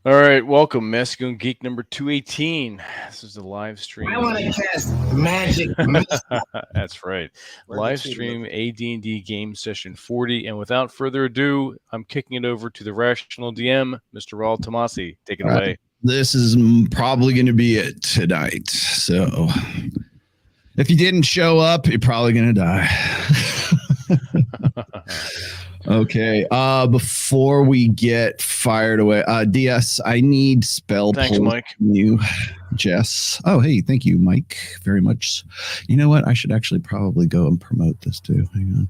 All right, welcome, Masculine Geek number 218. This is the live stream. I want to cast magic. That's right. Live stream AD&D game session 40. And without further ado, I'm kicking it over to the rational DM, Mr. Raul Tomasi. Take it away. This is probably going to be it tonight. So if you didn't show up, you're probably going to die. Okay. Before we get fired away, DS, I need spell Thanks, Mike. from you, Jess. Oh, hey, thank you, Mike, very much. You know what? I should actually probably go and promote this too. Hang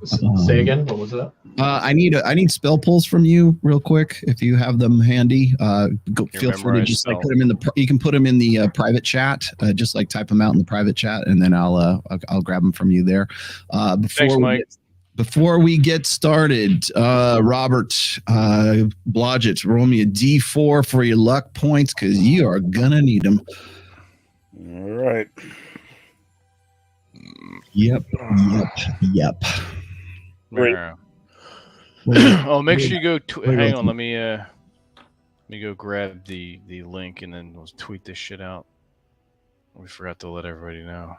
on. Say again. What was that? I need spell pulls from you real quick if you have them handy. Feel free to just like put them in the. You can put them in the private chat. Just like type them out in the private chat, and then I'll grab them from you there. Thanks, Mike. Before we get started, Robert Blodgett, roll me a D4 for your luck points because you are gonna need them. All right. Yep. Great. Oh, make sure you go. Hang on, let me go grab the link and then we'll tweet this shit out. We forgot to let everybody know.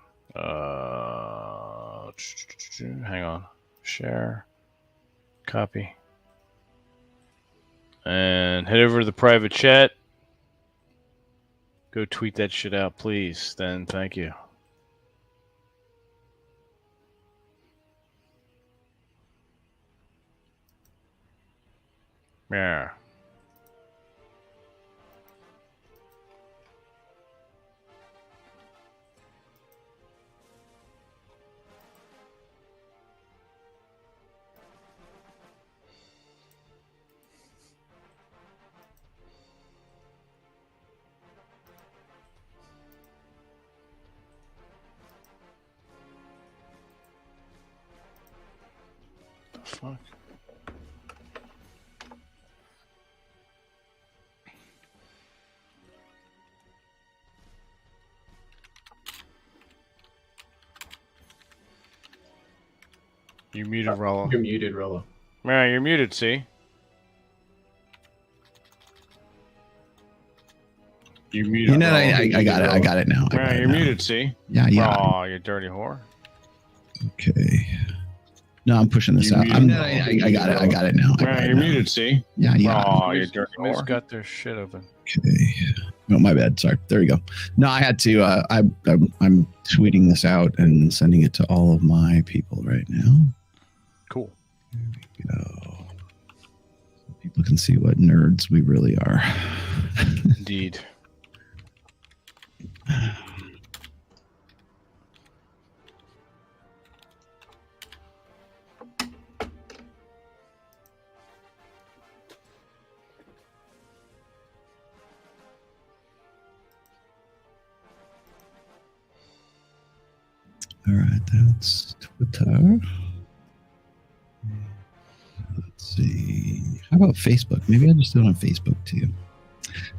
Hang on. Share, copy, and head over to the private chat. Go tweet that shit out, please. Then thank you. Yeah. Fuck. You're muted, Rollo. You're muted, Rollo. Man, you're muted, see? You're muted. You know, I got it. I got it now. Man, you're muted, see? Yeah. Oh, you dirty whore. Okay. No, I'm pushing this out. I got it. I got it now. Man, you're muted, see? Yeah. Oh, you dirty whore. Who's got their shit open? Okay. Oh, my bad. Sorry. There you go. No, I had to. I'm tweeting this out and sending it to all of my people right now. Cool. There we go. So people can see what nerds we really are. Indeed. All right, that's Twitter. Let's see. How about Facebook? Maybe I'll just do it on Facebook too.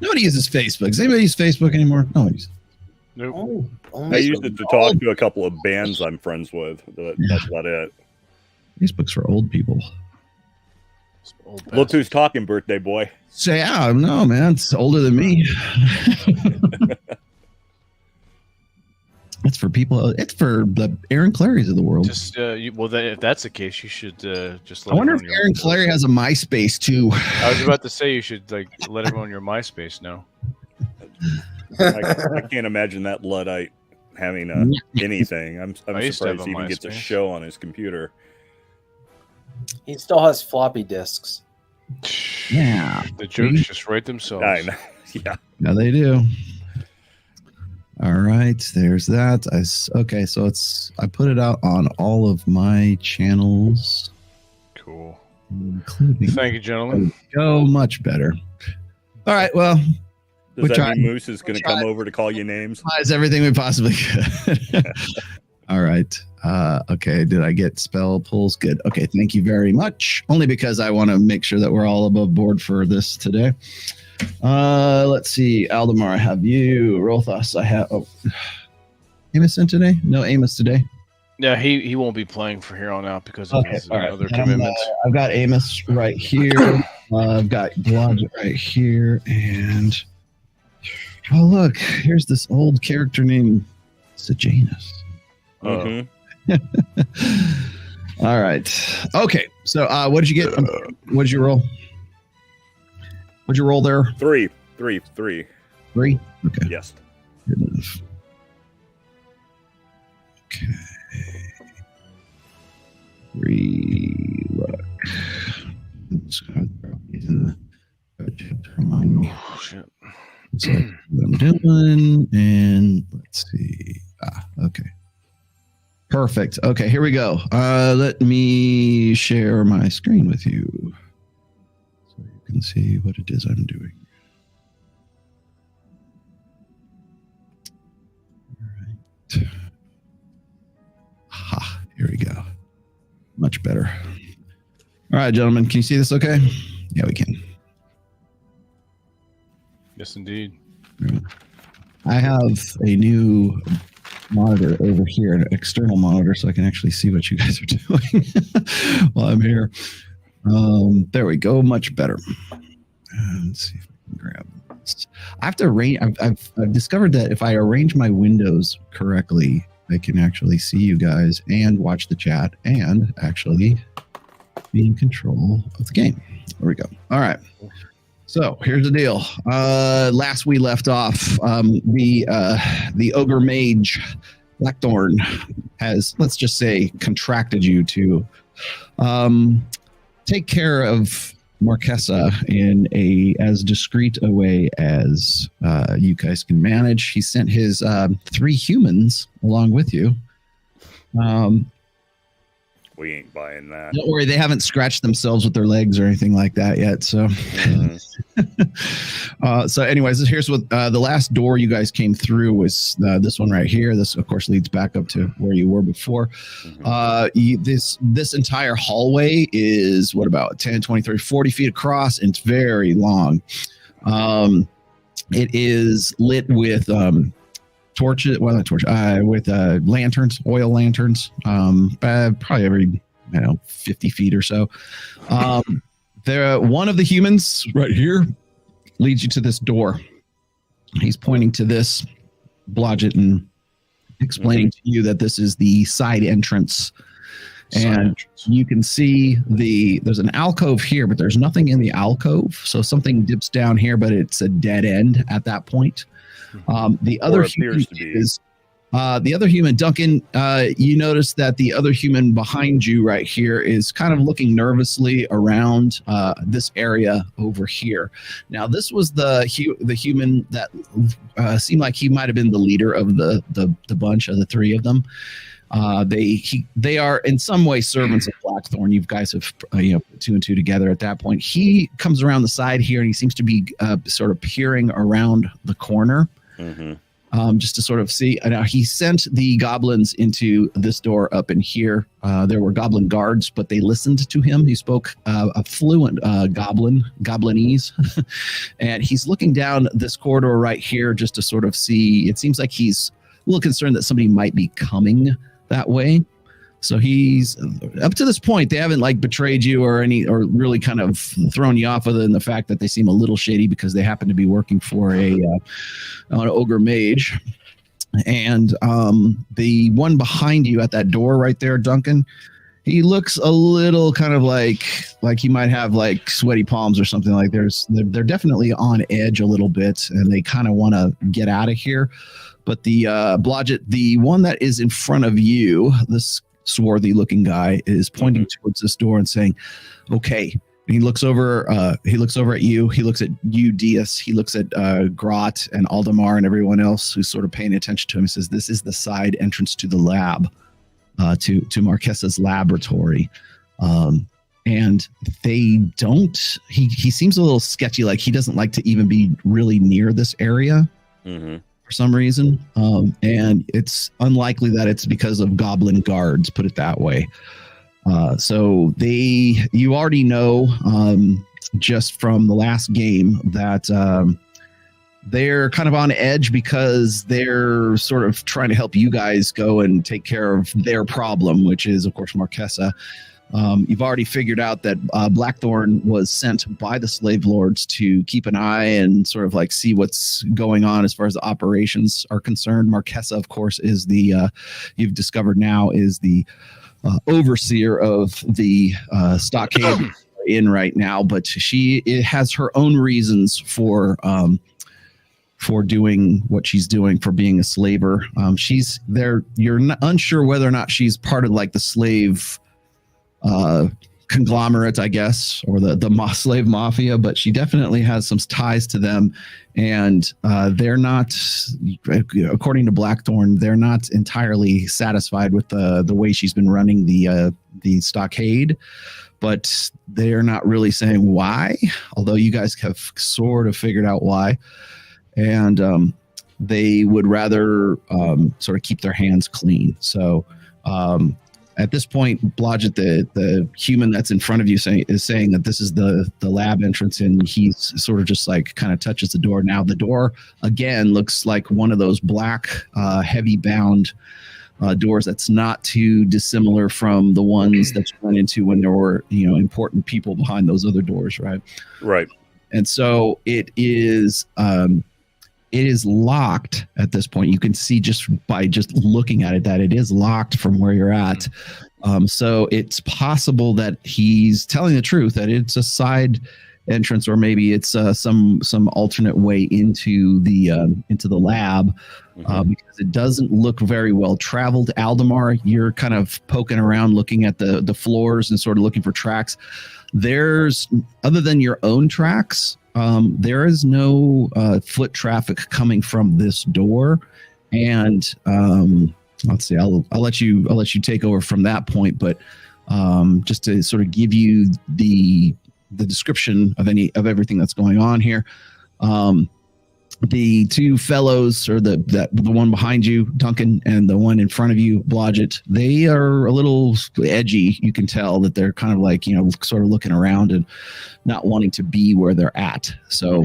Nobody uses Facebook. Does anybody use Facebook anymore? Nobody's. Nope. I used it to talk to a couple of bands I'm friends with. That's about it. Facebook's for old people. Look who's talking, birthday boy. Say, no, man. It's older than me. It's for people. It's for the Aaron Clarys of the world. Just if that's the case, you should just. I wonder if Aaron Clary has a MySpace too. I was about to say you should let everyone your MySpace know. I can't imagine that Luddite having anything. I'm surprised he even gets a show on his computer. He still has floppy disks. Yeah, the jokes just write themselves. I know. Yeah, no, they do. All right, there's that. Okay, so I put it out on all of my channels. Cool. Including. Thank you, gentlemen. Go much better. All right, well. Does that mean Moose is going to come over to call you names? Is everything we possibly could. All right. Okay. Did I get spell pulls? Good. Okay. Thank you very much. Only because I want to make sure that we're all above board for this today. Let's see. Aldemar, I have you. Rothos, I have. Oh, Amos in today? No Amos today. Yeah, he won't be playing for here on out because of his other commitments. I've got Amos right here. I've got Blodgett right here, and oh look, here's this old character named Sejanus. All right. Okay. So, what did you get? What did you roll? What'd you roll there? Three. Three? Okay. Yes. Good enough. Okay. 3. Look. It's got these in the budget to remind me. Oh, shit. So what I'm doing, and let's see. Okay. Perfect. Okay, here we go. Let me share my screen with you so you can see what it is I'm doing. All right. Ha, here we go. Much better. All right, gentlemen, can you see this okay? Yeah, we can. Yes, indeed. I have a new monitor over here, an external monitor, so I can actually see what you guys are doing while I'm here. There we go, much better. Let's see if I can grab this. I have to arrange. I've discovered that if I arrange my windows correctly, I can actually see you guys and watch the chat and actually be in control of the game. There we go. All right. So here's the deal. Last we left off, the ogre mage Blackthorn has, let's just say, contracted you to take care of Marquesa in as discreet a way as you guys can manage. He sent his 3 humans along with you. We ain't buying that. Don't worry, they haven't scratched themselves with their legs or anything like that yet. So, so anyways, here's what the last door you guys came through was this one right here. This, of course, leads back up to where you were before. This entire hallway is what, about 10, 20, 30, 40 feet across, and it's very long. It is lit with torches, well, not torches, with lanterns, oil lanterns, probably every 50 feet or so. One of the humans right here leads you to this door. He's pointing to this, Blodgett, and explaining to you that this is the side entrance. And you can see there's an alcove here, but there's nothing in the alcove. So something dips down here, but it's a dead end at that point. The other human is the other human, Duncan. You notice that the other human behind you right here is kind of looking nervously around this area over here. Now, this was the human that seemed like he might have been the leader of the bunch of the 3 of them. They are in some way servants of Blackthorn. You guys have put 2 and 2 together at that point. He comes around the side here, and he seems to be sort of peering around the corner. Just to sort of see. Now, he sent the goblins into this door up in here. There were goblin guards, but they listened to him. He spoke a fluent goblinese, and he's looking down this corridor right here just to sort of see. It seems like he's a little concerned that somebody might be coming that way. So he's up to this point, they haven't betrayed you or really kind of thrown you off, other than the fact that they seem a little shady because they happen to be working for an ogre mage. And the one behind you at that door right there, Duncan, he looks a little kind of like he might have sweaty palms or something. They're definitely on edge a little bit, and they kind of want to get out of here. But the Blodgett, the one that is in front of you, this swarthy looking guy, is pointing towards this door and saying, okay. And he looks over at you. He looks at you, Diaz. He looks at Grot and Aldemar and everyone else who's sort of paying attention to him. He says, this is the side entrance to the lab, to Marquesa's laboratory. And they don't, he seems a little sketchy. He doesn't like to even be really near this area. For some reason, and it's unlikely that it's because of goblin guards, put it that way. So you already know just from the last game that they're kind of on edge because they're sort of trying to help you guys go and take care of their problem, which is, of course, Marquesa. You've already figured out that Blackthorn was sent by the slave lords to keep an eye and sort of like see what's going on as far as the operations are concerned. Marquesa, of course, is the you've discovered now is the overseer of the stockade in right now, but she has her own reasons for doing what she's doing, for being a slaver. She's there. You're unsure whether or not she's part of like the slave conglomerate, I guess, or the slave mafia, but she definitely has some ties to them, and they're not, according to Blackthorn, they're not entirely satisfied with the way she's been running the stockade, but they're not really saying why, although you guys have sort of figured out why, and they would rather sort of keep their hands clean. So at this point, Blodgett, the human that's in front of you, is saying that this is the lab entrance, and he's sort of just like kind of touches the door. Now the door again looks like one of those black heavy bound doors that's not too dissimilar from the ones that you went into when there were important people behind those other doors, right? Right. And so it is locked at this point. You can see just by looking at it that it is locked from where you're at. So it's possible that he's telling the truth, that it's a side entrance, or maybe it's some alternate way into the lab, because it doesn't look very well traveled. Aldemar, you're kind of poking around, looking at the floors and sort of looking for tracks. There's, other than your own tracks, there is no foot traffic coming from this door, and let's see. I'll let you take over from that point, but just to sort of give you the description of everything that's going on here. The two fellows, or the one behind you, Duncan, and the one in front of you, Blodgett, they are a little edgy. You can tell that they're kind of like, sort of looking around and not wanting to be where they're at. So,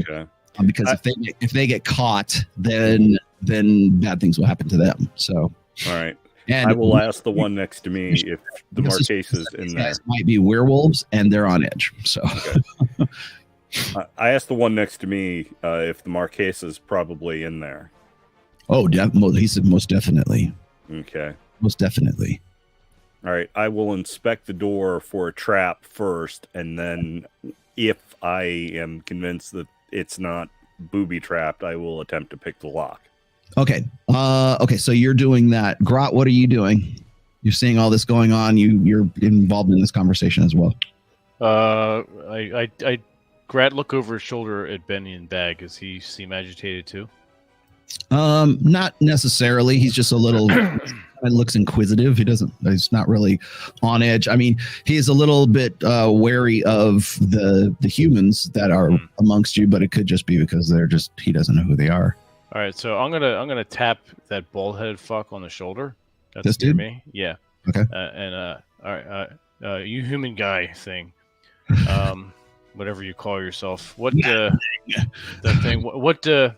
because if they get caught, then bad things will happen to them. So, all right. And I will ask the one next to me if the Marquesa's in there. Might be werewolves, and they're on edge. So. Okay. I asked the one next to me if the Marquesa's probably in there. Oh, he said most definitely. Okay. Most definitely. All right. I will inspect the door for a trap first, and then if I am convinced that it's not booby trapped, I will attempt to pick the lock. Okay. Okay. So you're doing that. Grot, what are you doing? You're seeing all this going on. You're involved in this conversation as well. Grat, look over his shoulder at Benny and Bag. Does he seem agitated too? Not necessarily. He's just a little. Looks inquisitive. He's not really on edge. I mean, he's a little bit wary of the humans that are amongst you, but it could just be because he doesn't know who they are. All right, so I'm gonna tap that bald-headed fuck on the shoulder. That's this dude? Me. Yeah. Okay. All right, you human guy thing. Whatever you call yourself. What that thing? What do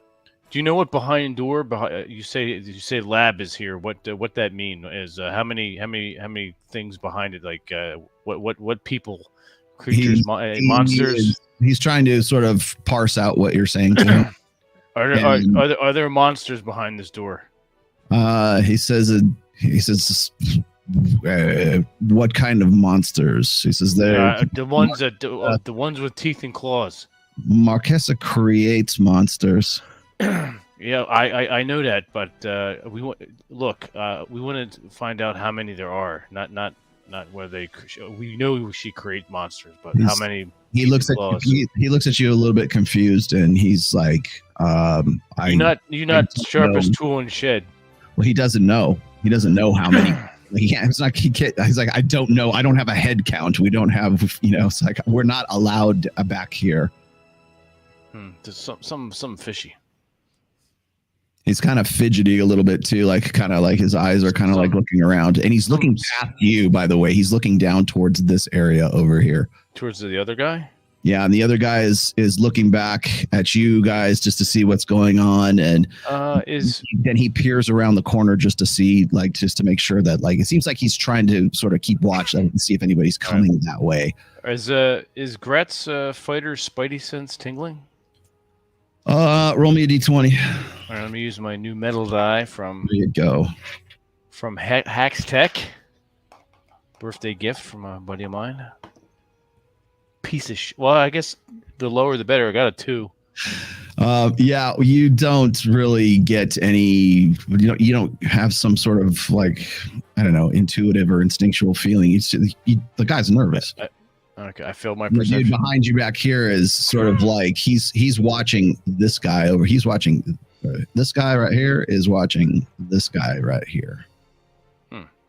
you know? What behind door? You say lab is here. What that mean is how many things behind it? Like what people, creatures, monsters? He's trying to sort of parse out what you're saying to him. Are there monsters behind this door? He says. What kind of monsters? He says they're the ones with teeth and claws. Marquesa creates monsters. Yeah, I know that, but we want to find out how many there are. Not where they. We know she creates monsters, but how many? He looks at he looks at you a little bit confused, and he's like, You're not sharpest tool in shed." Well, he doesn't know. He doesn't know how many. He's like, I don't know. I don't have a head count. We don't have, it's like, we're not allowed back here. There's some fishy. He's kind of fidgety a little bit too, like kind of like his eyes are kind of like looking around, and he's looking past you, by the way. He's looking down towards this area over here. Towards the other guy? Yeah, and the other guy is looking back at you guys just to see what's going on, and then he peers around the corner just to see, like, just to make sure that, like, it seems like he's trying to sort of keep watch and see if anybody's coming that way. Is Gret's fighter's spidey sense tingling? Roll me a d20. All right, let me use my new metal die from. There you go. From Hacks Tech. Birthday gift from a buddy of mine. Piece of well, I guess the lower the better. I got a 2. Yeah, you don't really get any. You don't have some sort of, like, I don't know, intuitive or instinctual feeling. The guy's nervous. Okay, I failed my The perception. dude behind you back here is sort of like he's watching this guy over. He's watching this guy right here is watching this guy right here.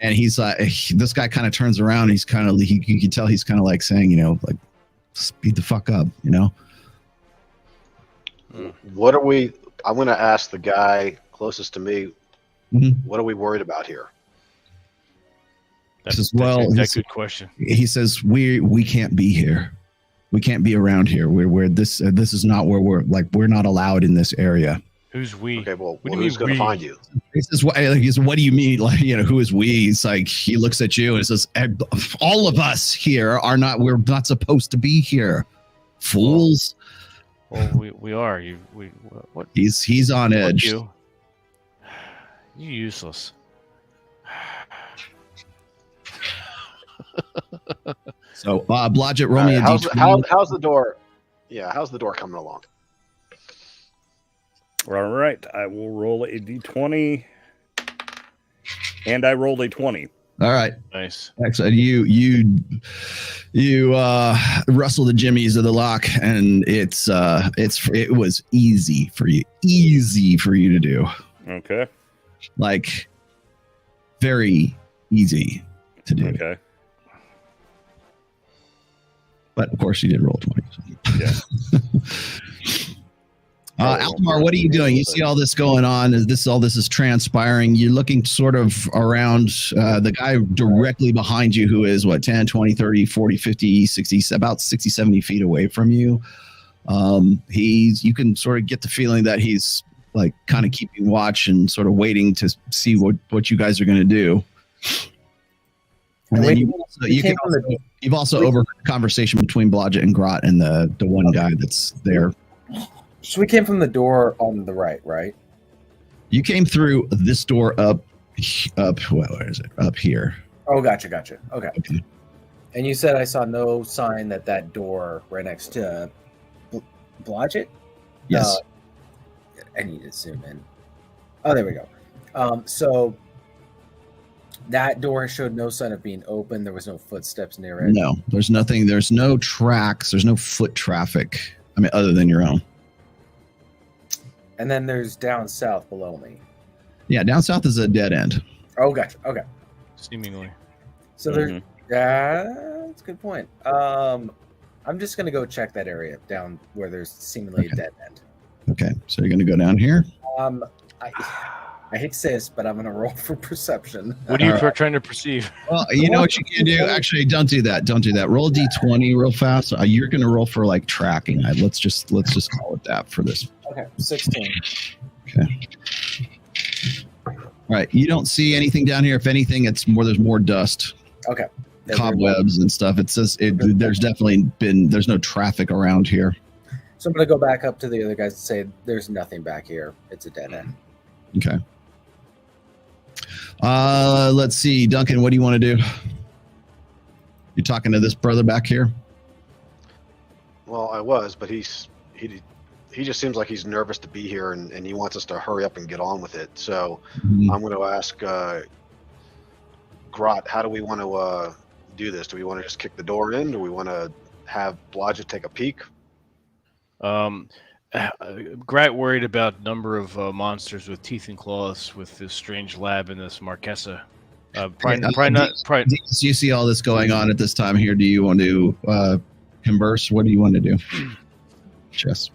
And he's like, this guy kind of turns around. He's kind of, you can tell he's kind of like saying, you know, like, speed the fuck up, you know? What are we, I'm going to ask the guy closest to me, what are we worried about here? That's a good question. He says, we can't be here. We can't be around here. We're this is not where we're not allowed in this area. Who's we? Okay, well, What do you who's mean going we? to find you? He says, what do you mean? Like, you know, who is we? He's like, he looks at you and says, all of us here we're not supposed to be here. Fools. Well, we are. What? He's on edge. You useless. So, Blodgett, roll me a how's d20. the door? Yeah, how's the door coming along? All right, I will roll a d20, and I rolled a 20. All right, Nice. excellent. You rustle the jimmies of the lock, and it was easy for you to do, Okay. like very easy to do. Okay. But of course, you did roll 20. So. Yeah. Altamar, what are you doing? You see all this going on. All this is transpiring. You're looking sort of around the guy directly behind you, who is 10, 20, 30, 40, 50, 60, about 60, 70 feet away from you. You can sort of get the feeling that he's like kind of keeping watch and sort of waiting to see what you guys are going to do. And then you've also overheard a conversation between Blodgett and Grot and the one guy that's there. So we came from the door on the right? You came through this door up. Where is it? Up here. Oh, gotcha. Okay. And you said I saw no sign that door right next to Blodgett? Yes. I need to zoom in. Oh, there we go. So that door showed no sign of being open. There was no footsteps near it. No, there's nothing. There's no tracks. There's no foot traffic. I mean, other than your own. And then there's down south below me. Yeah, down south is a dead end. Oh, gotcha. Okay. Seemingly. So there's that's a good point. I'm just gonna go check that area down where there's seemingly a dead end. Okay, so you're going to go down here. I hate to say this, but I'm gonna roll for perception. What are you trying to perceive? Well, you know what you can do. Actually, don't do that. Don't do that. Roll a d20 real fast. You're going to roll for like tracking. Let's just call it that for this. Okay, 16. Okay. All right. You don't see anything down here. If anything, there's more dust. Okay. Cobwebs and stuff. It says there's definitely there's no traffic around here. So I'm gonna go back up to the other guys and say there's nothing back here. It's a dead end. Okay. Let's see, Duncan. What do you want to do? You talking to this brother back here? Well, I was, but he just seems like he's nervous to be here, and he wants us to hurry up and get on with it. So I'm going to ask Grot, how do we want to do this? Do we want to just kick the door in? Do we want to have Blodgett take a peek? Grat worried about number of monsters with teeth and claws with this strange lab in this Marquesa. Probably not. Do you see all this going on at this time here? Do you want to converse? What do you want to do? Chess.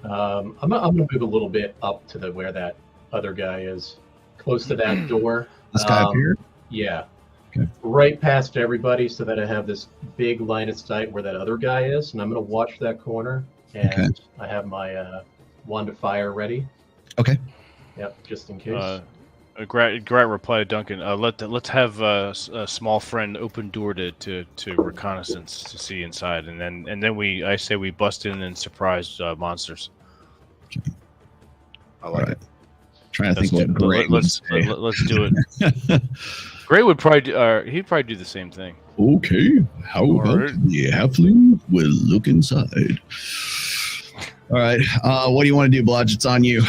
I'm gonna move a little bit up to where that other guy is, close to that door. This guy up here? Yeah. right past everybody so that I have this big line of sight where that other guy is, and I'm going to watch that corner. And I have my wand of fire ready. Okay. Yep, just in case. A great reply to Duncan. Let's have a small friend open door to reconnaissance to see inside, and then I say we bust in and surprise monsters. I like it. Trying to think what Gray let's do it. Gray would probably he'd probably do the same thing. Okay, how about the halfling will look inside? All right, what do you want to do, Blodge? It's on you.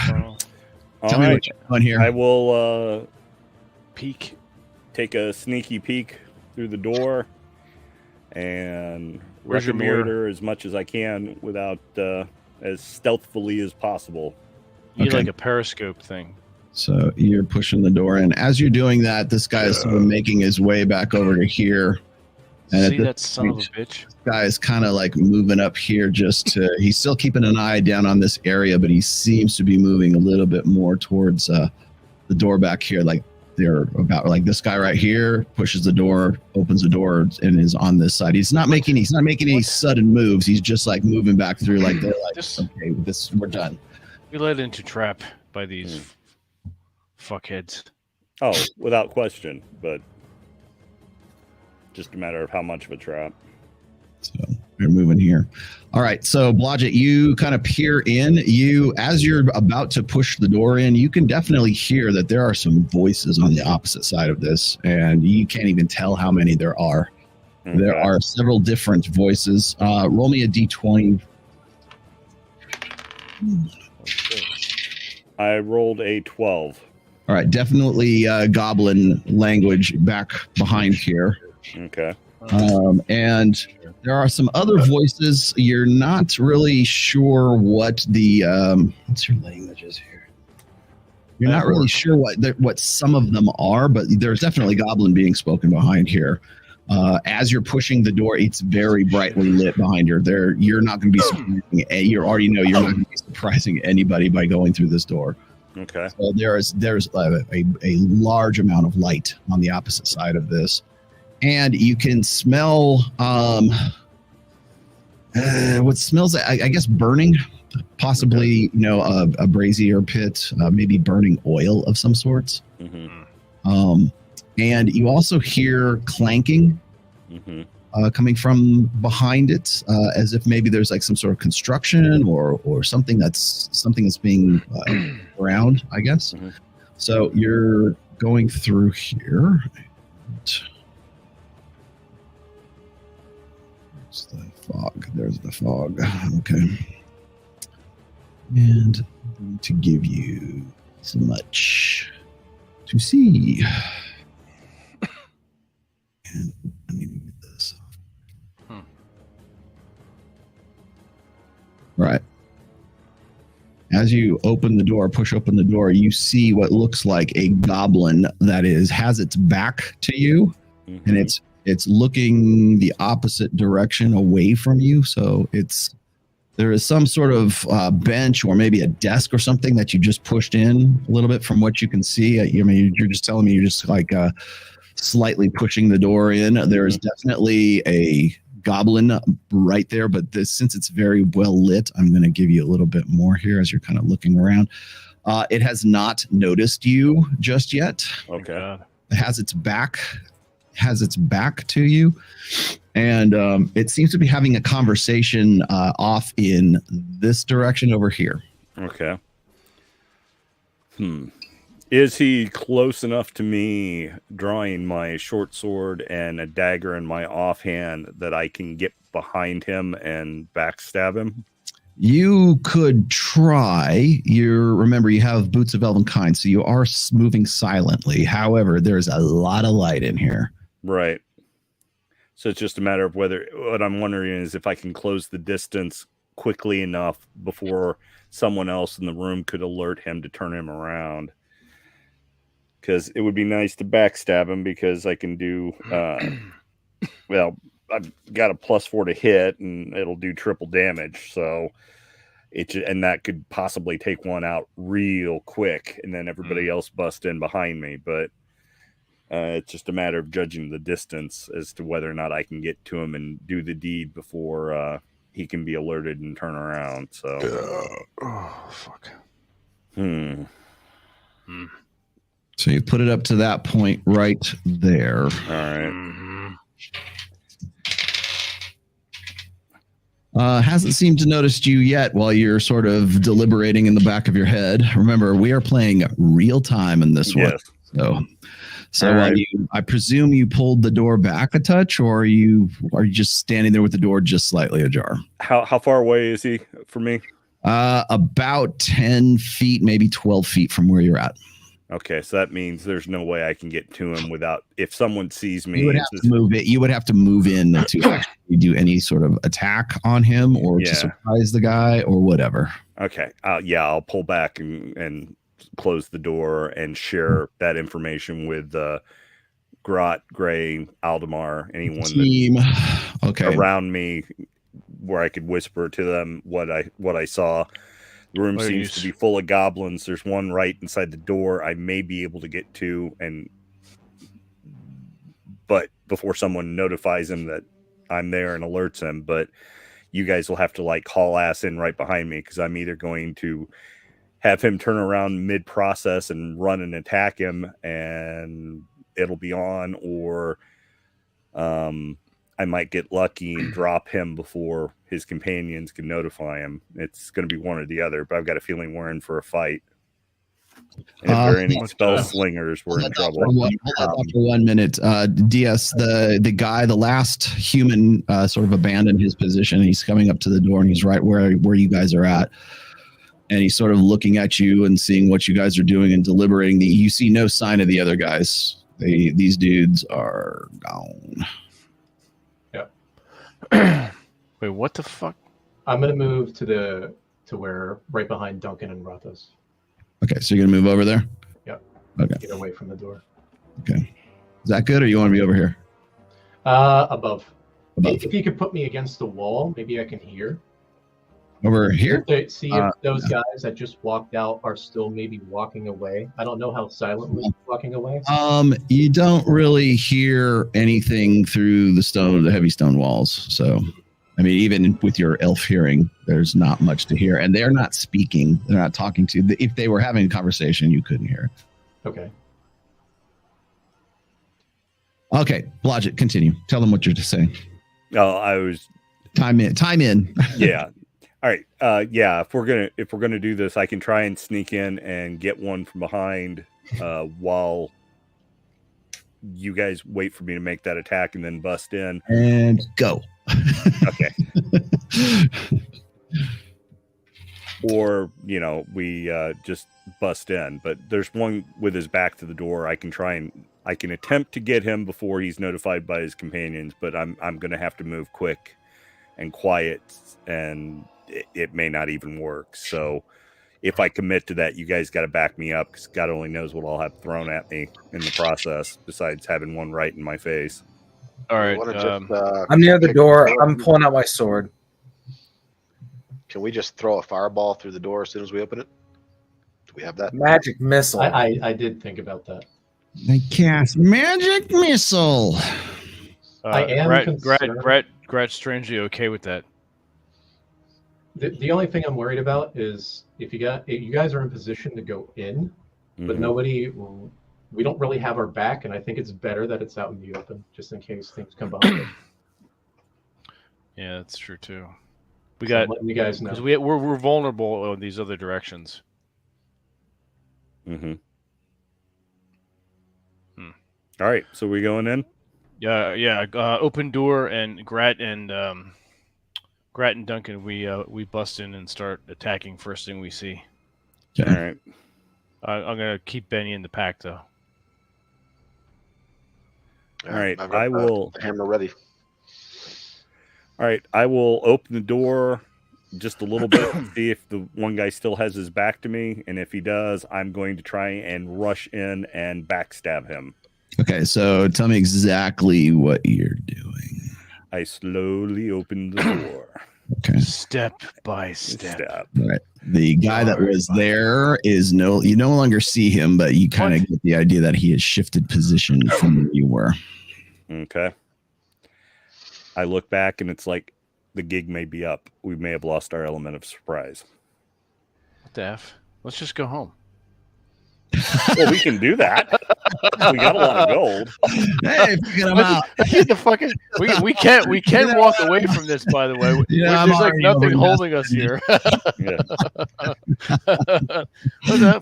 Tell me what you're doing here. I will peek, take a sneaky peek through the door, and where's your mirror? As much as I can without as stealthily as possible. You need like a periscope thing. So you're pushing the door in. As you're doing that, this guy is sort of making his way back over to here. And see that son of a bitch? This guy is kind of like moving up here he's still keeping an eye down on this area, but he seems to be moving a little bit more towards the door back here. Like they're about like this guy right here pushes the door, opens the door, and is on this side. He's not making any sudden moves. He's just like moving back through like they're like, okay, we're done. We led into trap by these fuckheads. Oh, without question, but just a matter of how much of a trap. So we're moving here. All right. So Blodgett, you kind of peer in. As you're about to push the door in, you can definitely hear that there are some voices on the opposite side of this, and you can't even tell how many there are. Okay. There are several different voices. Roll me a d20. I rolled a 12. All right. Definitely goblin language back behind here. Okay. And there are some other voices. You're not really sure what the what's your languages here. You're not really sure what some of them are, but there's definitely goblin being spoken behind here. As you're pushing the door, it's very brightly lit behind you. You're not going to be surprising. You already know you're not going to be surprising anybody by going through this door. Okay. So there's a large amount of light on the opposite side of this. And you can smell what smells, I guess, burning, possibly, a brazier pit, maybe burning oil of some sorts. Mm-hmm. And you also hear clanking coming from behind it, as if maybe there's like some sort of construction or something that's being around, I guess. Mm-hmm. So you're going through here. There's the fog. Okay. And I'm going to give you so much to see. And I need to get this off. Right. As you push open the door, you see what looks like a goblin that has its back to you, and it's looking the opposite direction away from you. So there is some sort of bench or maybe a desk or something that you just pushed in a little bit from what you can see. You're just telling me you're just like slightly pushing the door in. There is definitely a goblin right there, but since it's very well lit, I'm going to give you a little bit more here as you're kind of looking around. It has not noticed you just yet. Okay. It has its back to you, and it seems to be having a conversation off in this direction over here. Okay. Is he close enough to me, drawing my short sword and a dagger in my offhand, that I can get behind him and backstab him? You could try. Remember, you have boots of elven kind, so you are moving silently. However, there's a lot of light in here. Right. So it's just a matter of what I'm wondering is if I can close the distance quickly enough before someone else in the room could alert him to turn him around. Because it would be nice to backstab him, because I can do, well, I've got a +4 to hit, and it'll do triple damage. So and that could possibly take one out real quick, and then everybody else bust in behind me. But It's just a matter of judging the distance as to whether or not I can get to him and do the deed before he can be alerted and turn around. So, Oh fuck. So you put it up to that point right there. All right. Hasn't seemed to notice you yet while you're sort of deliberating in the back of your head. Remember, we are playing real time in this one. So All right. I presume you pulled the door back a touch, or are you just standing there with the door just slightly ajar? How far away is he from me? About 10 feet, maybe 12 feet from where you're at. Okay, so that means there's no way I can get to him without, if someone sees me. You would have to move it. You would have to move in to actually do any sort of attack on him, or to surprise the guy, or whatever. Okay, I'll pull back and close the door and share that information with Grot, Gray, Aldemar, anyone Team. Okay. around me, where I could whisper to them what I saw. The room seems to be full of goblins. There's one right inside the door I may be able to get to, but before someone notifies him that I'm there and alerts him. But you guys will have to like haul ass in right behind me, because I'm either going to have him turn around mid-process and run and attack him, and it'll be on, or I might get lucky and drop him before his companions can notify him. It's going to be one or the other, but I've got a feeling we're in for a fight. And if there are any spell slingers, we're in trouble. Hold on for 1 minute. DS, the guy, the last human sort of abandoned his position. He's coming up to the door, and he's right where you guys are at. And he's sort of looking at you and seeing what you guys are doing and deliberating. You see no sign of the other guys. These dudes are gone. Wait, what the fuck? I'm gonna move to where right behind Duncan and Rothos. Okay, so you're gonna move over there? Yep. Okay. Get away from the door. Okay. Is that good, or you want to be over here? Above. Above. If you could put me against the wall, maybe I can hear. Over here? See if those guys that just walked out are still maybe walking away. I don't know how silently walking away. You don't really hear anything through the heavy stone walls. So, I mean, even with your elf hearing, there's not much to hear, and they're not speaking. They're not talking to you. If they were having a conversation, you couldn't hear it. Okay. Okay, Blodgett, continue. Tell them what you're just saying. Oh, I was time in. Yeah. All right. If we're gonna do this, I can try and sneak in and get one from behind while you guys wait for me to make that attack, and then bust in and go. Okay. Or we just bust in. But there's one with his back to the door. I can attempt to get him before he's notified by his companions, but I'm gonna have to move quick and quiet, and it may not even work. So if I commit to that, you guys got to back me up, because God only knows what I'll have thrown at me in the process, besides having one right in my face. All right. I'm near the door. I'm pulling out my sword. Can we just throw a fireball through the door as soon as we open it? Do we have that? Magic missile. I did think about that. They cast magic missile. I am concerned. Grat's strangely okay with that. The only thing I'm worried about is if you guys are in position to go in, but we don't really have our back, and I think it's better that it's out in the open, just in case things come behind it. Yeah, that's true too. I'm letting you guys know, because we're vulnerable in these other directions. Mm-hmm. All right, so we going in? Yeah. Open door, and Grat and Duncan, we bust in and start attacking first thing we see. Okay. All right. I'm gonna keep Benny in the pack though. All right. I've got I will. the hammer ready. All right. I will open the door just a little bit, see if the one guy still has his back to me, and if he does, I'm going to try and rush in and backstab him. Okay, so tell me exactly what you're doing. I slowly open the door. Okay. Step by step. All right. The guy that was there is you no longer see him, but you kind of get the idea that he has shifted position from where you were. Okay. I look back and it's like the gig may be up. We may have lost our element of surprise. What the F? Let's just go home. Well, we can do that. We got a lot of gold. Hey, get him out. Get the fucking. We can walk away from this. By the way, Yeah, there's like nothing holding us here. Yeah.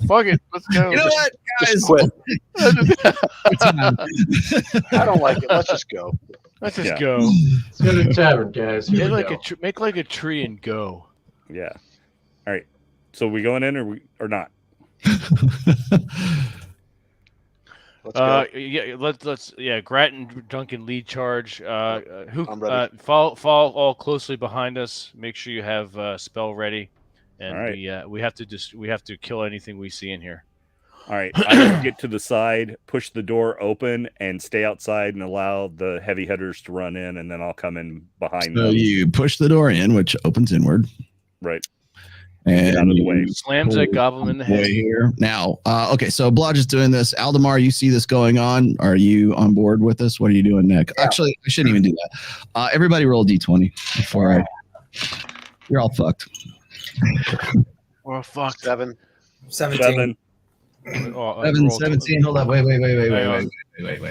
Fuck it. Let's go. You know what, guys? Just quit. I don't like it. Let's just go. Let's just Yeah. go. Let's go to the tavern, guys. Here we go. Make like a tree and go. Yeah. All right. So we going in or not? Let's go. Yeah, let's Grat and Duncan lead charge. Who I'm ready. follow all closely behind us. Make sure you have spell ready, and All right. we have to kill anything we see in here. All right. I will get to the side, push the door open, and stay outside and allow the heavy hitters to run in, and then I'll come in behind So them. you push the door in, which opens inward. Right. And out of the way. Slams that goblin in the head. Here. Now, okay, so Blodge is doing this. Aldemar, you see this going on. Are you on board with this? What are you doing, Nick? Yeah. Actually, I shouldn't even do that. Everybody roll a d20 before you're all fucked. We're fucked. 7. 17. Oh, 7, 17. Hold up. Wait.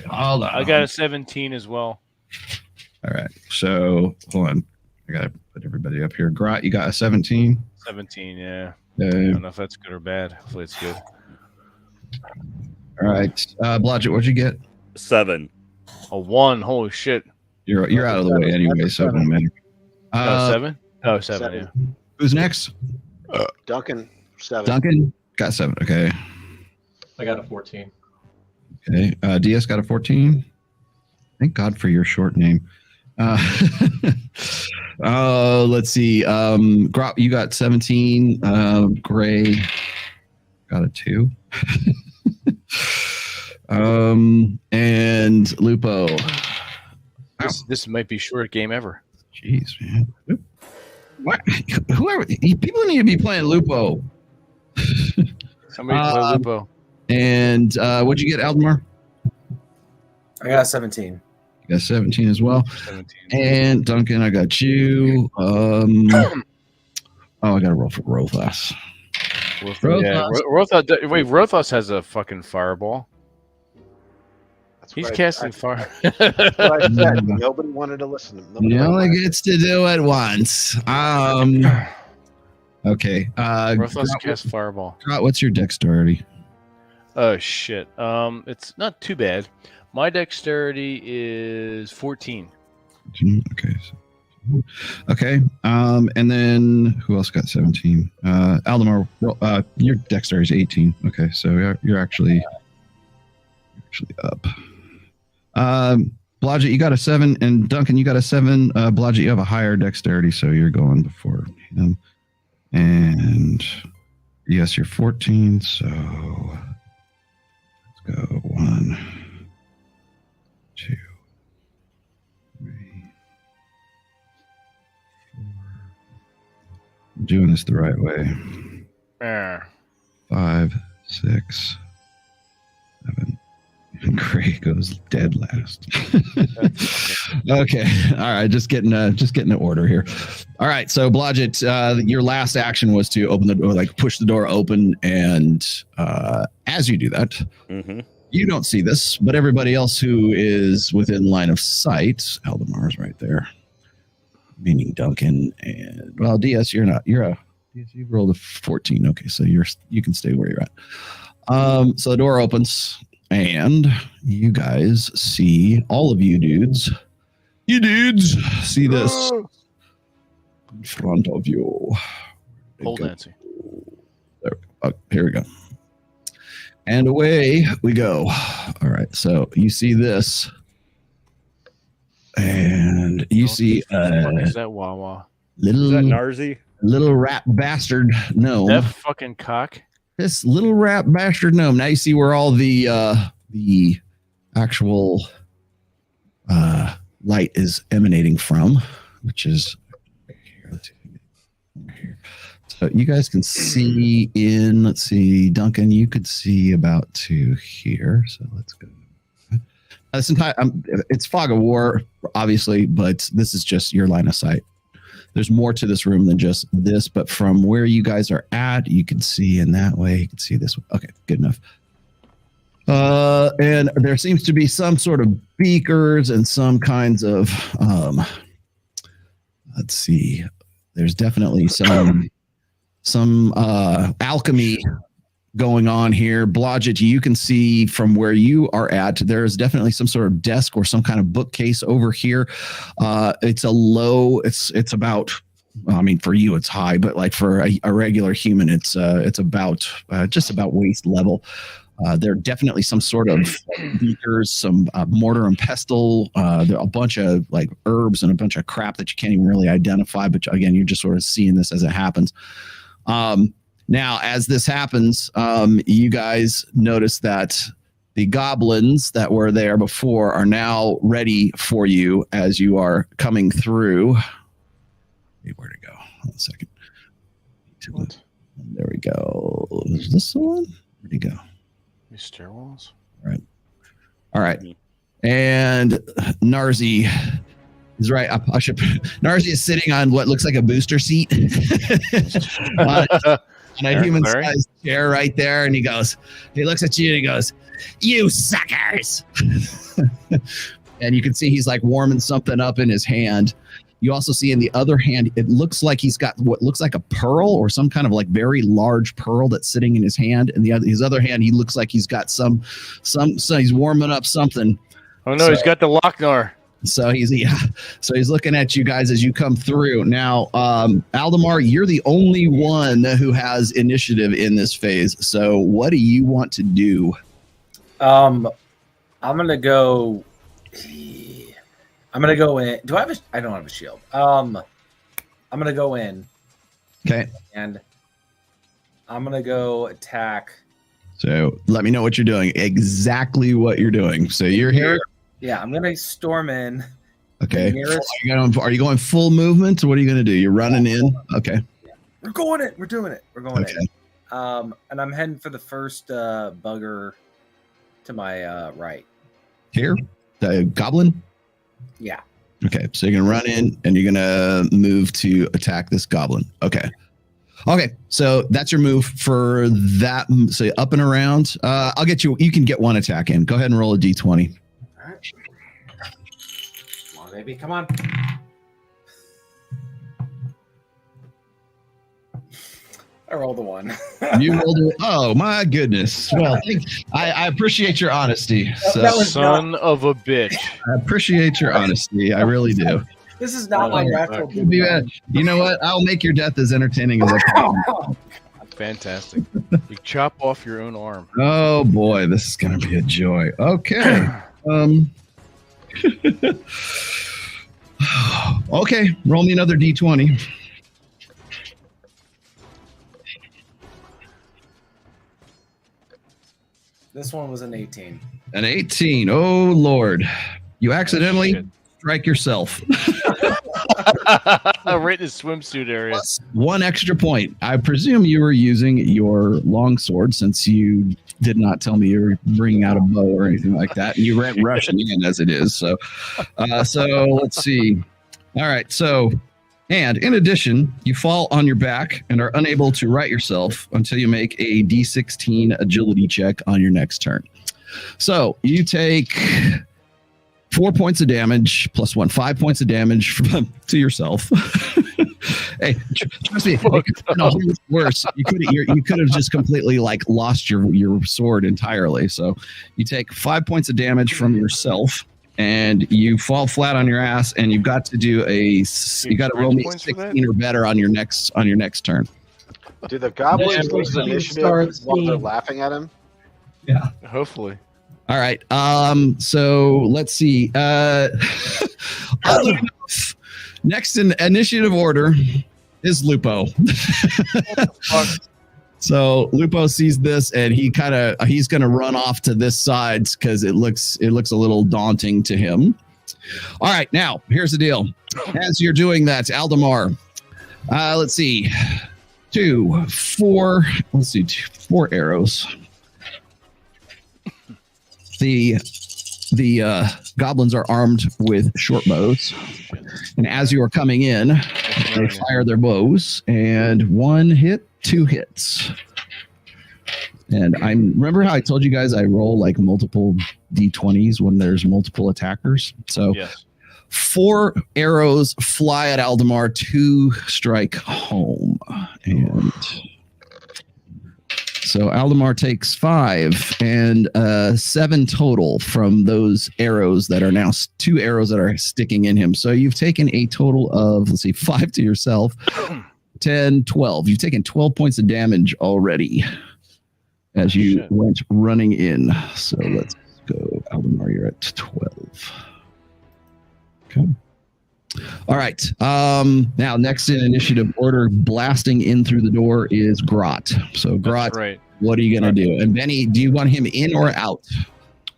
Hold on. I got a 17 as well. All right. So hold on. I gotta put everybody up here. Grot, you got a 17. 17, yeah. I don't know if that's good or bad. Hopefully it's good. All right. Blodgett, what'd you get? 7. A 1. Holy shit. You're out of the way anyway, so it don't matter. 7? Oh, 7, yeah. Who's next? Duncan, 7. Duncan got 7. Okay. I got a 14. Okay. DS got a 14. Thank God for your short name. Let's see. Grop, you got 17. Gray got a 2. And Lupo. This might be shortest game ever. Jeez, man. What? Whoever people need to be playing Lupo. Somebody play Lupo. And what'd you get, Aldemar? I got a 17. You got 17 as well. 17. And Duncan, I got you. I got to roll for Rothas. Rothos has a fucking fireball. That's He's what casting fire. That's what I said. Nobody wanted to listen to him. Nobody He only wanted to gets to do it once. Okay. Rothos casts fireball. Grot, what's your dexterity? Oh shit. It's not too bad. My dexterity is 14. Okay. Okay. And then who else got 17? Aldemar, your dexterity is 18. Okay, so you're actually up. Blodgett, you got a 7, and Duncan, you got a 7. Blodgett, you have a higher dexterity, so you're going before him. And yes, you're 14, so let's go 1, 2, 3, 4. I'm doing this the right way. 5, 6, 7. And Gray goes dead last. Okay. All right. Just getting the order here. All right. So Blodgett, your last action was to open the door, like push the door open. And as you do that, you don't see this, but everybody else who is within line of sight, Aldemar's right there, meaning Duncan and DS, you're not. DS, you rolled a 14. Okay. So you can stay where you're at. So the door opens. And you guys see, all of you dudes see this in front of you. Hold Nancy. Here we go. And away we go. All right, so you see this. And you see Is that Wawa? Is that Narzi? little rat bastard gnome. That fucking cock. This little rat bastard gnome. Now you see where all the actual light is emanating from, which is here. Let's see. Here. So you guys can see in, let's see, Duncan, you could see about to here. So let's go. This entire, it's fog of war, obviously, but this is just your line of sight. There's more to this room than just this, but from where you guys are at, you can see in that way. You can see this way. Okay, good enough. And there seems to be some sort of beakers and some kinds of, let's see. There's definitely some alchemy going on here. Blodgett, you can see from where you are at, there's definitely some sort of desk or some kind of bookcase over here. It's a low, it's about, I mean, for you it's high, but like for a regular human, it's about just about waist level. There are definitely some sort of beakers, some mortar and pestle. There are a bunch of like herbs and a bunch of crap that you can't even really identify. But again, you're just sort of seeing this as it happens. Now, as this happens, you guys notice that the goblins that were there before are now ready for you as you are coming through. Where to go? 1 second. There we go. Is this the one? Where'd he go? These stairwells. All right. And Narzi is right. I should. Narzi is sitting on what looks like a booster seat. On a human-sized chair right there, and he looks at you and he goes, "You suckers!" And you can see he's like warming something up in his hand. You also see in the other hand, it looks like he's got what looks like a pearl or some kind of like very large pearl that's sitting in his hand. And his other hand, he looks like he's got some he's warming up something. Oh no, he's got the Lochnar. So he's looking at you guys as you come through. Now, Aldemar, you're the only one who has initiative in this phase. So what do you want to do? I'm gonna go in. I don't have a shield. I'm gonna go in. Okay. And I'm gonna go attack. So let me know what you're doing. Exactly what you're doing. So you're here. Yeah, I'm gonna storm in. Okay. Are you going full movement? Or what are you gonna do? You're running in. Okay. Yeah. We're going it. We're doing it. We're going in. And I'm heading for the first bugger to my right. Here, the goblin. Yeah. Okay, so you're gonna run in and you're gonna move to attack this goblin. Okay. So that's your move for that. So up and around. I'll get you. You can get one attack in. Go ahead and roll a d20. All right. Come on, baby. Come on. I rolled a 1. You rolled a, oh my goodness. Well, I appreciate your honesty. So, Son of a bitch. I appreciate your honesty. I really do. This is not my natural. You know what? I'll make your death as entertaining as I can. Fantastic. You chop off your own arm. Oh boy, this is gonna be a joy. Okay. Okay, roll me another d20. This one was an 18. An 18. Oh Lord, you accidentally strike yourself. Right in the swimsuit area. Plus 1 extra point. I presume you were using your longsword since you did not tell me you were bringing out a bow or anything like that. And you ran rushing in as it is. So let's see. All right. So, and in addition, you fall on your back and are unable to right yourself until you make a D16 agility check on your next turn. So you take 4 points of damage plus 1, 5 points of damage to yourself. Hey, trust me, no, it's worse. You could have just completely like lost your sword entirely. So you take 5 points of damage from yourself, and you fall flat on your ass, and you've got to do you got to roll me 16 or better on your next turn. Do the goblins lose initiative while they're laughing at him? Yeah, hopefully. All right. So let's see. Next in initiative order is Lupo. So Lupo sees this and he's going to run off to this side because it looks a little daunting to him. All right. Now here's the deal. As you're doing that, Aldemar, let's see. 2, 4. Let's see, 4 arrows. The goblins are armed with short bows, and as you are coming in, they fire their bows, and 1 hit, 2 hits. And I remember how I told you guys I roll like multiple d20s when there's multiple attackers. So Yes. 4 arrows fly at Aldemar, 2 strike home, and so Aldemar takes 5 and 7 total from those arrows that are now 2 arrows that are sticking in him. So you've taken a total of, let's see, 5 to yourself, 10, 12. You've taken 12 points of damage already as you went running in. So let's go. Aldemar, you're at 12. Okay. All right. Now, next in initiative order, blasting in through the door is Grot. So, Grot, right. What are you going to do? And Benny, do you want him in or out?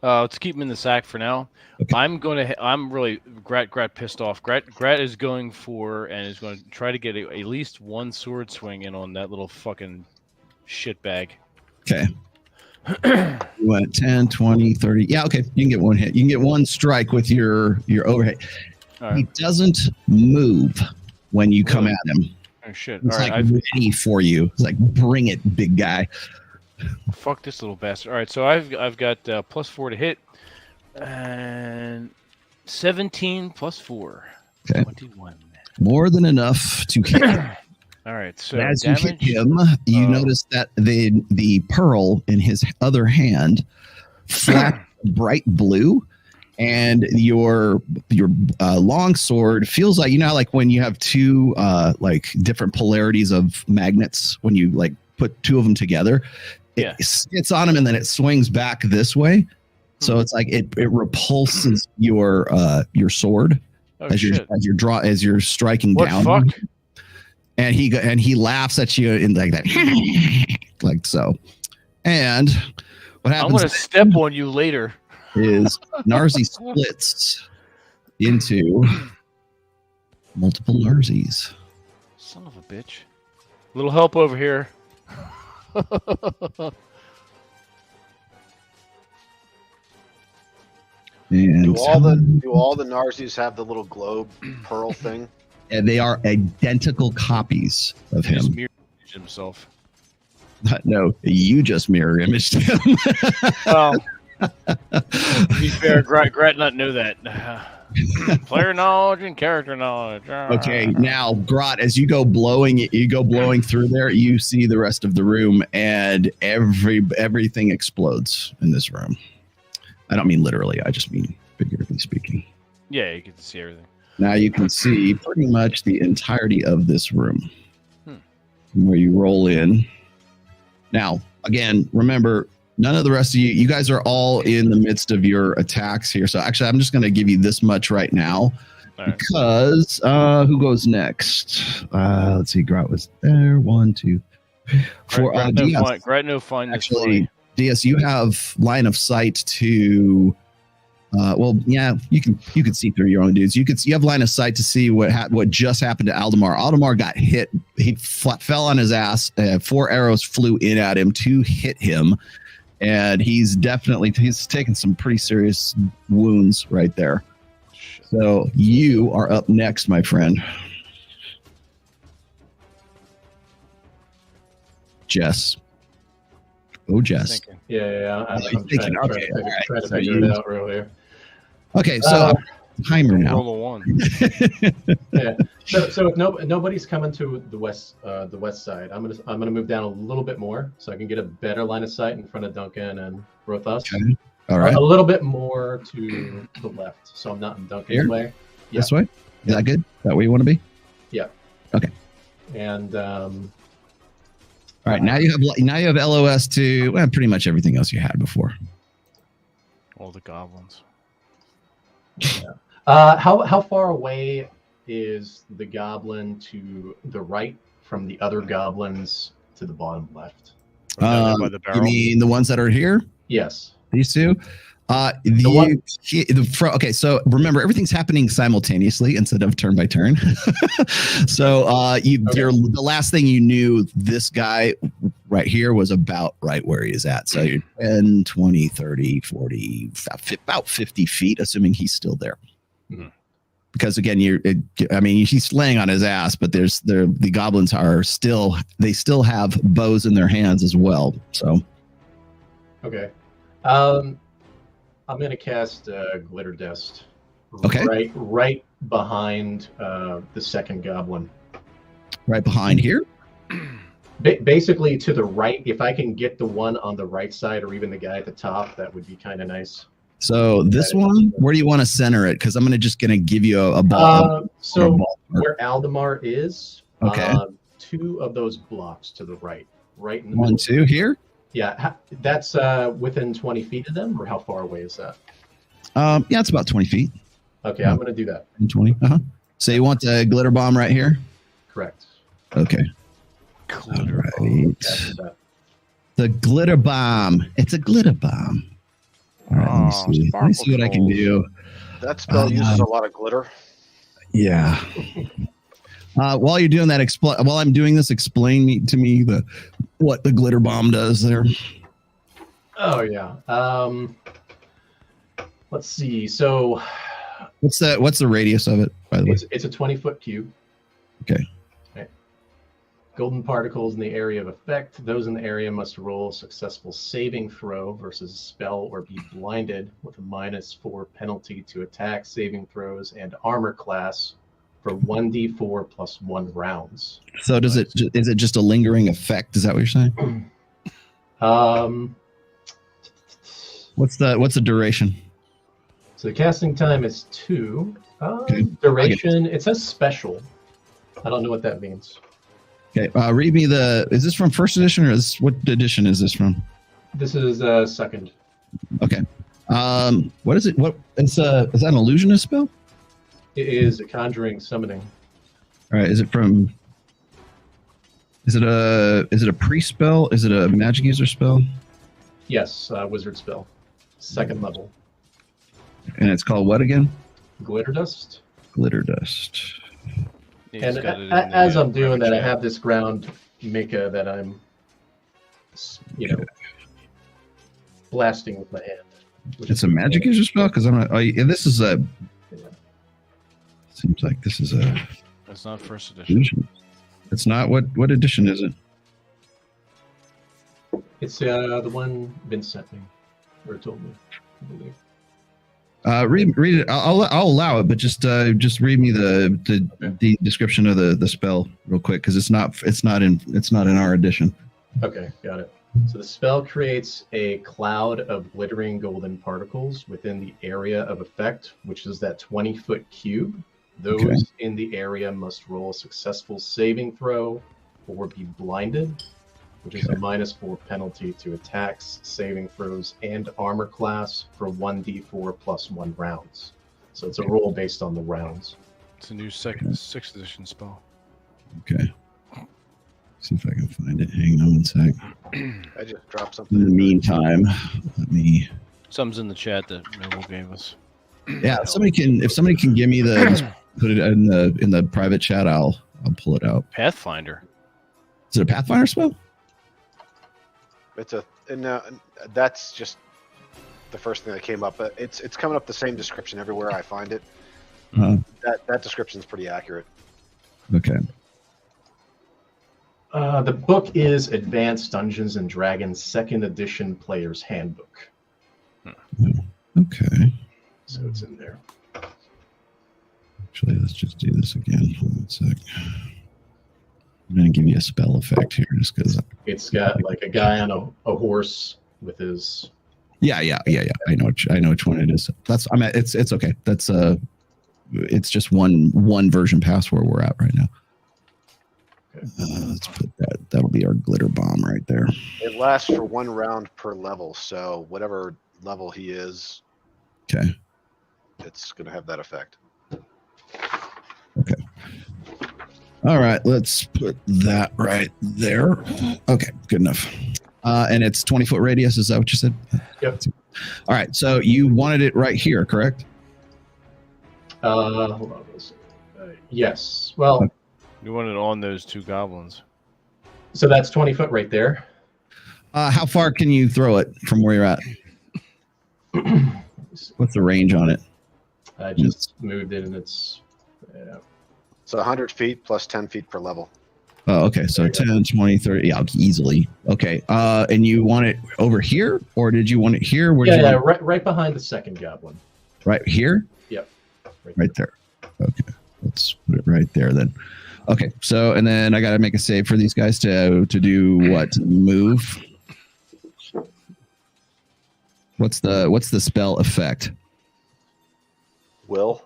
Let's keep him in the sack for now. Okay. I'm really Grat pissed off. Grat is going for and is going to try to get at least 1 sword swing in on that little fucking shitbag. Okay. You went 10, 20, 30. Yeah, okay. You can get 1 hit. You can get 1 strike with your overhead. Right. He doesn't move when you come at him. Oh shit! It's All right, like ready for you. It's like, bring it, big guy. Fuck this little bastard. All right, so I've got +4 to hit, and 17 + 4. Okay. 21. More than enough to hit. All right, so As damage, you hit him, you notice that the pearl in his other hand flashed bright blue, and your long sword feels like, you know, like when you have 2 like different polarities of magnets, when you like put 2 of them together, it hits on him and then it swings back this way. So it's like it repulses your sword as you're striking what down. Fuck? And he laughs at you in like that, like so. And what happens? I'm gonna step on you later. Is Narzi splits into multiple Narzis. Son of a bitch. Little help over here. And Do all the Narzis have the little globe pearl thing? and they are identical copies of He just him. mirror imaged himself. No, you just mirror imaged him. Well, to be fair, Grat not know that. Player knowledge and character knowledge. Okay, now Grot, as you go blowing through there, you see the rest of the room, and everything explodes in this room. I don't mean literally; I just mean figuratively speaking. Yeah, you get to see everything. Now you can see pretty much the entirety of this room where you roll in. Now, again, remember, none of the rest of you guys are all in the midst of your attacks here. So actually, I'm just going to give you this much right now because who goes next? Let's see. Grot was there. 1, 2, 4. Grat no find this Actually, funny. DS, you have line of sight to. Well, yeah, you can see through your own dudes. You have line of sight to see what just happened to Aldemar. Aldemar got hit. He fell on his ass. 4 arrows flew in at him. 2 hit him, and he's taken some pretty serious wounds right there. Shit. So you are up next, my friend. Jess. Oh, Jess. Thinking. Yeah. I'm you're trying thinking, to okay, all right. try to So figure it out real here. Okay, so timer now. Roll a 1. Yeah. So if nobody's coming to the west side, I'm gonna move down a little bit more so I can get a better line of sight in front of Duncan and Rothus. Okay. All right. A little bit more to the left, so I'm not in Duncan's Here? way. Yeah. This way? Is that good? Is that where you want to be? Yeah. Okay. And all right. Now you have LOS to pretty much everything else you had before. All the goblins. how far away is the goblin to the right from the other goblins to the bottom left? By the You barrel. mean the ones that are here? Yes. These 2? Okay, so remember everything's happening simultaneously instead of turn by turn. So the last thing you knew, this guy right here was about right where he is at. So you're 10, 20, 30, 40, about 50 feet, assuming he's still there. Mm-hmm. Because again, he's laying on his ass, but the goblins still have bows in their hands as well. So okay. I'm gonna cast Glitter Dust. Okay. Right behind the second goblin. Right behind here. Basically to the right. If I can get the one on the right side, or even the guy at the top, that would be kind of nice. So this one, where do you want to center it? Because I'm gonna give you a ball. Where Aldemar is, okay. 2 of those blocks to the right, in the 1, middle. 2 here. Yeah, that's within 20 feet of them, or how far away is that? Yeah, it's about 20 feet. Okay, I'm going to do that. 20. So you want the glitter bomb right here? Correct. Okay. Glitter right. The glitter bomb. It's a glitter bomb. All right, let me see what I can do. That spell uses a lot of glitter. Yeah. While you're doing that, while I'm doing this, explain to me what the glitter bomb does there. Oh yeah. Let's see. So, what's the radius of it? By the way, it's a 20-foot cube. Okay. Golden particles in the area of effect. Those in the area must roll a successful saving throw versus a spell or be blinded with a -4 penalty to attack, saving throws, and armor class for 1d4 plus 1 rounds. So is it just a lingering effect? Is that what you're saying? What's the duration? So the casting time is 2. Duration, it says special. I don't know what that means. Okay, read me is this from first edition or what edition is this from? This is second. Okay. What is it? Is that an illusionist spell? It is a conjuring summoning. All right. Is it a priest spell? Is it a magic user spell? Yes, wizard spell. 2nd level. And it's called what again? Glitter Dust. Glitter Dust. And as I'm doing that, I have this ground Mika that I'm, blasting with my hand. It's a magic user spell? Because I'm not. This is a. Seems like this is a. It's not first edition. It's not. What edition is it? It's the one Vince sent me, or told me, I believe. Read it. I'll allow it, but just read me the description of the spell real quick, because it's not in our edition. Okay, got it. So the spell creates a cloud of glittering golden particles within the area of effect, which is that 20-foot cube. Those in the area must roll a successful saving throw or be blinded, which is a -4 penalty to attacks, saving throws, and armor class for 1d4 plus 1 rounds. So it's a roll based on the rounds. It's a new 6th edition spell. Okay. See if I can find it. Hang on one sec. I just dropped something. In the meantime, let me. Something's in the chat that Noble gave us. Yeah, if somebody can give me put it in the private chat, I'll pull it out. Pathfinder. Is it a Pathfinder spell? That's just the first thing that came up. But it's coming up the same description everywhere I find it. That description is pretty accurate. Okay. The book is Advanced Dungeons and Dragons 2nd Edition Player's Handbook. Okay. So it's in there. Actually, let's just do this again. Hold on a sec. I'm going to give you a spell effect here just because. It's got like a guy on a horse with his. Yeah. I know which one it is. It's okay. That's it's just one version past where we're at right now. Okay. Let's put that. That'll be our glitter bomb right there. It lasts for 1 round per level, so whatever level he is, okay, it's going to have that effect. Okay. All right, let's put that right there. Okay, good enough. And it's 20-foot radius. Is that what you said? Yep. All right. So you wanted it right here, correct? Hold on. Yes. Well, You want it on those two goblins. so that's 20 foot right there. How far can you throw it from where you're at? What's the range on it? I just moved it, and it's So 100 feet plus 10 feet per level. Oh, okay. So 10, 20, 30. Yeah, easily. Okay. And you want it over here, or did you want it here? Where yeah, right behind the second goblin. Right here? Yep. Right there. Okay. Let's put it right there then. Okay. So, and then I got to make a save for these guys to do what? Move. What's the spell effect? Will.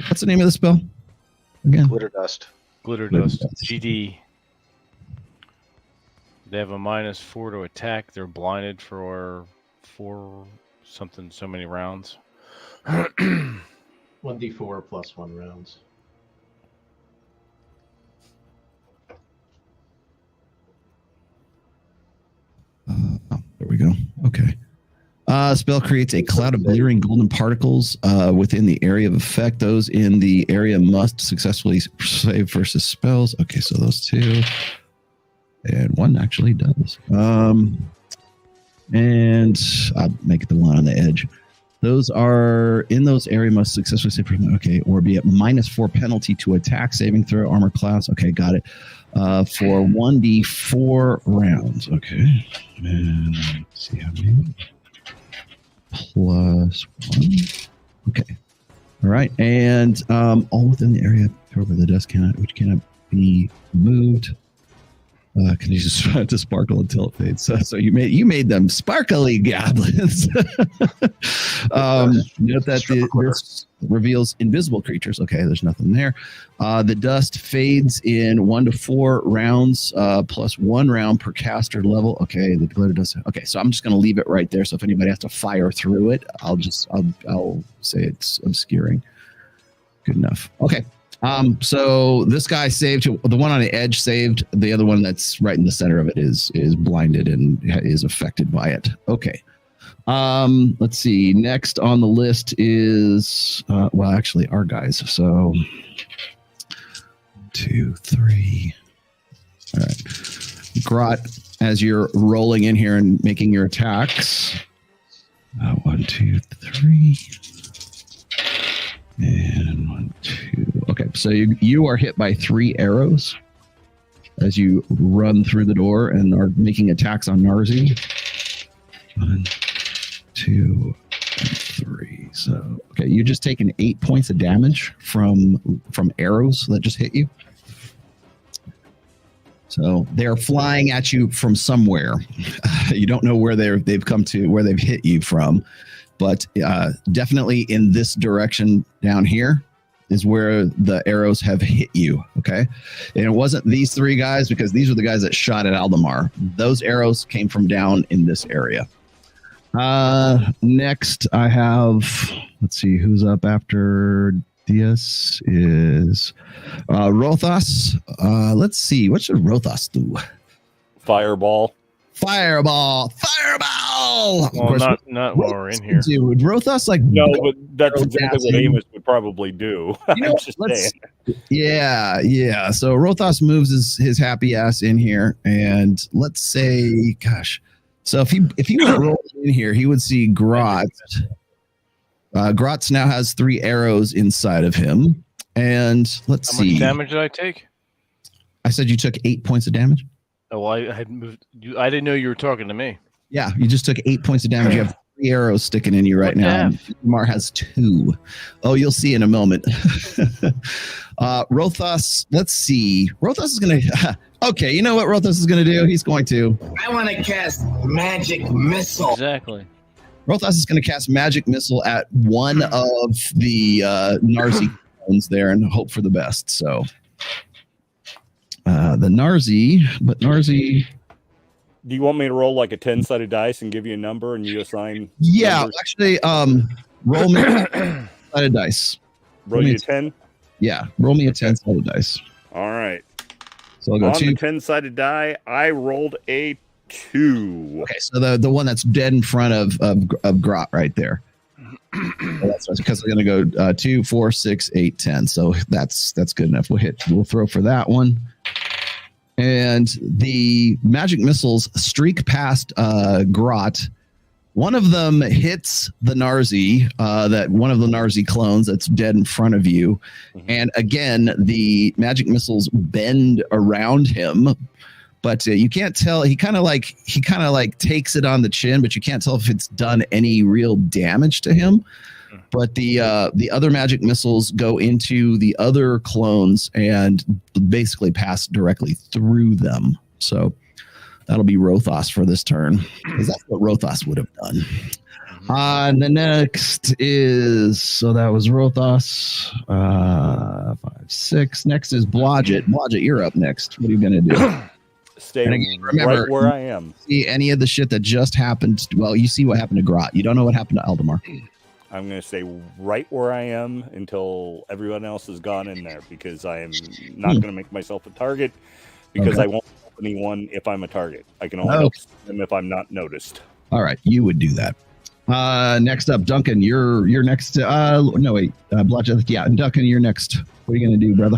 What's the name of the spell? Again? Glitter dust. Glitter dust. GD. They have a -4 to attack. They're blinded for 4 something so many rounds. 1d4 plus 1 rounds. There we go. Okay. Spell creates a cloud of glittering golden particles within the area of effect. Those in the area must successfully save versus spells. Okay, so those two. And one actually does. And I'll make it the one on the edge. Those are in those area must successfully save. Okay, or be at -4 penalty to attack, saving throw, armor class. Okay, got it. For 1d4 rounds. Okay. And let's see how many. +1. Okay. All right. And all within the area covered by the dust which cannot be moved. Can you just try to sparkle until it fades? So you made them sparkly goblins. Note that this reveals invisible creatures. Okay, there's nothing there. The dust fades in 1 to 4 rounds, plus 1 round per caster level. Okay, the glitter dust. Okay, so I'm just going to leave it right there. So if anybody has to fire through it, I'll say it's obscuring. Good enough. Okay. So this guy saved. The one on the edge saved. The other one that's right in the center of it is blinded and is affected by it. Okay. Let's see. Next on the list is actually our guys. So 2, 3. All right. Grot, as you're rolling in here and making your attacks. 1, 2, 3. And 1, 2. Okay, so you are hit by 3 arrows as you run through the door and are making attacks on Narzi. 1, 2, 3. So okay, you just taken 8 points of damage from arrows that just hit you. So they're flying at you from somewhere. You don't know where they've come to, where they've hit you from. But definitely in this direction down here is where the arrows have hit you, okay? And it wasn't these 3 guys because these are the guys that shot at Aldemar. Those arrows came from down in this area. Next, I have, let's see, who's up after Diaz is Rothas. Let's see, what should Rothas do? Fireball. Fireball! Well, not while we're in here. Dude, Rothas no, but that's exactly what Amos would probably do. I'm just saying. Yeah. So Rothas moves his happy ass in here, and let's say, gosh, so if he went rolling in here, he would see Grot. Grotz now has 3 arrows inside of him, and let's see. How much damage did I take? I said you took 8 points of damage. Oh, well, I had moved. I didn't know you were talking to me. Yeah, you just took 8 points of damage. You have 3 arrows sticking in you right now. Mar has 2. Oh, you'll see in a moment. Rothas, let's see. Rothas is going to... Okay, you know what Rothas is going to do? He's going to... I want to cast Magic Missile. Exactly. Rothas is going to cast Magic Missile at one of the Narzi clones there and hope for the best. So... the Narzi... Do you want me to roll like a 10-sided dice and give you a number and you assign? Yeah, numbers? actually, roll me a sided dice. Roll you a 10? Yeah, roll me a 10-sided dice. All right. So I'll go on 2. the 10-sided die, I rolled a 2. Okay, so the one that's dead in front of Grot right there. So that's because we're going to go 2, 4, 6, 8, 10. So that's good enough. We'll throw for that one. And the magic missiles streak past Grot. One of them hits the Narzi, that one of the Narzi clones that's dead in front of you. Mm-hmm. And again, the magic missiles bend around him, but you can't tell. He kind of like takes it on the chin, but you can't tell if it's done any real damage to him. But the other magic missiles go into the other clones and basically pass directly through them. So that'll be Rothos for this turn, because that's what Rothos would have done. And the next is, so that was Rothos. 5, 6. Next is Blodgett. Blodgett, you're up next. What are you going to do? Stay right where I am. See any of the shit that just happened? Well, you see what happened to Grot. You don't know what happened to Aldemar. I'm going to stay right where I am until everyone else has gone in there, because I am not going to make myself a target, because I won't help anyone if I'm a target. I can only help them if I'm not noticed. All right, you would do that. Next up, Duncan, you're next. No, wait, Blodgett. Yeah, Duncan, you're next. What are you going to do, brother?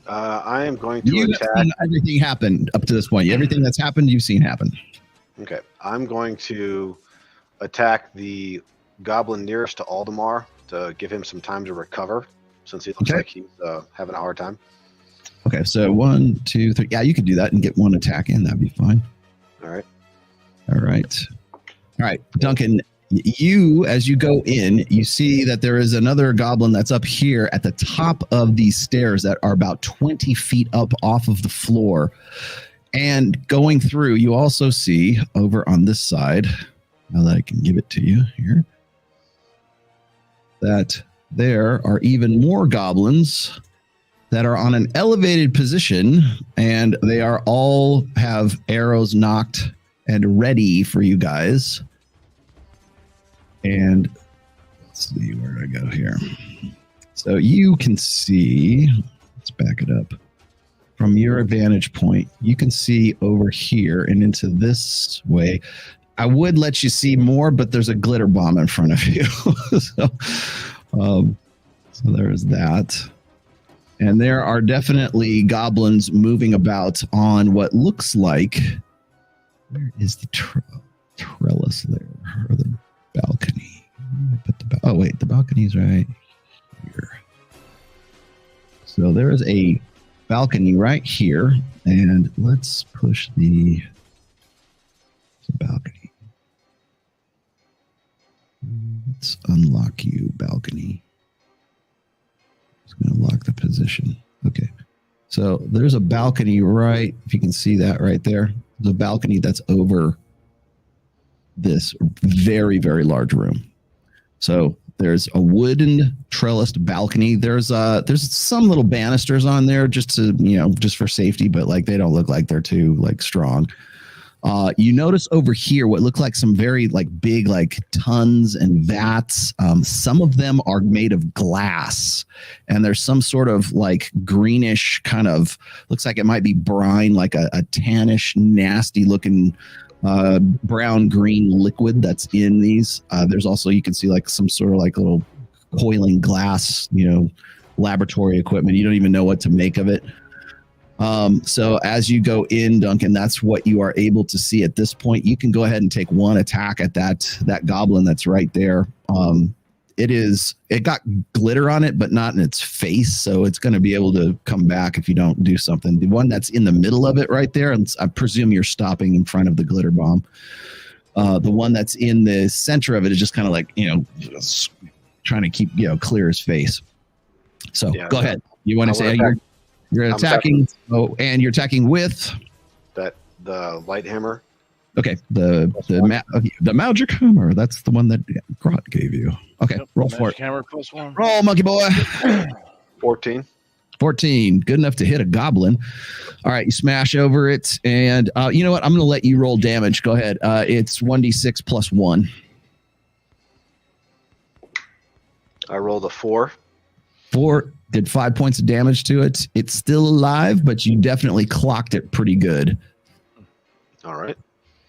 I am going to attack. Everything happened up to this point. Everything that's happened, you've seen happen. Okay. I'm going to attack the goblin nearest to Aldemar to give him some time to recover, since he looks like he's having a hard time. Okay, so 1, 2, 3. Yeah, you could do that and get one attack in. That'd be fine. All right. All right, Duncan. You, as you go in, you see that there is another goblin that's up here at the top of these stairs that are about 20 feet up off of the floor. And going through, you also see over on this side, now that I can give it to you here, that there are even more goblins that are on an elevated position, and they are all have arrows knocked and ready for you guys. And let's see, where do I go here? So you can see, let's back it up. From your vantage point, you can see over here and into this way. I would let you see more, but there's a glitter bomb in front of you. So there's that. And there are definitely goblins moving about on what looks like, where is the trellis there? Or the balcony? The balcony's right here. So there is a balcony right here, and let's push the balcony. Let's unlock you, balcony. It's going to lock the position. Okay. So there's a balcony right, if you can see that right there. The balcony that's over this very, very large room. So there's a wooden trellised balcony. There's some little banisters on there just to, just for safety, but like they don't look like they're too like strong. You notice over here what look like some very like big like tons and vats. Some of them are made of glass, and there's some sort of like greenish kind of, looks like it might be brine, like a tannish, nasty looking brown green liquid that's in these. There's also, you can see like some sort of like little coiling glass, laboratory equipment. You don't even know what to make of it. So as you go in, Duncan, that's what you are able to see at this point. You can go ahead and take one attack at that goblin that's right there. It got glitter on it, but not in its face. So it's going to be able to come back if you don't do something. The one that's in the middle of it right there, and I presume you're stopping in front of the glitter bomb. The one that's in the center of it is just kind of like, trying to keep, clear his face. So go ahead. You want to say you're attacking, and you're attacking with the light hammer. Okay, the magic hammer. That's the one that Grot gave you. Okay, roll for it. Hammer +1. Roll, monkey boy. 14. 14. Good enough to hit a goblin. All right, you smash over it, and you know what? I'm going to let you roll damage. Go ahead. It's 1d6 + 1. I rolled a 4. 4 did 5 points of damage to it. It's still alive, but you definitely clocked it pretty good. All right.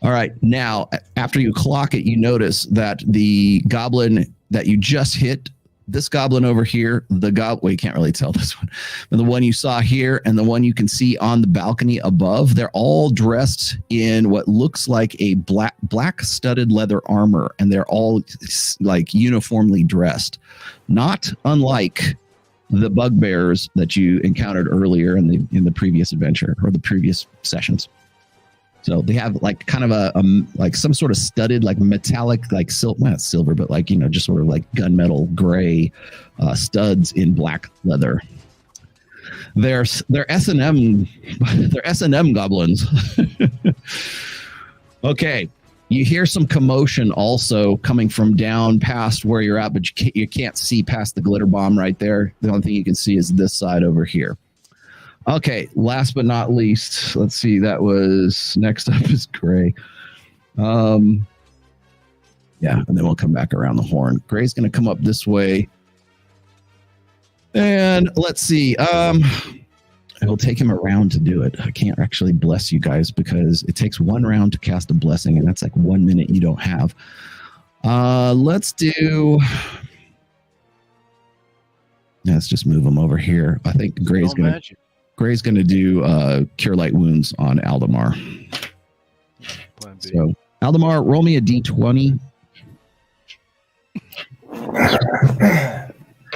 All right. Now, after you clock it, you notice that the goblin that you just hit, this goblin over here, well, you can't really tell this one, but the one you saw here and the one you can see on the balcony above, they're all dressed in what looks like a black studded leather armor, and they're all like uniformly dressed, not unlike the bugbears that you encountered earlier in the previous adventure or the previous sessions. So they have like kind of a like some sort of studded, like metallic, like not silver, but like, just sort of like gunmetal gray studs in black leather. They're S&M goblins. Okay. You hear some commotion also coming from down past where you're at, but you can't see past the glitter bomb right there. The only thing you can see is this side over here. Okay, last but not least, let's see. That was next up is Gray. Yeah, and then we'll come back around the horn. Gray's going to come up this way, and let's see. It'll take him a round to do it. I can't actually bless you guys because it takes 1 round to cast a blessing, and that's like 1 minute you don't have. Let's do. Yeah, let's just move him over here. I think Gray's going to. Gray's going to do Cure Light Wounds on Aldemar. So, Aldemar, roll me a d20.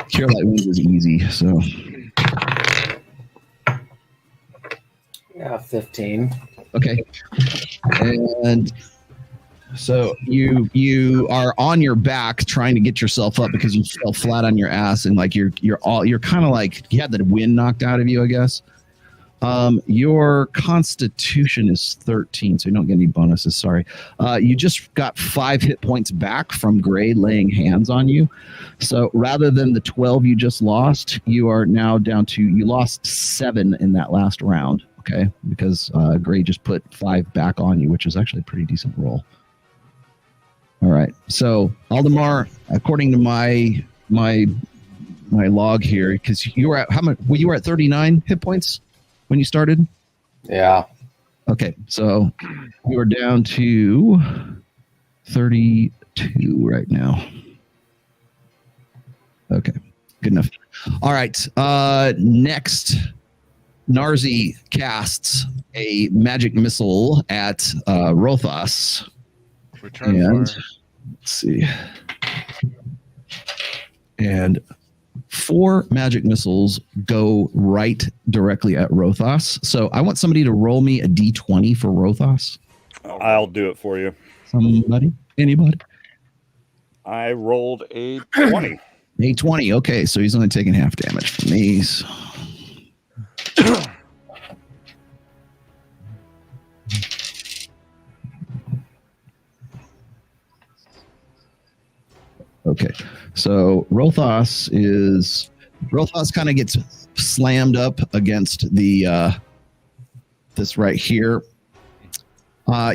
Cure Light Wounds is easy, so. Yeah, 15. Okay. And so you are on your back trying to get yourself up because you fell flat on your ass, and like you're kind of like you had the wind knocked out of you, I guess. Your constitution is 13, so you don't get any bonuses. Sorry. You just got 5 hit points back from Gray laying hands on you. So rather than the 12 you just lost, you are now down to, you lost 7 in that last round. Okay. Because, Gray just put 5 back on you, which is actually a pretty decent roll. All right. So Aldemar, according to my log here, because you were at how much? Well, you were at 39 hit points when you started? Yeah. Okay, so you are down to 32 right now. Okay, good enough. All right, next, Narzi casts a magic missile at Rothas. Return and fire. Let's see. And 4 magic missiles go right directly at Rothas. So I want somebody to roll me a d20 for Rothas. I'll do it for you. Somebody? Anybody? I rolled a 20. A 20. Okay, so he's only taking half damage from these. Okay, so Rothas kind of gets slammed up against the this right here.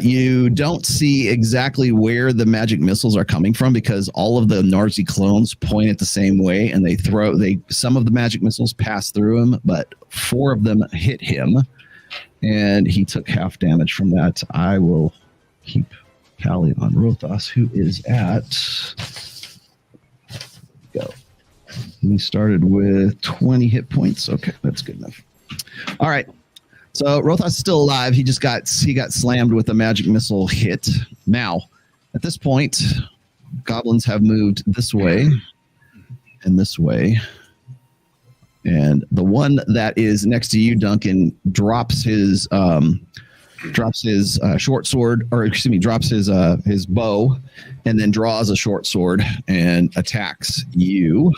You don't see exactly where the magic missiles are coming from because all of the Narzi clones point it the same way, and some of the magic missiles pass through him, but 4 of them hit him, and he took half damage from that. I will keep tally on Rothas, who is at. Go. He started with 20 hit points. Okay, that's good enough. All right. So Rothas is still alive. He got slammed with a magic missile hit. Now, at this point, goblins have moved this way and this way. And the one that is next to you, Duncan, drops his short sword, or excuse me, drops his bow, and then draws a short sword and attacks you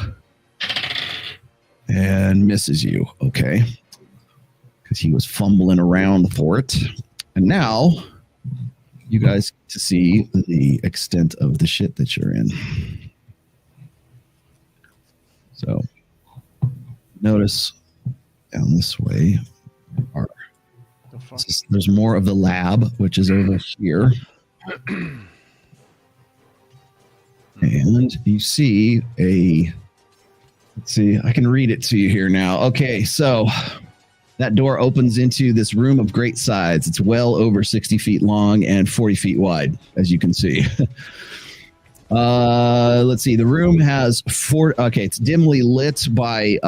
and misses you. Okay, because he was fumbling around for it. And now you guys get to see the extent of the shit that you're in. So notice down this way are. There's more of the lab, which is over here. And you see let's see, I can read it to you here now. Okay, so That door opens into this room of great size. It's well over 60 feet long and 40 feet wide, as you can see. Let's see. The room has it's dimly lit by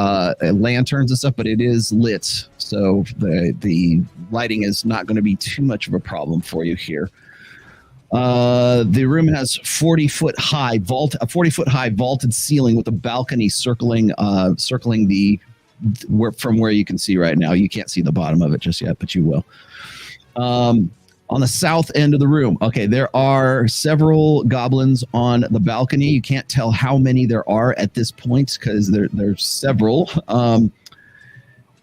lanterns and stuff, but it is lit. So the lighting is not going to be too much of a problem for you here. The room has 40-foot high vaulted ceiling with a balcony circling the from where you can see right now. You can't see the bottom of it just yet, but you will. On the south end of the room, there are several goblins on the balcony. You can't tell how many there are at this point because there's several.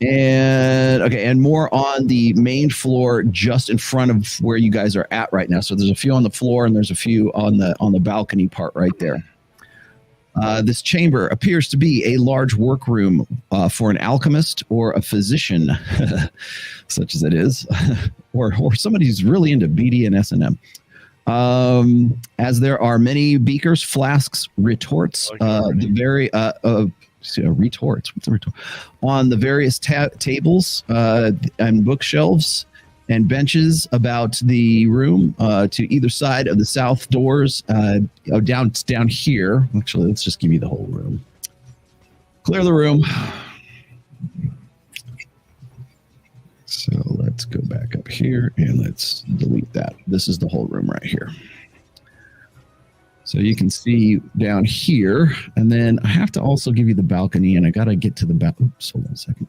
And more on the main floor, just in front of where you guys are at right now. So there's a few on the floor, and there's a few on the balcony part right there. This chamber appears to be a large workroom for an alchemist or a physician, such as it is, or somebody who's really into BD and S&M. As there are many beakers, flasks, retorts, retorts. What's a retort? On the various tables and bookshelves and benches about the room to either side of the south doors. Down here. Actually, let's just give you the whole room. Clear the room. So let's go back up here and let's delete that. This is the whole room right here. So you can see down here, and then I have to also give you the balcony, and I got to get to the oops, hold on a second.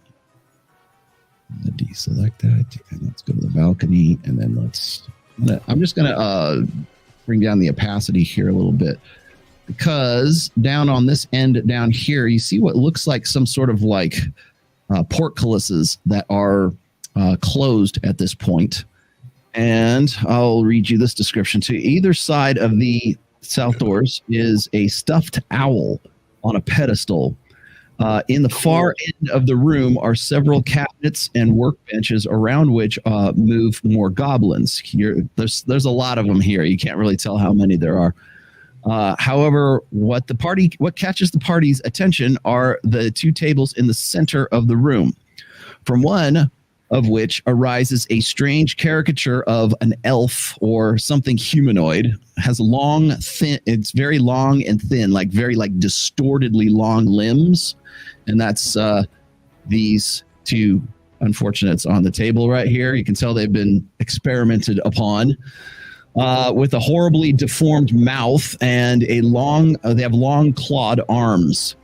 Deselect that, and let's go to the balcony, and then I'm just going to bring down the opacity here a little bit, because down on this end down here, you see what looks like some sort of like portcullises that are closed at this point. And I'll read you this description. To either side of the south doors is a stuffed owl on a pedestal. In the far end of the room are several cabinets and workbenches around which move more goblins. There's a lot of them here. You can't really tell how many there are. However, what catches the party's attention are the two tables in the center of the room, from one of which arises a strange caricature of an elf or something humanoid. Has it's very long and thin, very distortedly long limbs. And that's these two unfortunates on the table right here. You can tell they've been experimented upon. With a horribly deformed mouth and they have long clawed arms.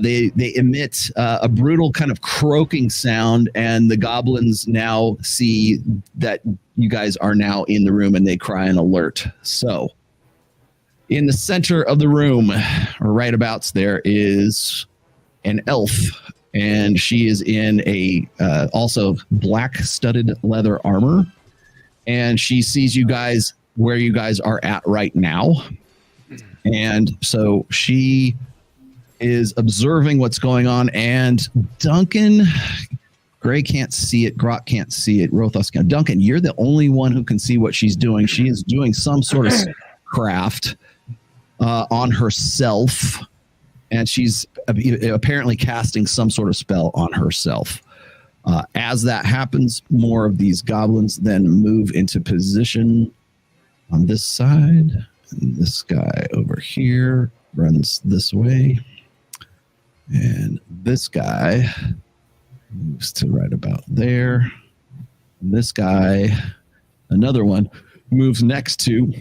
They emit a brutal kind of croaking sound, and the goblins now see that you guys are now in the room, and they cry an alert. So, in the center of the room, or right abouts there, is an elf, and she is in a also black studded leather armor, and she sees you guys where you guys are at right now, and so she is observing what's going on. And Duncan, Gray can't see it, Grok can't see it, Rothos can't. Duncan, you're the only one who can see what she's doing. She is doing some sort of craft on herself, and she's apparently casting some sort of spell on herself. As that happens, more of these goblins then move into position on this side, and this guy over here runs this way. And this guy moves to right about there. And this guy, another one, moves next to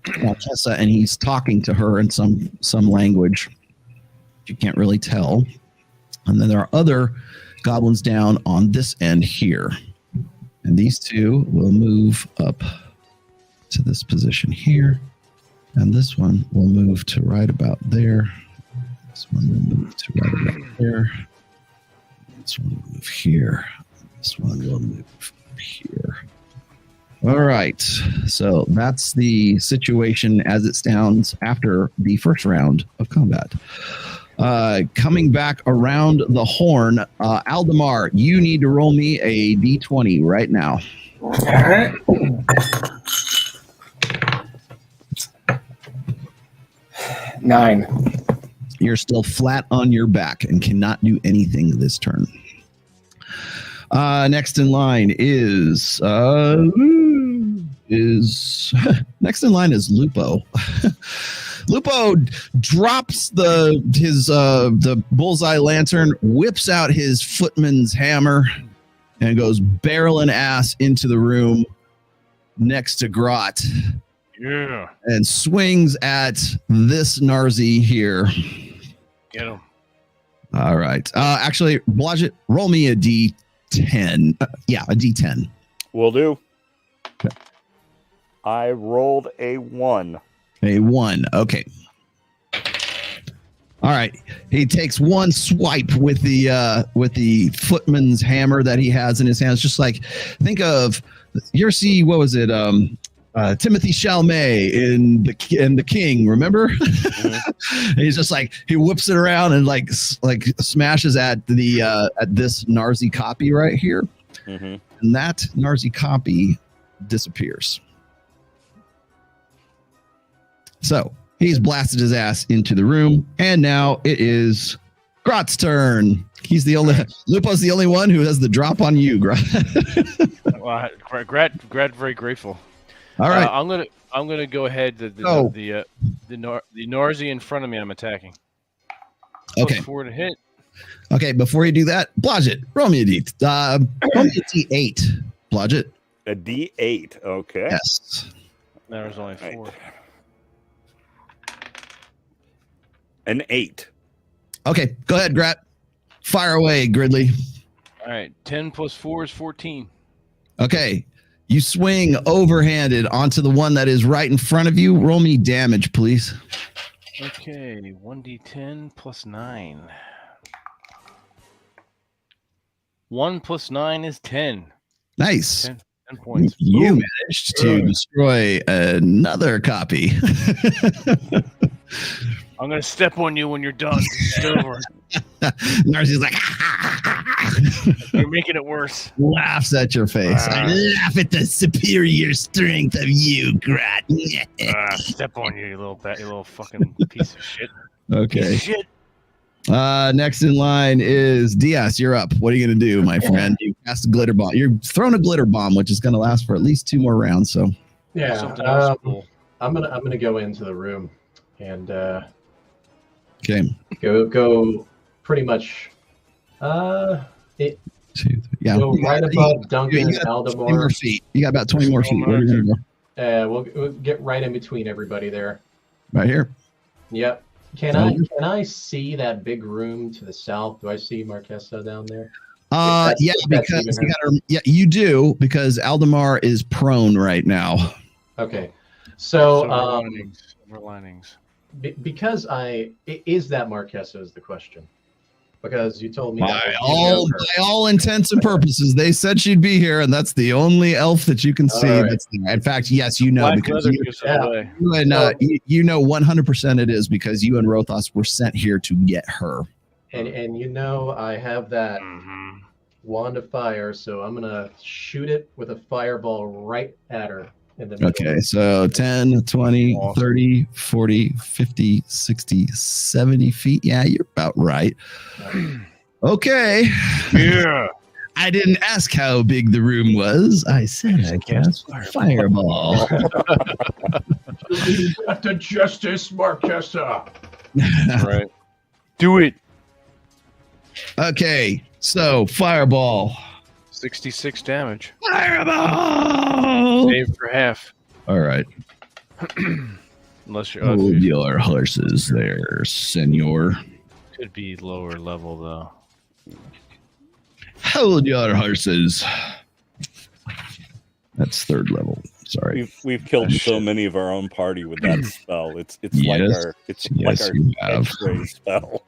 Tessa, and he's talking to her in some language you can't really tell. And then there are other goblins down on this end here. And these two will move up to this position here. And this one will move to right about there. This one will move to right about there. This one will move here. This one will move here. All right. So that's the situation as it stands after the first round of combat. Coming back around the horn, Aldemar, you need to roll me a d20 right now. All right. 9. You're still flat on your back and cannot do anything this turn. Next in line is next in line is Lupo. Lupo drops the bullseye lantern, whips out his footman's hammer, and goes barreling ass into the room next to Grot. Yeah. And swings at this Narzi here. Get him. All right. Actually, Blodgett, roll me a D10. Yeah, a D10. Will do. Okay. I rolled a 1. A 1. Okay. All right. He takes one swipe with the footman's hammer that he has in his hands. Just like, think of, you ever see, what was it? Timothy Chalamet in the King, remember? Mm-hmm. He's just like, he whips it around and like smashes at this Narzi copy right here. Mm-hmm. And that Narzi copy disappears. So he's blasted his ass into the room, and now it is Grot's turn. He's the only Lupo's the only one who has the drop on you, Grot. Well, Grad, very grateful. All right, I'm gonna go ahead. The Narzi in front of me, I'm attacking. Okay. Plus 4 to hit. Okay, before you do that, Blodgett, roll me a D8. Blodgett. A D8. Okay. Yes. There's only 4. Right. An 8. Okay, go ahead, Grat. Fire away, Gridley. All right, 10 plus 4 is 14. Okay, you swing overhanded onto the one that is right in front of you. Roll me damage, please. Okay, 1d10 plus 9. 1 plus 9 is 10. Nice. 10 points. You Boom. managed to destroy another copy. I'm going to step on you when you're done. It's over. Narci's like, You're making it worse. laughs at your face. I laugh at the superior strength of you, Grat. Step on you, you little fucking piece of shit. Okay. Piece of shit. Next in line is Diaz. You're up. What are you going to do, my friend? You cast a glitter bomb. You're throwing a glitter bomb, which is going to last for at least 2 more rounds. So Yeah, Something else cool. I'm gonna go into the room and okay. go pretty much Yeah. go right above Duncan and 20 more Aldemar. feet. You got about 20 more feet. Where are you going to go? We'll get right in between everybody there. Right here. Yep. Can I see that big room to the south? Do I see Marquesa down there? Yeah, because you do, because Aldemar is prone right now. Okay. So Silver linings. because is that Marquesa is the question. Because you told me By all intents and purposes, they said she'd be here, and that's the only elf that you can see. Right. That's there. In fact, yes, you know, Black because leather gives it away. you know 100% it is, because you and Rothos were sent here to get her. And you know I have that wand of fire, so I'm gonna shoot it with a fireball right at her in the middle. Okay, so 10, 20, 30, 40, 50, 60, 70 feet. Yeah, you're about right. Okay. Yeah. I didn't ask how big the room was. I said I cast fireball. Back to justice, Marquesa. Right. Do it. Okay, so fireball. 66 damage. Fireball! Save for half. All right. Unless you're Hold your horses there, senor. could be lower level though. Hold your horses. That's 3rd level. Sorry. We've killed so many of our own party with that spell. It's Yes. like our You have. X-ray spell.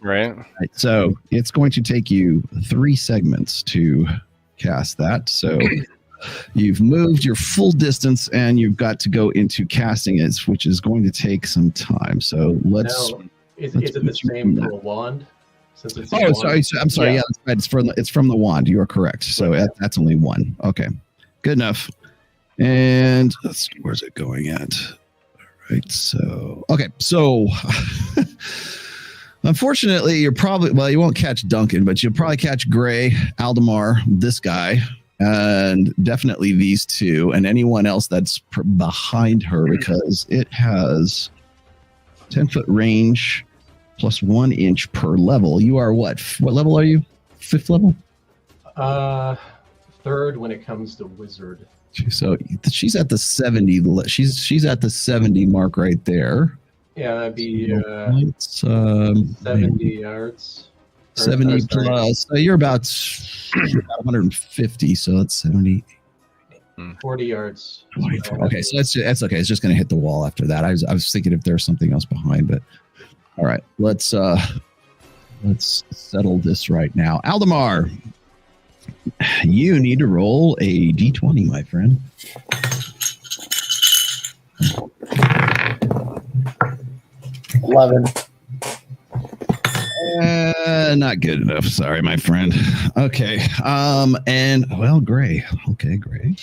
Right? Right, so it's going to take you 3 segments to cast that. So you've moved your full distance and you've got to go into casting it, which is going to take some time. So let's. Now, is it the same for a wand? Since it's a Oh, wand? sorry. I'm sorry. Yeah. Yeah, that's right. It's from the wand. You are correct. So that's only 1. Okay, good enough. And let's see, where's it going at? All right. So okay. So Unfortunately, you're probably, well, you won't catch Duncan, but you'll probably catch Gray, Aldemar, this guy, and definitely these two, and anyone else that's behind her, because it has 10-foot range plus 1 inch per level. You are what? What level are you? 5th level? 3rd when it comes to wizard. So she's at the 70. She's at the 70 mark right there. Yeah, that'd be 70 yards. 70 plus. So you're about 150. So that's 70. 40 yards. 24. Okay, so that's okay. It's just going to hit the wall after that. I was thinking if there's something else behind, but all right. Let's settle this right now. Aldemar, you need to roll a d20, my friend. Not good enough. Sorry, my friend. Okay. And well, Gray. Okay, Gray.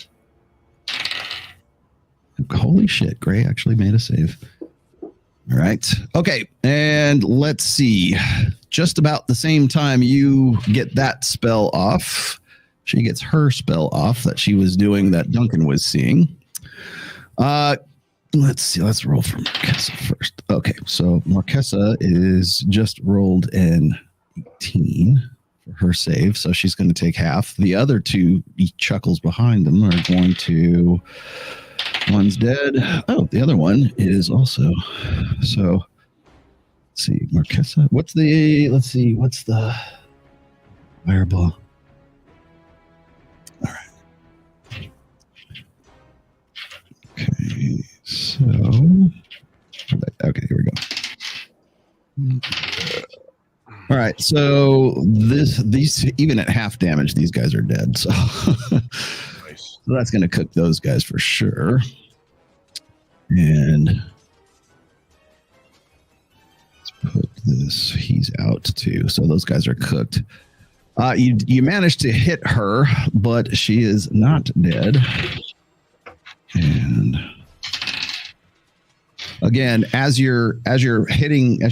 Holy shit, Gray actually made a save. All right. Okay. And let's see. Just about the same time you get that spell off, she gets her spell off that she was doing that Duncan was seeing. Let's see. Let's roll for Marquesa first. Okay. So Marquesa is just rolled an 18 for her save. So she's going to take half. The other two chuckles behind them are going to... One's dead. Oh, the other one is also. So, let's see, Marquesa. What's the fireball? All right. Okay, so. Okay, here we go. All right, so these even at half damage, these guys are dead. So. So that's going to cook those guys for sure. And let's put this. He's out too. So those guys are cooked. You managed to hit her, but she is not dead. And again, as you're hitting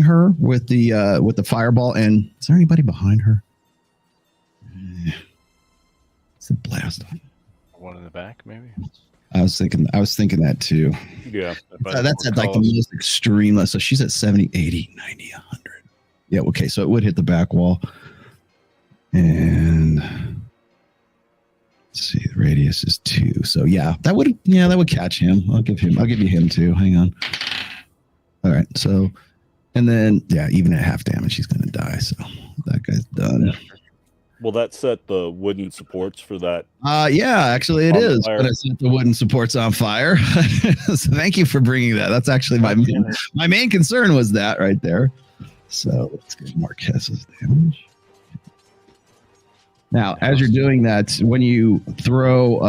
her with the fireball, and is there anybody behind her? It's a blast on. One in the back, maybe. I was thinking that too. Yeah. That's at like the most extreme. So she's at 70, 80, 90, 100. Yeah. Okay. So it would hit the back wall. And let's see, the radius is 2. So yeah, that would catch him. I'll give you him too. Hang on. All right. So, and then yeah, even at half damage, he's going to die. So that guy's done. Yeah. Will that set the wooden supports for that? Yeah, actually it is. But I set the wooden supports on fire. So thank you for bringing that. That's actually my main concern was that right there. So let's get Marquesa's damage. Now, as you're doing that, when you throw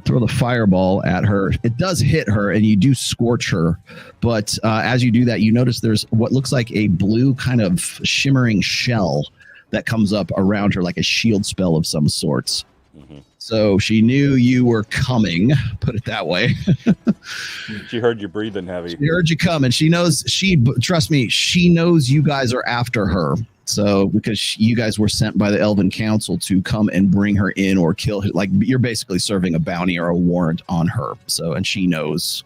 the fireball at her, it does hit her and you do scorch her. But as you do that, you notice there's what looks like a blue kind of shimmering shell that comes up around her like a shield spell of some sorts. Mm-hmm. So she knew you were coming, put it that way. She heard you breathing heavy. She heard you come, and trust me, she knows you guys are after her. So because you guys were sent by the Elven Council to come and bring her in or kill her, like you're basically serving a bounty or a warrant on her. So, and she knows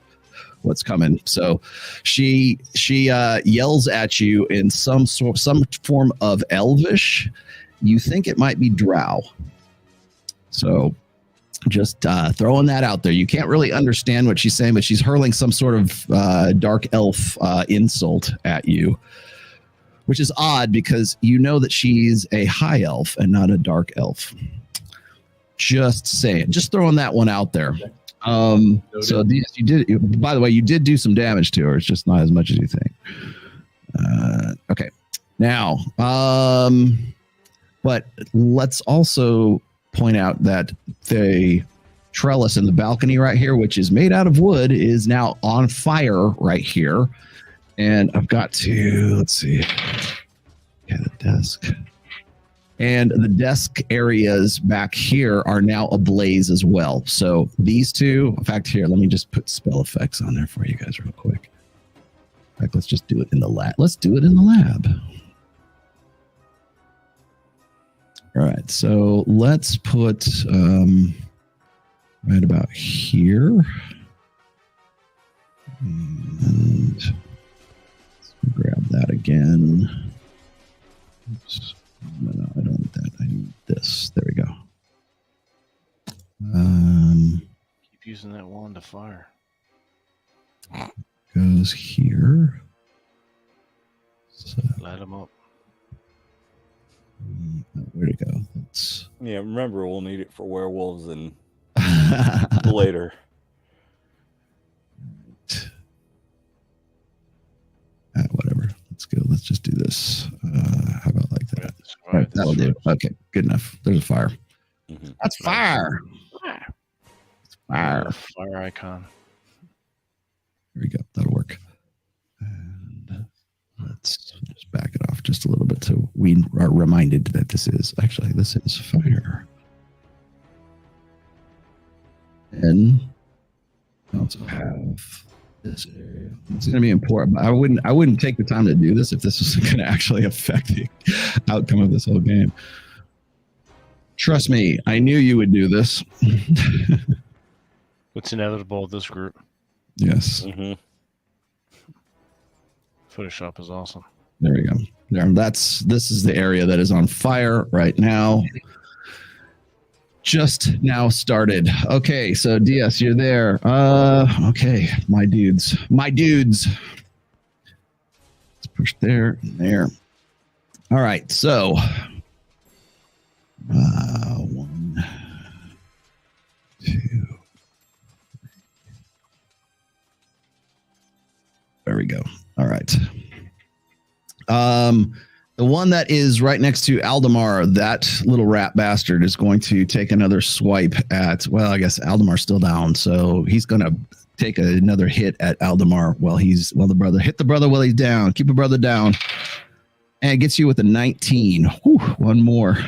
what's coming. So she yells at you in some form of Elvish. You think it might be Drow. So just throwing that out there. You can't really understand what she's saying, but she's hurling some sort of dark elf insult at you, which is odd because you know that she's a high elf and not a dark elf. Just saying. Just throwing that one out there. So these, you did, by the way, you did do some damage to her. It's just not as much as you think. Okay. Now, but let's also point out that the trellis in the balcony right here, which is made out of wood, is now on fire right here. And I've got to, let's see. Yeah, the desk. And the desk areas back here are now ablaze as well. So these two, in fact, here, let me just put spell effects on there for you guys real quick. In fact, let's just do it in the lab. Let's do it in the lab. All right, so let's put right about here. And grab that again. Oops. No, I don't want that. I need this. There we go. Keep using that wand to fire. Goes here. So, Light them up. where'd it go? Let's... Yeah, remember, we'll need it for werewolves and later. Whatever. Let's go. Let's just do this. How about like that? All right, That'll do. Okay, good enough. There's a fire. Mm-hmm. That's fire. It's fire. Fire icon. There we go. That'll work. And let's just back it off just a little bit so we are reminded that this is fire. And we also have this area. It's going to be important. I wouldn't take the time to do this if this was going to actually affect the outcome of this whole game. Trust me, I knew you would do this. What's inevitable with this group? Yes. Mm-hmm. Photoshop is awesome. There we go. There. This is the area that is on fire right now. Just now started. Okay, so DS, you're there. Okay, my dudes. Let's push there and there. All right, so 1, 2. There we go. All right. The one that is right next to Aldemar, that little rat bastard, is going to take another swipe at, well, I guess Aldemar's still down, so he's going to take another hit at Aldemar while the brother, hit the brother while he's down, keep the brother down, and gets you with a 19. Whew, one more.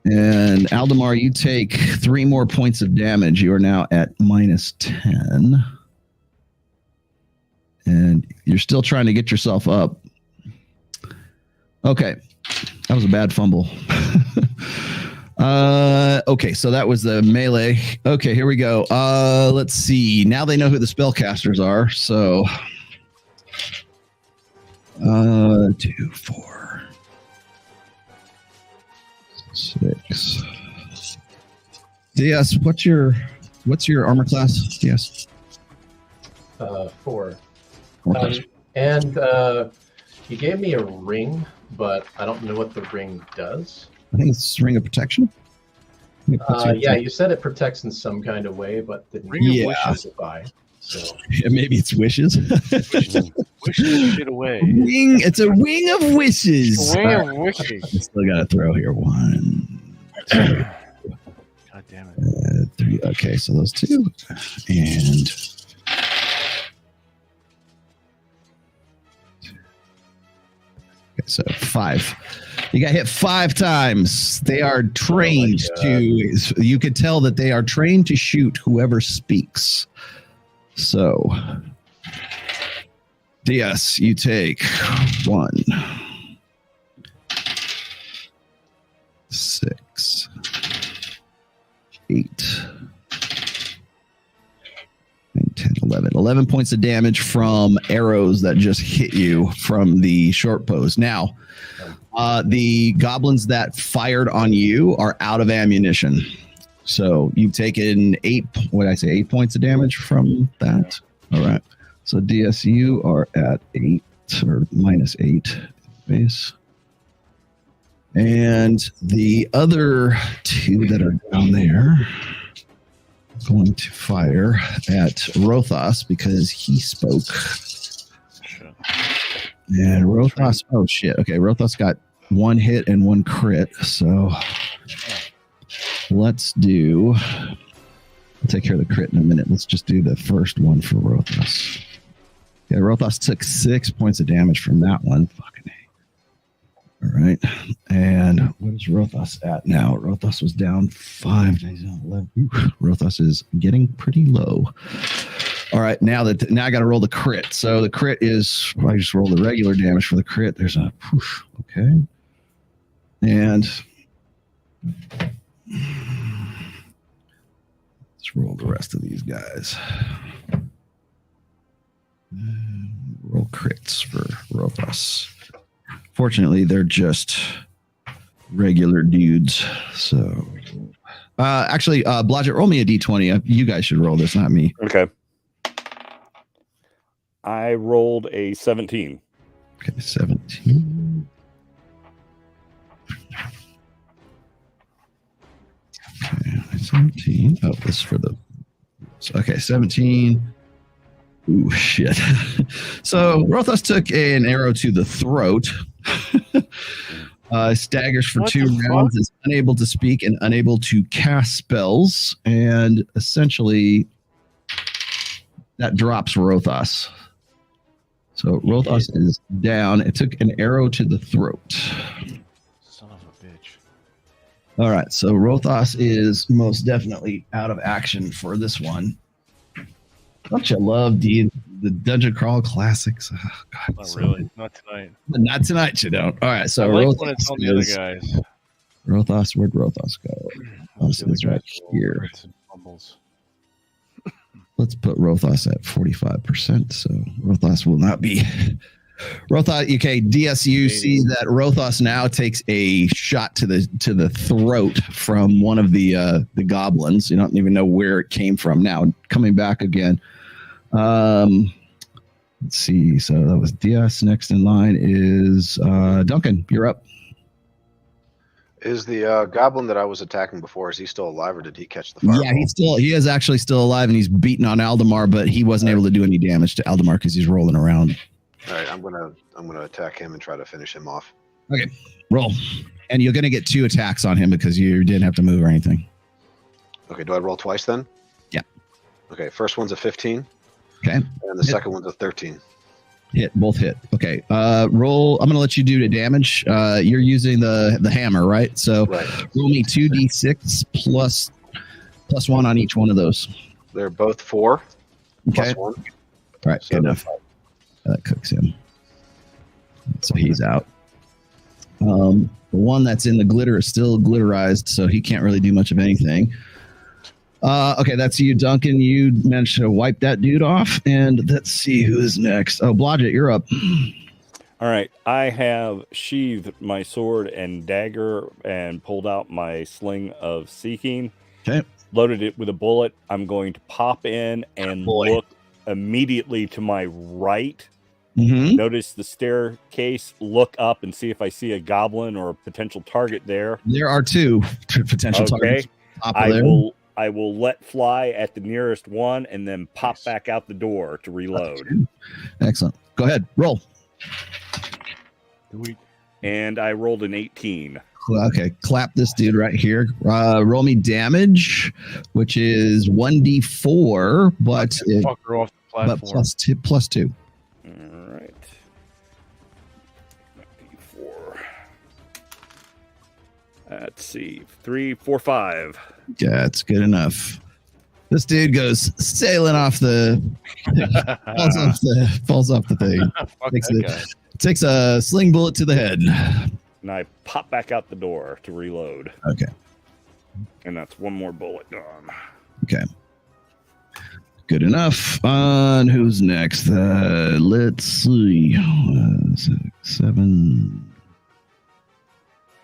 And Aldemar, you take 3 more points of damage. You are now at -10. And you're still trying to get yourself up. Okay. That was a bad fumble. Okay, so that was the melee. Okay, here we go. Let's see. Now they know who the spellcasters are. So 2, 4, 6. DS, what's your armor class? DS. 4. Okay. And he gave me a ring, but I don't know what the ring does. I think it's Ring of Protection. Yeah, you said it protects in some kind of way, but didn't Yeah. specify. So Yeah, maybe it's wishes. Wish this shit away. Ring. It's a ring of wishes. Way of wishes. I still got to throw here. 1, 2, God damn it. 3. Okay, so those 2. And okay, so 5. You got hit 5 times. They are trained to. You could tell that they are trained to shoot whoever speaks. So, DS, you take 1, 6, 8, 9, 10, 11. 11 points of damage from arrows that just hit you from the short bows. Now, the goblins that fired on you are out of ammunition. So you've taken 8 points of damage from that. All right. So DSU are at 8 or -8 base. And the other 2 that are down there are going to fire at Rothos because he spoke. Shit. And Rothos, oh shit. Okay, Rothos got 1 hit and 1 crit. So let's do. I'll take care of the crit in a minute. Let's just do the first one for Rothos. Yeah, Rothos took 6 points of damage from that one. Fucking A. All right. And what is Rothos at now? Rothos was down 5. He's on 11. Ooh, Rothos is getting pretty low. All right, now I got to roll the crit. So the crit is I just roll the regular damage for the crit. There's a poof, okay, and let's roll the rest of these guys. Roll crits for Rothos. Fortunately, they're just regular dudes. So, actually, Blodgett, roll me a d20. You guys should roll this, not me. Okay. I rolled a 17. Okay, 17. Okay, 17. Oh, this is for the. Okay, 17. Ooh, shit. So Rothos took an arrow to the throat. Staggers for What 2 the rounds, is unable to speak and unable to cast spells. And essentially, that drops Rothos. So Rothos is down. It took an arrow to the throat. Son of a bitch. All right, so Rothos is most definitely out of action for this one. Don't you love the Dungeon Crawl classics? Oh, God, Not really. Not tonight. Not tonight, you don't. All right, so I like Rothos when it's on the other guys. Rothos, where'd Rothos go? Rothos is right here. Let's put Rothos at 45%. So Rothos will not be. Rothos, okay, DSU sees that Rothos now takes a shot to the throat from one of the goblins. You don't even know where it came from. Now coming back again. Let's see. So that was DS. Next in line is Duncan. You're up. Is the goblin that I was attacking before, is he still alive or did he catch the fireball? Yeah, he is actually still alive and he's beating on Aldemar, but he wasn't able to do any damage to Aldemar because he's rolling around. All right, I'm gonna attack him and try to finish him off. Okay, roll. And you're gonna get 2 attacks on him because you didn't have to move or anything. Okay, do I roll twice then? Yeah. Okay, first one's a 15. Okay. And the second one's a 13. Both hit. Okay. Roll. I'm gonna let you do the damage. You're using the hammer, right? So roll me 2d6 plus 1 on each one of those. They're both 4. Okay. Plus 1. All right. So good enough. That cooks him. So he's out. The one that's in the glitter is still glitterized, so he can't really do much of anything. Okay, that's you, Duncan. You managed to wipe that dude off, and let's see who's next. Oh, Blodgett, you're up. All right, I have sheathed my sword and dagger and pulled out my sling of seeking. Okay. Loaded it with a bullet. I'm going to pop in and look immediately to my right. Mm-hmm. Notice the staircase, look up and see if I see a goblin or a potential target there. There are 2 potential targets. I will let fly at the nearest one and then pop back out the door to reload. Excellent. Go ahead. Roll. And I rolled an 18. Okay. Clap this dude right here. Roll me damage, which is 1d4, but Fuck her off the platform. plus 2. All right. 4. Let's see. 3, 4, 5. Yeah, that's good enough. This dude goes sailing off the falls off the thing. Takes a sling bullet to the head. And I pop back out the door to reload. Okay. And that's one more bullet gone. Okay. Good enough. On who's next? Let's see. 6, 7.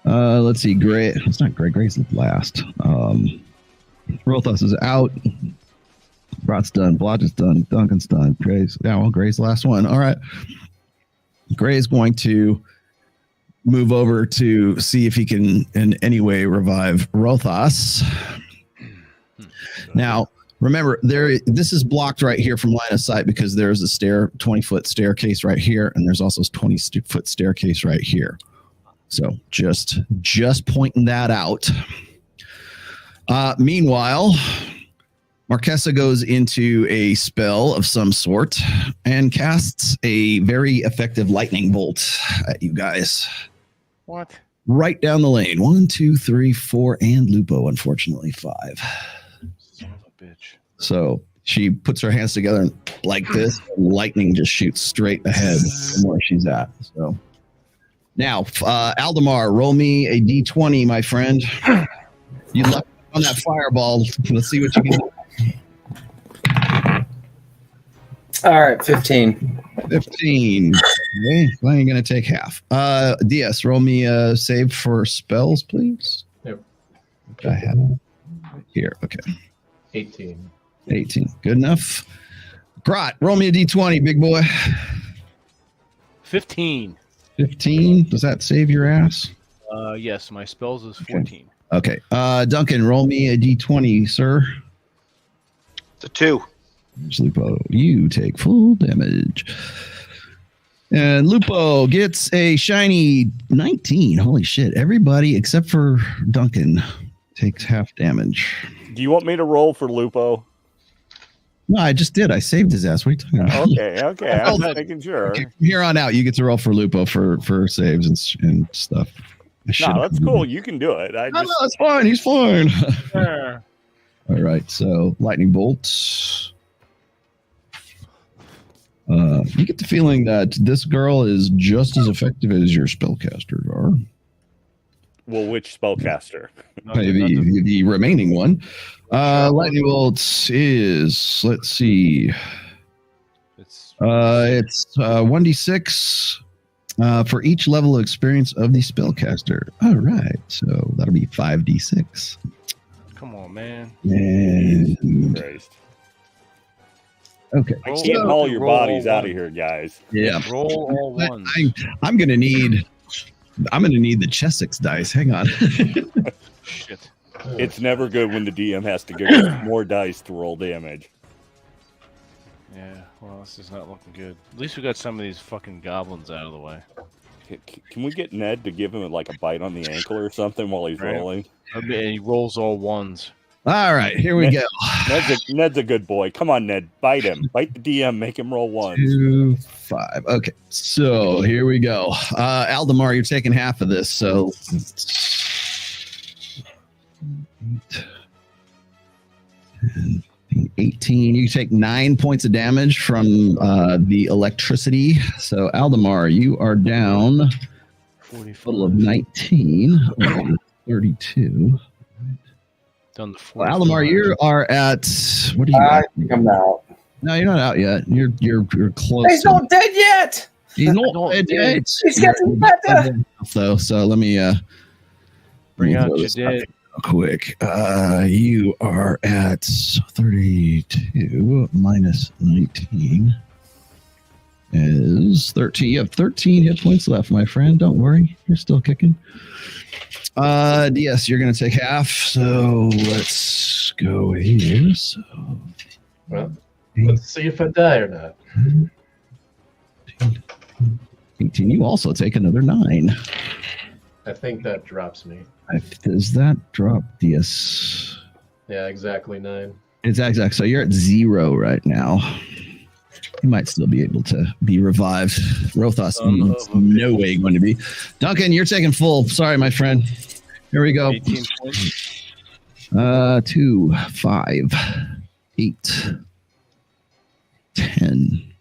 Let's see. Gray. It's not Gray. Gray's last. Rothos is out. Brat's done. Blodgett's done. Duncan's done. Gray's. Yeah, well, Gray's the last one. All right. Gray's going to move over to see if he can in any way revive Rothos. Now, remember, this is blocked right here from line of sight because there's a 20-foot staircase right here, and there's also a 20-foot staircase right here. So just pointing that out. Meanwhile, Marquesa goes into a spell of some sort and casts a very effective lightning bolt at you guys. What? Right down the lane. 1, 2, 3, 4, and Lupo, unfortunately, 5. Son of a bitch. So She puts her hands together like this. And lightning just shoots straight ahead from where she's at. So now, Aldemar, roll me a d20, my friend. You left on that fireball. Let's see what you can do. All right, 15. 15. Okay, well, you're going to take half. DS, roll me a save for spells, please. Yep. I have it here. Okay. 18. 18. Good enough. Grot, roll me a d20, big boy. 15. 15. Does that save your ass? Yes, my spells is 14. Okay. Duncan, roll me a d20, sir. It's a 2. Lupo, you take full damage. And Lupo gets a shiny 19. Holy shit. Everybody except for Duncan takes half damage. Do you want me to roll for Lupo? No, I just did. I saved his ass. What are you talking about? Okay. I was making sure. Okay, from here on out, you get to roll for Lupo for saves and stuff. No, that's cool. You can do it. No, that's fine. He's fine. Yeah. All right. So, lightning bolt. You get the feeling that this girl is just as effective as your spellcasters are. Well, which spellcaster? The remaining one. Lightning bolt is, let's see. It's 1d6 for each level of experience of the spellcaster. All right. So that'll be 5d6. Come on, man. And Christ. okay. I can't haul your bodies out of here, guys. Yeah. Roll all ones. I'm gonna need the Chessex dice. Hang on. Shit. It's never good when the DM has to give more dice to roll damage. Yeah, well, this is not looking good. At least we got some of these fucking goblins out of the way. Can we get Ned to give him like a bite on the ankle or something while he's rolling? I mean, he rolls all ones. All right, here we go. Ned's a good boy. Come on, Ned. Bite him. Bite the DM. Make him roll ones. 2, 5. Okay, so here we go. Aldemar, you're taking half of this. So 18. You take 9 points of damage from the electricity. So Aldemar, you are down 45. total of 19. 32. Done the Well, Aldemar, you are at what are you? I think I'm out. No, you're not out yet. You're close. He's not dead yet. He's not dead yet. He's getting better. Though, so let me Bring out throw your this up dead. quick. You are at 32 minus 19 is 13. You have 13 hit points left, my friend. Don't worry, you're still kicking. DS, you're gonna take half. So let's go here. So Well, let's see if I die or not. 18. You also take another 9. I think that drops me. Does that drop DS? Yeah, exactly 9. It's exact. So you're at 0 right now. You might still be able to be revived. Rothos, no way going to be. Duncan, you're taking full. Sorry, my friend. Here we go. 18 points. 2, 5, 8, 10,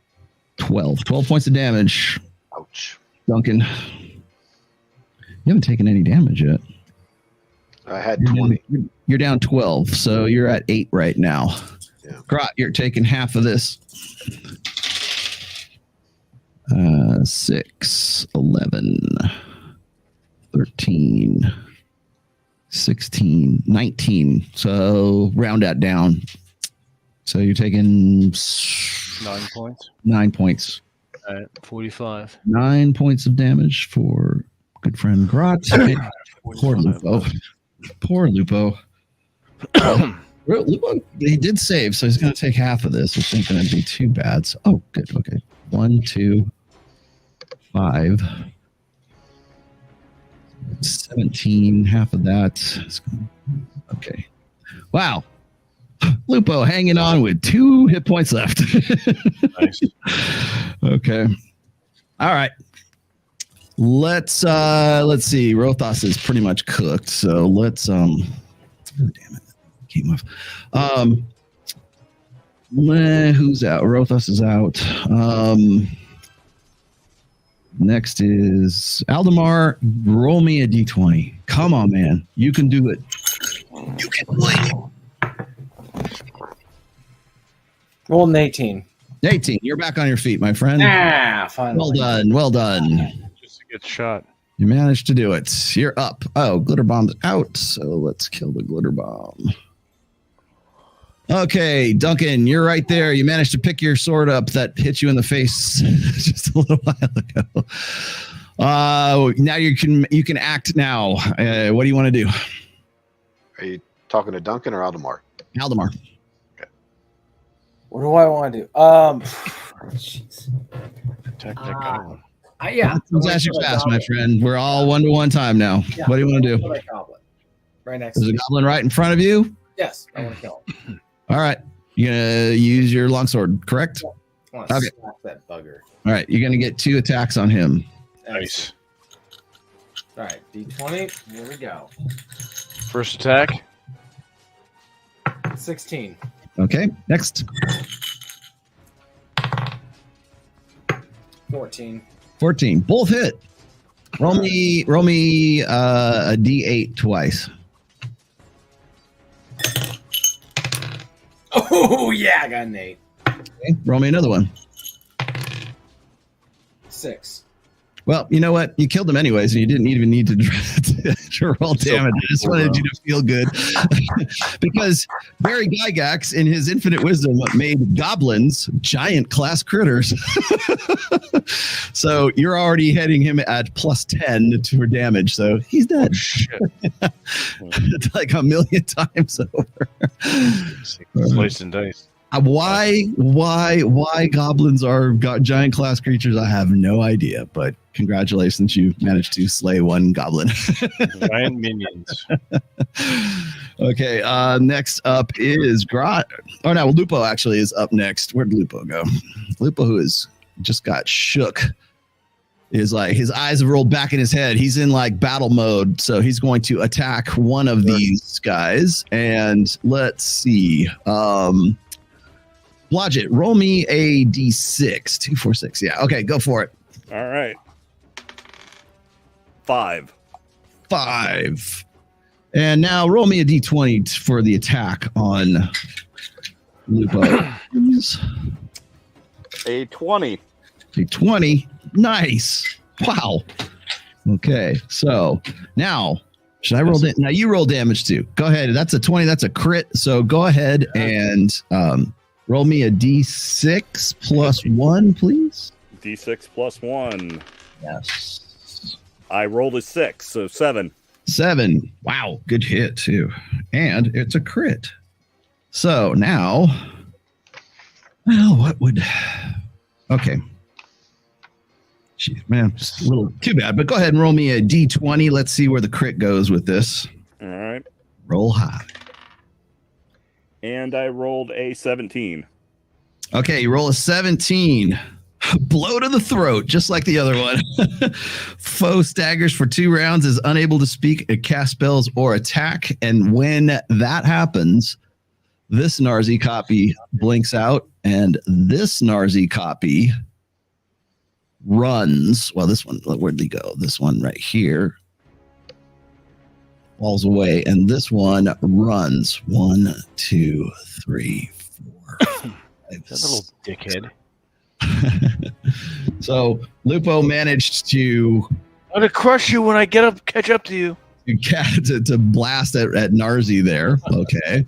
12. 12 points of damage. Ouch. Duncan, you haven't taken any damage yet. I had 20. You're down 12, so you're at 8 right now. Yeah. Grot, you're taking half of this. 6, 11, 13, 16, 19. So round that down. So you're taking 9 points. 9 points. 45. 9 points of damage for good friend Grot. Poor Lupo. Poor Lupo. Lupo, he did save, so he's going to take half of this, which ain't going to be too bad. So, oh, good. Okay. 1, 2, 5, 17. Half of that. Okay. Wow. Lupo hanging on with 2 hit points left. Nice. Okay. All right. Let's see. Rothos is pretty much cooked, so let's oh, damn it. Came off. Who's out? Rothos is out. Next is Aldemar. Roll me a d20. Come on, man. You can do it. You can do it. Roll an 18. 18. You're back on your feet, my friend. Finally. Well done. Well done. Just to get shot. You managed to do it. You're up. Oh, glitter bomb's out. So let's kill the glitter bomb. Okay, Duncan, you're right there. You managed to pick your sword up that hit you in the face just a little while ago. Now you can act now. What do you want to do? Are you talking to Duncan or Aldemar? Aldemar. What do I want to do? Jeez. Attack that goblin. Yeah. Let's ask you fast, my friend. We're all 1-to-1 time now. Yeah, what do you want to do? Goblin. Right next There's to a me. goblin right in front of you? Yes, I want to kill him. All right. You're going to use your longsword, correct? I want to Okay. slap that bugger. All right. You're going to get 2 attacks on him. Nice. All right, D20. Here we go. First attack. 16. Okay. Next. 14. 14. Both hit. Roll me a D8 twice. Oh, yeah, I got an 8. Okay. Roll me another one. 6. Well, you know what? You killed him anyways, and you didn't even need to roll damage. I just wanted you to feel good. Because Barry Gygax, in his infinite wisdom, made goblins giant class critters. So you're already hitting him at +10 for damage. So he's dead. Oh, shit. Like a million times over. Slice and dice. Why goblins are giant class creatures? I have no idea, but congratulations, you managed to slay one goblin. Giant minions. Okay, next up is Grot. Oh no, Lupo actually is up next. Where'd Lupo go? Lupo, who is just got shook, is like his eyes have rolled back in his head. He's in like battle mode, so he's going to attack one of these guys. And let's see. Blodgett, roll me a d6. 2, 4, 6. Yeah. Okay, go for it. All right. 5. 5. And now roll me a d20 for the attack on Lupo. A 20. A 20. Nice. Wow. Okay. So now, should I roll? Now you roll damage too. Go ahead. That's a 20. That's a crit. So go ahead and roll me a d6 plus 1, please. D6 plus 1. Yes. I rolled a 6, so 7. 7. Wow. Good hit too. And it's a crit. So now, well, what would... Okay. Jeez, man, just a little too bad. But go ahead and roll me a d20. Let's see where the crit goes with this. All right. Roll high. And I rolled a 17. Okay, you roll a 17. Blow to the throat, just like the other one. Foe staggers for 2 rounds, is unable to speak, cast spells, or attack. And when that happens, this Narzi copy blinks out, and this Narzi copy runs. Well, this one, where'd he go? This one right here falls away, and this one runs. 1, 2, 3, 4, 5, That little dickhead. So Lupo managed to I'm gonna crush you when I catch up to you. to blast at Narzi there. Okay.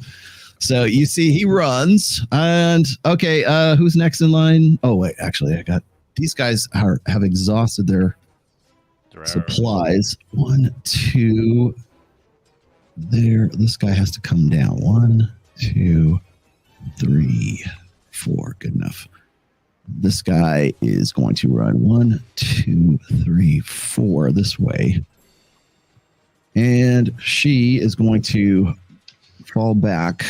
So you see he runs, and okay, who's next in line? Oh wait, actually I got these guys have exhausted their supplies. 1, 2 there. This guy has to come down. 1, 2, 3, 4. Good enough. This guy is going to run 1, 2, 3, 4 this way. And she is going to fall back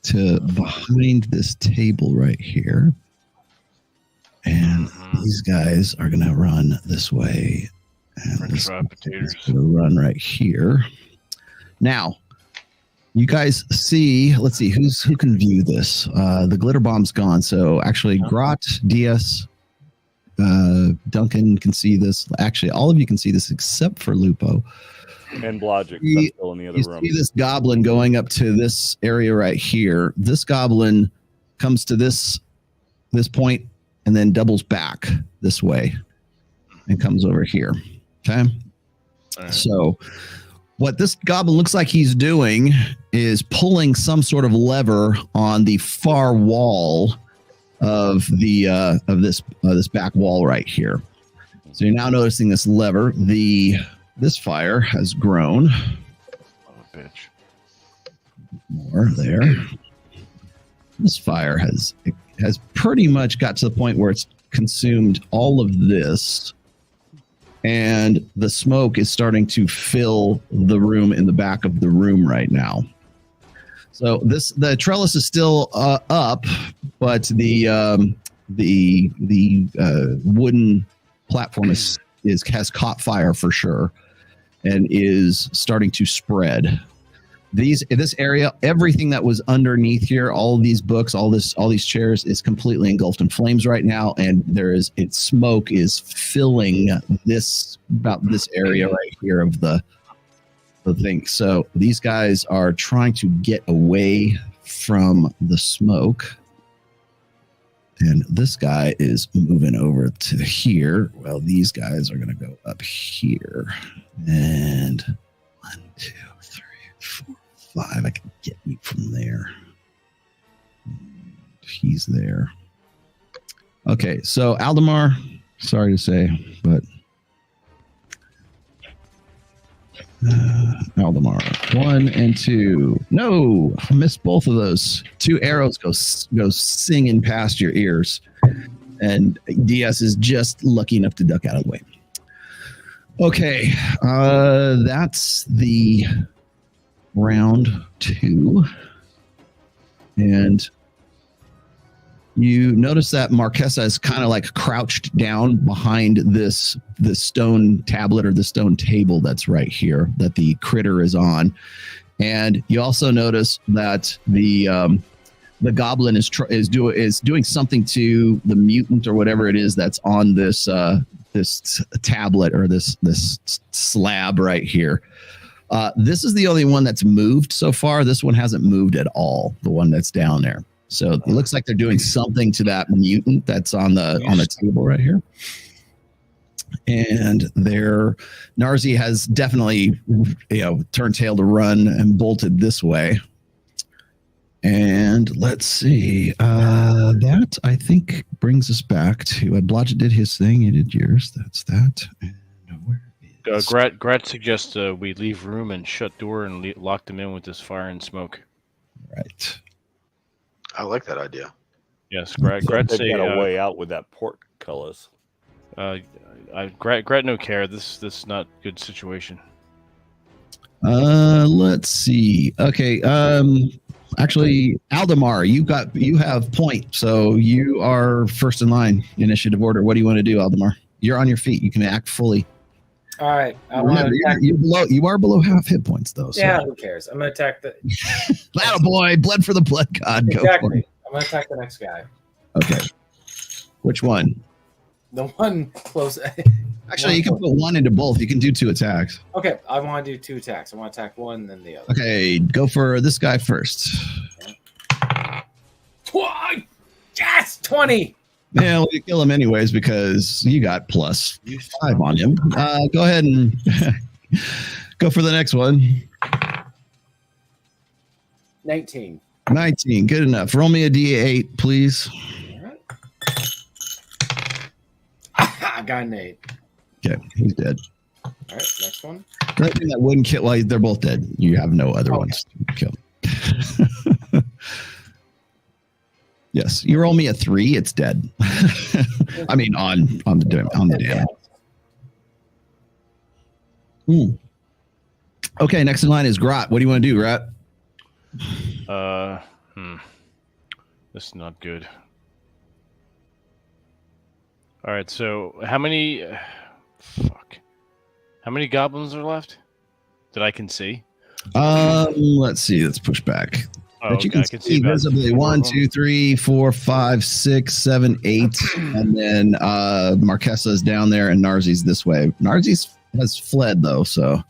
to behind this table right here. And these guys are going to run this way. And French this fried potatoes. is going to run right here. Now, You guys see, let's see, who can view this? The glitter bomb's gone. So actually, Grot, DS, Duncan can see this. Actually, all of you can see this except for Lupo. And Logic, I'm still in the other You room. see this goblin going up to this area right here. This goblin comes to this point and then doubles back this way and comes over here. Okay. Right. So what this goblin looks like he's doing is pulling some sort of lever on the far wall of the this back wall right here. So you're now noticing this lever. This fire has grown. Oh, bitch. More there. This fire has pretty much got to the point where it's consumed all of this, and the smoke is starting to fill the room in the back of the room right now. So the trellis is still up, but the wooden platform has caught fire for sure, and is starting to spread. This area, everything that was underneath here, all of these books, all these chairs is completely engulfed in flames right now, and smoke is filling this area right here of the thing. So these guys are trying to get away from the smoke, and this guy is moving over to here. Well, these guys are going to go up here, and 1, 2, 3, 4, 5. I can get you from there. He's there. Okay, so Aldemar, sorry to say, but Aldemar, 1 and 2. No, I missed both of those. 2 arrows go singing past your ears, and DS is just lucky enough to duck out of the way. Okay, that's the round 2, and you notice that Marquesa is kind of like crouched down behind this stone tablet or the stone table that's right here that the critter is on, and you also notice that the goblin is doing something to the mutant or whatever it is that's on this tablet or this slab right here. This is the only one that's moved so far. This one hasn't moved at all, the one that's down there. So it looks like they're doing something to that mutant that's on the table right here. And Narzi has definitely turned tail to run and bolted this way. And let's see. That I think brings us back to Blodgett did his thing, you did yours. That's that. And where is Grat suggests we leave room and shut door and lock them in with this fire and smoke. Right. I like that idea. Yes, Grat say got a way out with that portcullis. Grat no care. This is not a good situation. Let's see. Okay. Actually, Aldemar, you have point, so you are first in line, initiative order. What do you want to do, Aldemar? You're on your feet. You can act fully. All right. Remember, you are below half hit points, though. So. Yeah, who cares? I'm going to attack the... Attaboy, blood for the blood god. Exactly. I'm going to attack the next guy. Okay. Which one? The one close... Actually, you can put one into both. You can do 2 attacks. Okay, I want to do 2 attacks. I want to attack one, then the other. Okay, go for this guy first. Yes! 20! Yeah, well, you kill him anyways because you got +5 on him. Go ahead and go for the next one. 19. 19, good enough. Roll me a D8, please. All right. I got an 8. Okay, he's dead. All right, next one. The thing that wouldn't kill, well, they're both dead. You have no other ones to kill. Yes, you roll me a 3, it's dead. I mean, on the damage. Okay, next in line is Grot. What do you want to do, Grot? This is not good. All right, so how many goblins are left that I can see? Let's see. Let's push back. Oh, But you okay, I can can see see about visibly 4 1, of them. 2, 3, 4, 5, 6, 7, 8, and then Marquesa's down there, and Narzi's this way. Narzi's has fled though, so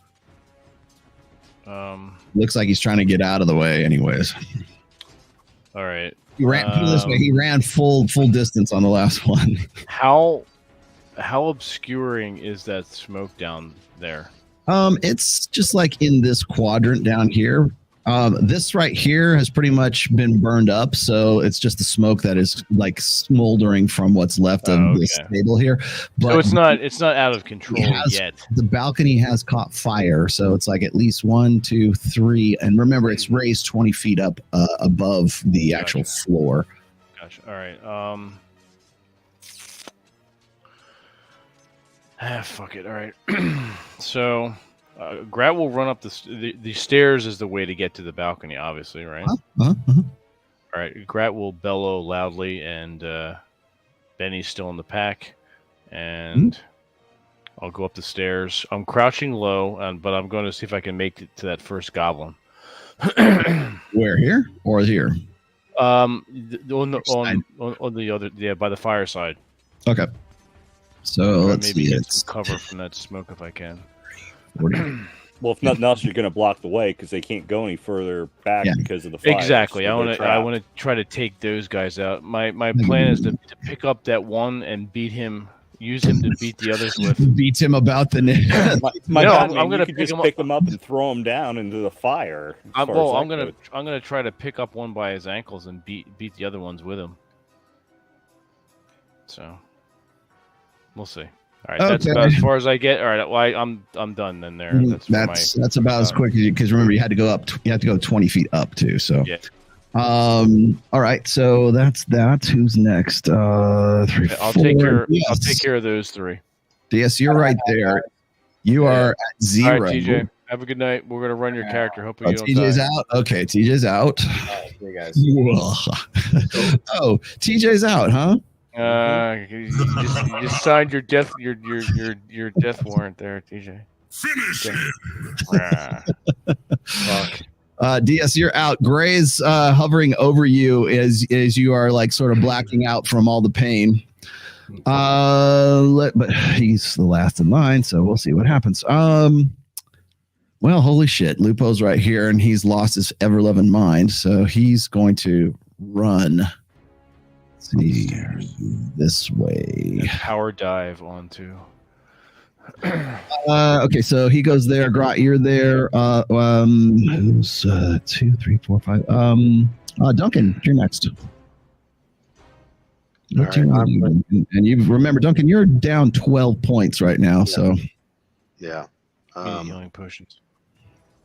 looks like he's trying to get out of the way. Anyways, All right. he ran. Put it this way, he ran full distance on the last one. How obscuring is that smoke down there? It's just like in this quadrant down here. This right here has pretty much been burned up, so it's just the smoke that is like smoldering from what's left of this table here. But so it's not out of control yet. The balcony has caught fire, so it's like at least 1, 2, 3, and remember it's raised 20 feet up above the actual floor. Gotcha. All right. Fuck it. All right. So. Grat will run up the stairs is the way to get to the balcony, obviously, right? All right. Grat will bellow loudly, and Benny's still in the pack, and I'll go up the stairs. I'm crouching low, but I'm going to see if I can make it to that first goblin. Where, here or here? On the other, yeah, by the fireside. Okay. So let's maybe see. Get some cover from that smoke if I can. Well, if nothing else, you're going to block the way because they can't go any further back because of the fire. Exactly. So I want to try to take those guys out. My plan is to pick up that one and beat him. Use him to beat the others with. Beat him about the neck. I'm going to pick them up and throw them down into the fire. I'm going to try to pick up one by his ankles and beat the other ones with him. So we'll see. All right, that's about as far as I get. All right, well, I'm done then. There, that's about as quick as you, because remember you had to go up. You had to go 20 feet up too. So yeah. All right, so that's that. Who's next? 3, I'll 4. take care. Yes. I'll take care of those 3. Yes, you're right there. You are at 0. All right, TJ. Have a good night. We're gonna run your character. Hopefully, you don't TJ's die. out. Okay, TJ's out. See you guys. Oh, TJ's out, huh? You just signed your death death warrant there, TJ. Finish him. Fuck. DS, you're out. Gray's hovering over you as you are like sort of blacking out from all the pain. But he's the last in line, so we'll see what happens. Well, holy shit, Lupo's right here, and he's lost his ever-loving mind, so he's going to run. See this way. Power dive onto. Okay, so he goes there. Grot, you're there. Who's 2, 3, 4, 5? Duncan, you're next. Right, and you remember, Duncan, you're down 12 points right now. Yeah. So yeah, Healing potions.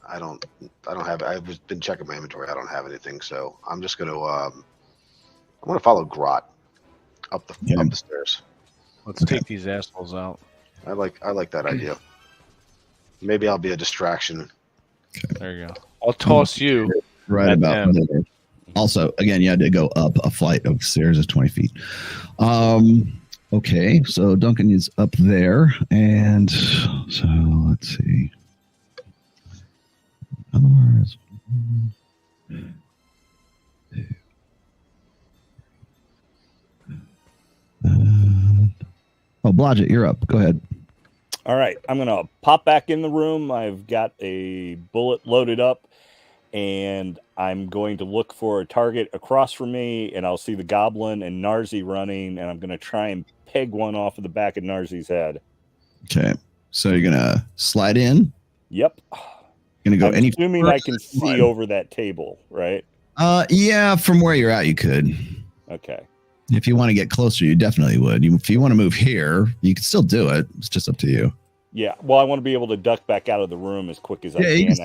I don't have. I've been checking my inventory. I don't have anything, so I'm just gonna I'm gonna follow Grot up the stairs. Let's take these assholes out. I like that idea. Maybe I'll be a distraction. There you go. I'll toss you right about there. Also, again, you had to go up a flight of stairs of 20 feet. Okay, so Duncan is up there, and so let's see. Otherwise, Blodgett, you're up. Go ahead. All right, I'm going to pop back in the room. I've got a bullet loaded up, and I'm going to look for a target across from me, and I'll see the goblin and Narzi running, and I'm going to try and peg one off of the back of Narzi's head. Okay, so you're going to slide in? Yep. Going to go any assuming I can see over that table, right? Yeah, from where you're at, you could. Okay. If you want to get closer, you definitely would. If you want to move here, you can still do it. It's just up to you. Yeah, well, I want to be able to duck back out of the room as quick as I can. You can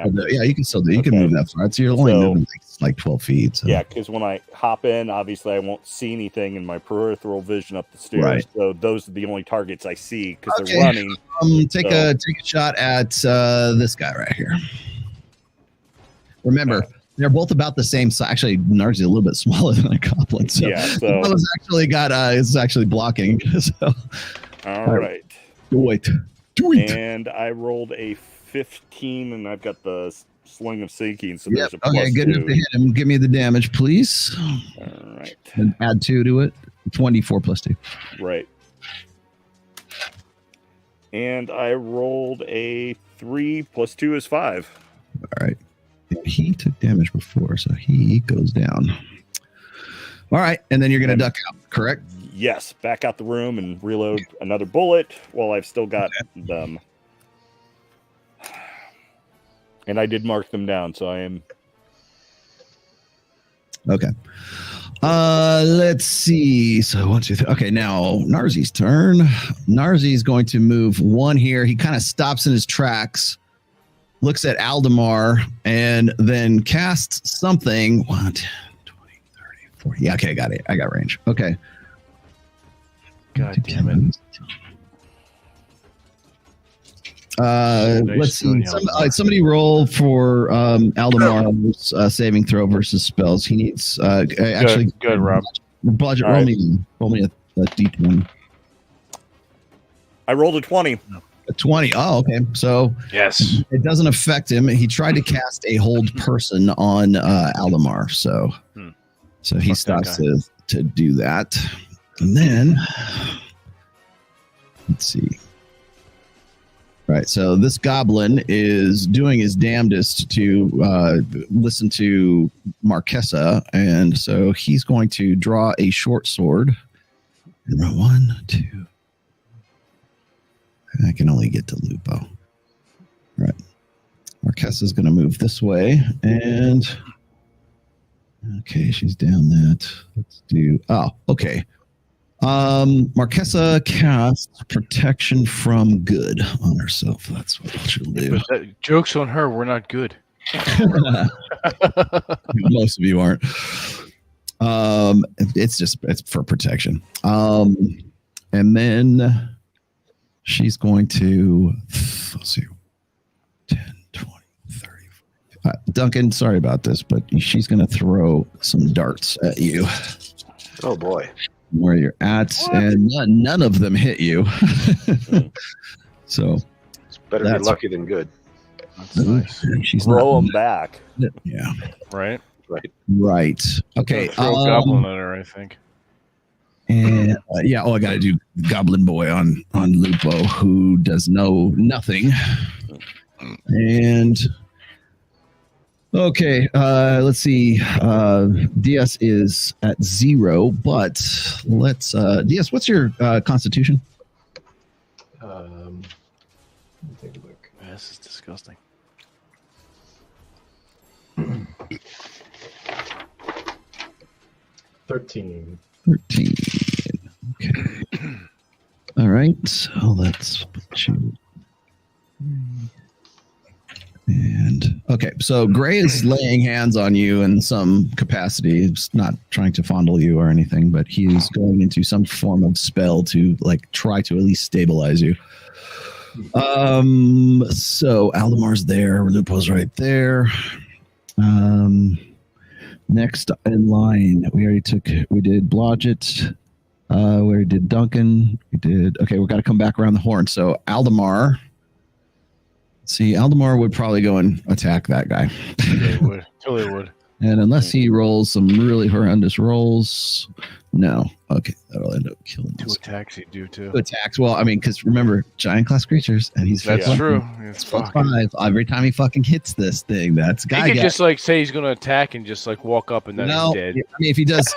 still do it. You can move that far. So you're only moving like 12 feet. So. Yeah, because when I hop in, obviously I won't see anything in my peripheral vision up the stairs. Right. So those are the only targets I see because they're running. Take a shot at this guy right here. Remember, they're both about the same size. Actually, Narzi's a little bit smaller than a goblin. So, I was actually is actually blocking. So, all right. Do it. And I rolled a 15, and I've got the Sling of Sinking, so Yep. there's a plus Okay, good enough 2. to hit him. Give me the damage, please. All right. And add 2 to it. 24 plus 2. Right. And I rolled a 3 plus 2 is 5. All right. And he took damage before, so he goes down. All right, and then you're going to duck out, correct? Yes, back out the room and reload another bullet while I've still got them. And I did mark them down, so I am... Okay. Let's see. So 1, 2, 3. Okay, now Narzi's turn. Narzi's going to move 1 here. He kind of stops in his tracks, looks at Aldemar, and then casts something. 1, 10, 20, 30, 40. Yeah, okay, I got it. I got range. Okay. God damn it. Let's see. Somebody roll for Aldemar's saving throw versus spells. He needs actually good, Rob. Budget. All Roll right. me a d20. I rolled a 20. A 20. Oh, okay. So Yes. it doesn't affect him. He tried to cast a hold person on Aldemar, so so he Fuck that stops to do that, and then let's see. Right, so this goblin is doing his damnedest to listen to Marquesa, and so he's going to draw a short sword. And roll 1, 2. I can only get to Lupo. Right, Marquesa's going to move this way, and okay, she's down that. Let's do. Oh, okay. Marquesa casts protection from good on herself. That's what she'll do. But joke's on her. We're not good. Most of you aren't. It's for protection. And then she's going to, let's see, 10, 20, 30. Duncan, sorry about this, but she's going to throw some darts at you. Oh boy. Where you're at, and none of them hit you. So It's better to be lucky than good. That's nice. she's Roll not, them back. Yeah. Right? Right. Okay. Throw a goblin at her, I think. And yeah. Oh, I got to do Goblin Boy on Lupo, who does nothing. And okay, let's see. DS is at 0, but let's DS. What's your Constitution? Let me take a look. Yeah, this is disgusting. 13. 13. Okay. All right. So let's put you. And okay, so Gray is laying hands on you in some capacity. He's not trying to fondle you or anything, but he's going into some form of spell to like try to at least stabilize you. So Aldemar's there, Lupo's right there. Next in line, we did Blodgett. We already did Duncan. Okay, we've got to come back around the horn. So Aldemar. See, Aldemar would probably go and attack that guy. Totally would. And unless he rolls some really horrendous rolls, no. Okay, that'll end up killing 2 us. attacks he'd do, too. 2 attacks. Well, I mean, because remember, giant class creatures, and he's That's fucking- true. It's plus fucking... 5 every time he fucking hits this thing. That's He guy. could just like say he's going to attack and just like walk up and then No, he's dead. I mean, if he does,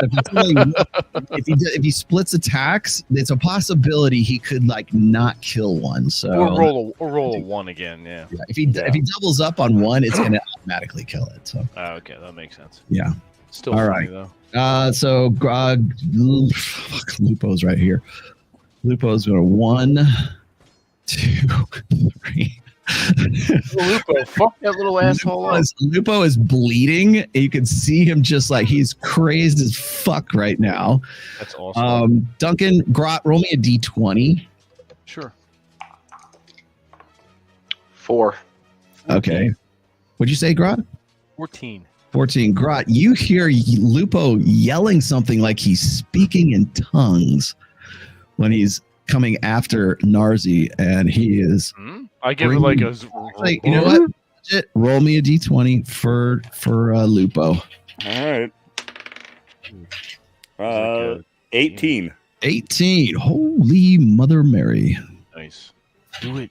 if he splits attacks, it's a possibility he could like not kill one. So Or roll a 1 again. Yeah. yeah, if he doubles up on one, it's gonna automatically kill it. So Okay, that makes sense. yeah. Still All funny, right. though. So Lupo's right here. Lupo's going to 1, 2, 3. Lupo, fuck that little asshole up. Lupo is bleeding. You can see him just like he's crazed as fuck right now. That's awesome. Duncan, Grot, roll me a d20. Sure. 4. Okay. What'd you say, Grot? 14. 14. Grot, you hear Lupo yelling something like he's speaking in tongues when he's coming after Narzi, and he is. I give it like a. Like, you know what? Bridget, roll me a d20 for Lupo. All right. 18. 18. Holy Mother Mary. Nice. Do it.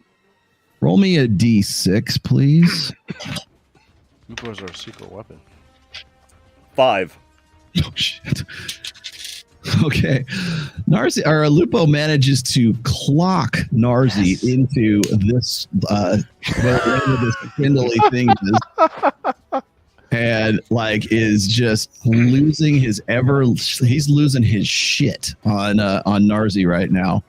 Roll me a d6, please. Lupo's our secret weapon. 5. Oh shit. Okay. Lupo manages to clock Narzi into this whatever this spindly thing is. And like is just losing he's losing his shit on Narzi right now.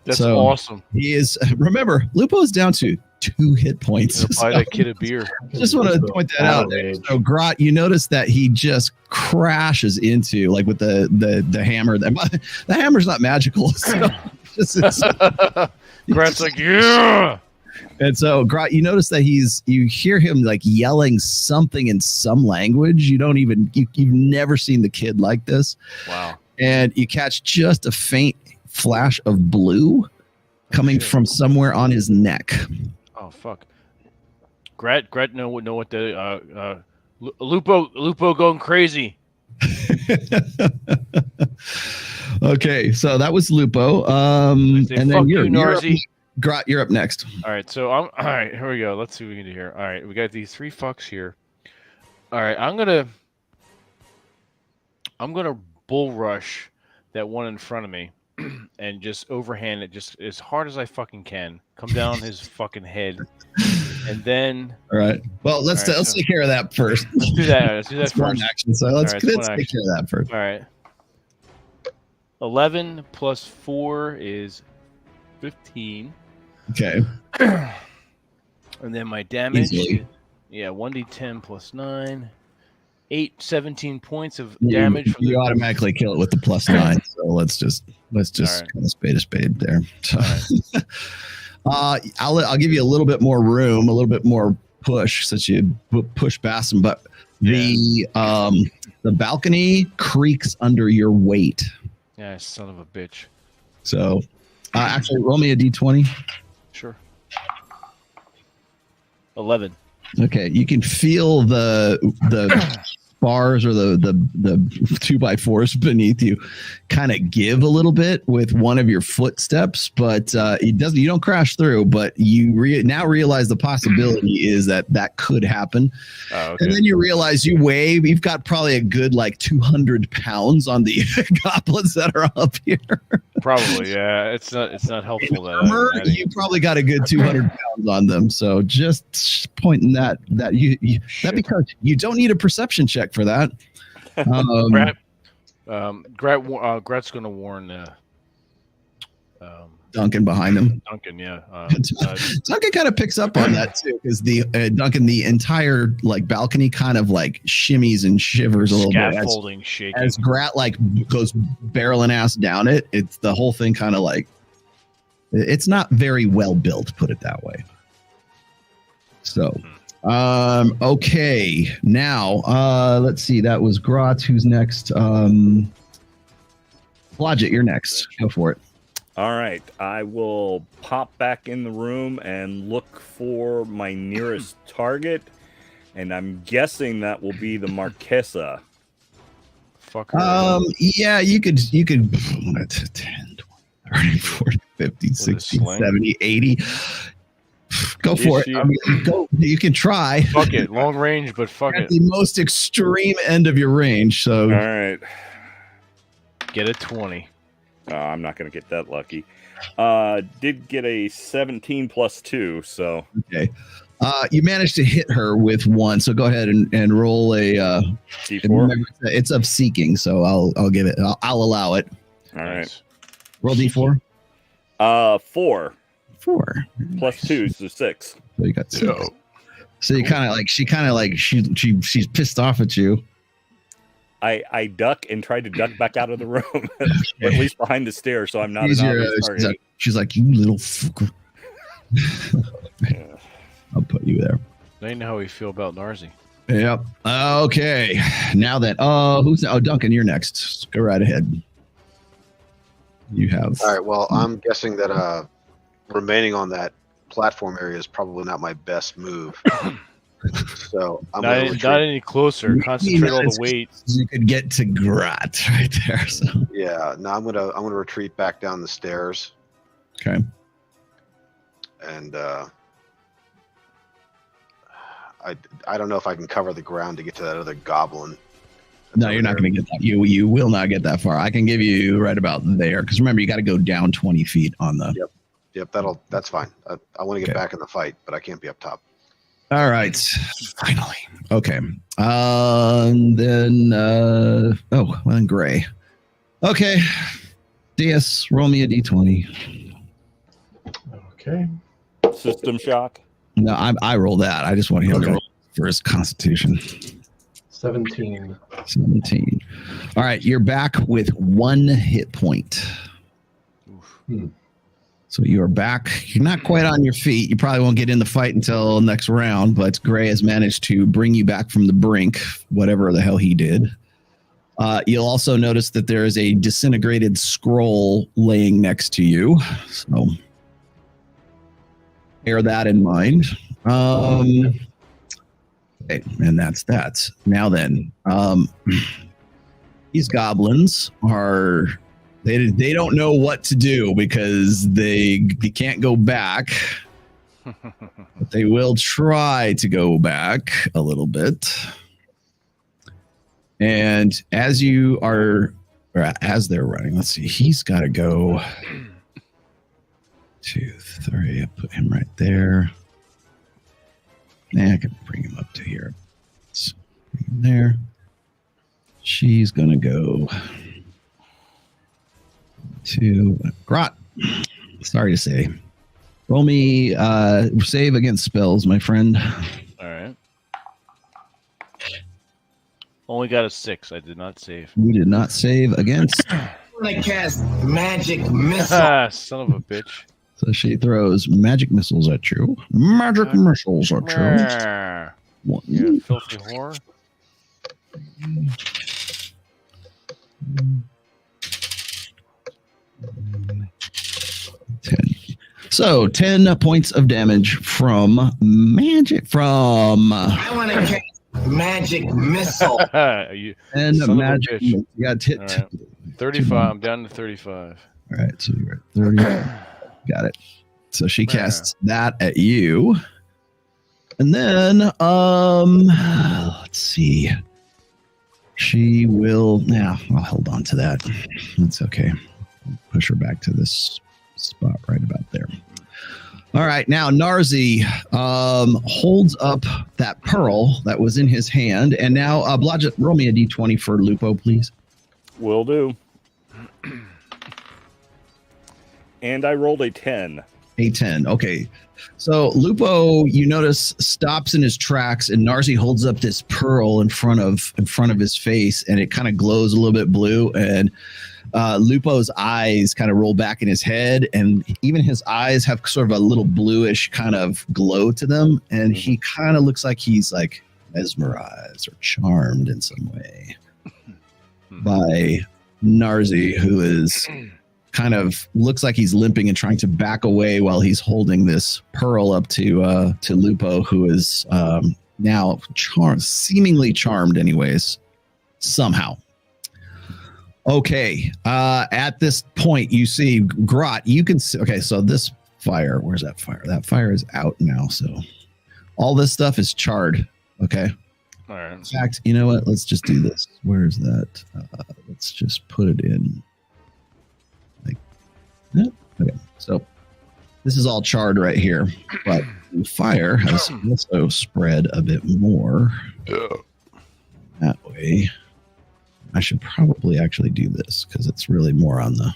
That's awesome. He is, remember, Lupo's down to 2 hit points. Buy that kid a beer. Just want to point that out. So Grot, you notice that he just crashes into like with the hammer. The hammer's not magical. So Grot's like, yeah. And so Grot, you notice that you hear him like yelling something in some language. You've never seen the kid like this. Wow. And you catch just a faint flash of blue coming from somewhere on his neck. Oh fuck! Gret know what the Lupo going crazy. Okay, so that was Lupo. And then you're up next. All right, so all right. Here we go. Let's see what we can do here. All right, we got these 3 fucks here. All right, I'm gonna bull rush that one in front of me. And just overhand it just as hard as I fucking can. Come down his fucking head, and then. All right. Well, let's take care of that first. Let's do that. Let's do that first. One action. So let's take care of that first. All right. 11 plus 4 is 15. Okay. And then my damage. Easily. Yeah, 1d10 plus 9. 17 points of damage. You automatically kill it with the +9. So let's just right. kind of spade a spade there. So, I'll give you a little bit more room, a little bit more push since you push past him. But the balcony creaks under your weight. Yeah, son of a bitch. So actually, roll me a d20. Sure. 11. Okay, you can feel the bars or the 2x4s beneath you kind of give a little bit with one of your footsteps, but it doesn't. You don't crash through, but you now realize the possibility is that could happen. Oh, okay. And then you realize you weigh. You've got probably a good like 200 pounds on the goblins that are up here. Probably, yeah. It's not helpful. You probably got a good 200 pounds on them. So just pointing that because you don't need a perception check for that. Grat's going to warn Duncan behind him. Duncan, yeah. Duncan kind of picks up on that too, because the entire like balcony kind of like shimmies and shivers a little bit. Scaffolding shaking. As Grat like goes barreling ass down it. It's the whole thing kind of like it's not very well built, put it that way. So. Okay, now let's see. That was Grat. Who's next? Blodgett, you're next. Go for it. All right, I will pop back in the room and look for my nearest target, and I'm guessing that will be the Marquesa. Fuck her. Yeah, you could 10, 20, 30, 40, 50, 60, 70, 80. Go for it. I mean, go. You can try. Fuck it. Long range, but fuck it. The most extreme end of your range. So, all right. Get a 20. I'm not going to get that lucky. Did get a 17 plus 2. So okay. You managed to hit her with 1. So go ahead and roll a D4. Remember, it's of seeking, so I'll give it. I'll allow it. All right. Roll D4. 4. 4 plus 2 is 6. So you got 6. So you kind of like she's pissed off at you. I duck and try to duck back out of the room, at least behind the stairs, so I'm not an obvious target. She's like, you little fucker. Yeah. I'll put you there. They know how we feel about Narzi. Yep. Okay. Now then, Duncan, you're next. Go right ahead. You have. All right. Well, I'm guessing that remaining on that platform area is probably not my best move. So I'm not, gonna any, retreat. not any closer. Concentrate all the weight. You could get to Grot right there. So Yeah, no, I'm gonna retreat back down the stairs, okay. and I don't know if I can cover the ground to get to that other goblin. No, you're not going to get that. You will not get that far. I can give you right about there because remember you got to go down 20 feet on the. Yep, that's fine. I want to get back in the fight, but I can't be up top. All right, finally. Okay. Then Gray. Okay, DS, roll me a d20. Okay. System shock. No, I roll that. I just want him to roll for his Constitution. 17. 17. All right, you're back with 1 hit point. So you are back. You're not quite on your feet. You probably won't get in the fight until next round, but Gray has managed to bring you back from the brink, whatever the hell he did. You'll also notice that there is a disintegrated scroll laying next to you. So bear that in mind. Okay, and that's that. Now then, these goblins are they don't know what to do because they can't go back. But they will try to go back a little bit. And as you are, or as they're running, let's see, he's got to go 2, 3. I put him right there. I can bring him up to here. Let's bring him there. She's going to go to Grot. Sorry to say. Roll me save against spells, my friend. All right. Only got a 6. I did not save. You did not save against. I'm gonna cast magic missile. Ah, son of a bitch. So she throws magic missiles at you. Magic missiles at you. Brr. One. You filthy whore. 10. So 10 points of damage from magic. I want to cast magic missile. You, And son of a magic. bitch. You got hit. All right. 35. I'm down to 35. All right, so you're at 30. Got it. So she casts that at you. And then let's see. She will I'll hold on to that. That's okay. Push her back to this spot right about there. All right, now Narzi holds up that pearl that was in his hand, and now Blodgett, roll me a d20 for Lupo, please. Will do. And I rolled a 10. A 10. Okay. So Lupo, you notice, stops in his tracks, and Narzi holds up this pearl in front of his face, and it kind of glows a little bit blue. And Lupo's eyes kind of roll back in his head, and even his eyes have sort of a little bluish kind of glow to them. And he kind of looks like he's like mesmerized or charmed in some way by Narzi, who is kind of looks like he's limping and trying to back away while he's holding this pearl up to Lupo, who is now seemingly charmed anyways, somehow. Okay. At this point, you see Grot. You can see. Okay, so this fire. Where's that fire? That fire is out now. So all this stuff is charred. Okay. All right. In fact, you know what? Let's just do this. Where's that? Let's just put it in. Like that. Okay. So this is all charred right here, but the fire has also spread a bit more that way. I should probably actually do this because it's really more on the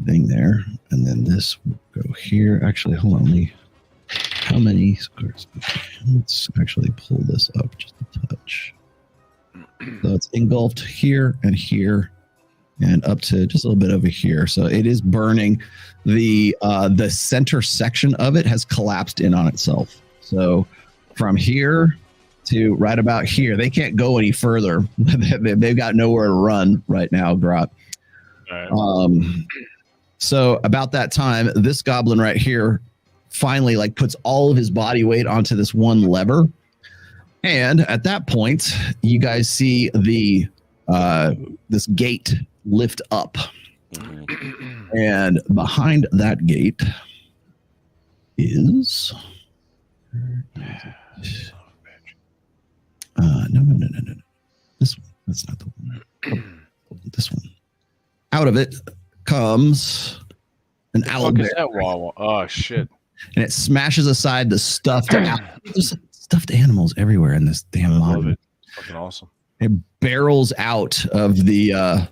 thing there. And then this will go here. Actually, hold on. How many squares? Okay, let's actually pull this up just a touch. So it's engulfed here and here and up to just a little bit over here. So it is burning. The center section of it has collapsed in on itself. So from here to right about here, they can't go any further. They've got nowhere to run right now, Grot. All right. So about that time, this goblin right here finally like puts all of his body weight onto this one lever. And at that point, you guys see the this gate lift up. And behind that gate is no. This one. That's not the one. This one. Out of it comes an owlbear. Oh shit! And it smashes aside the stuffed. There's stuffed animals everywhere in this damn love lobby. it. Fucking awesome. It barrels out of the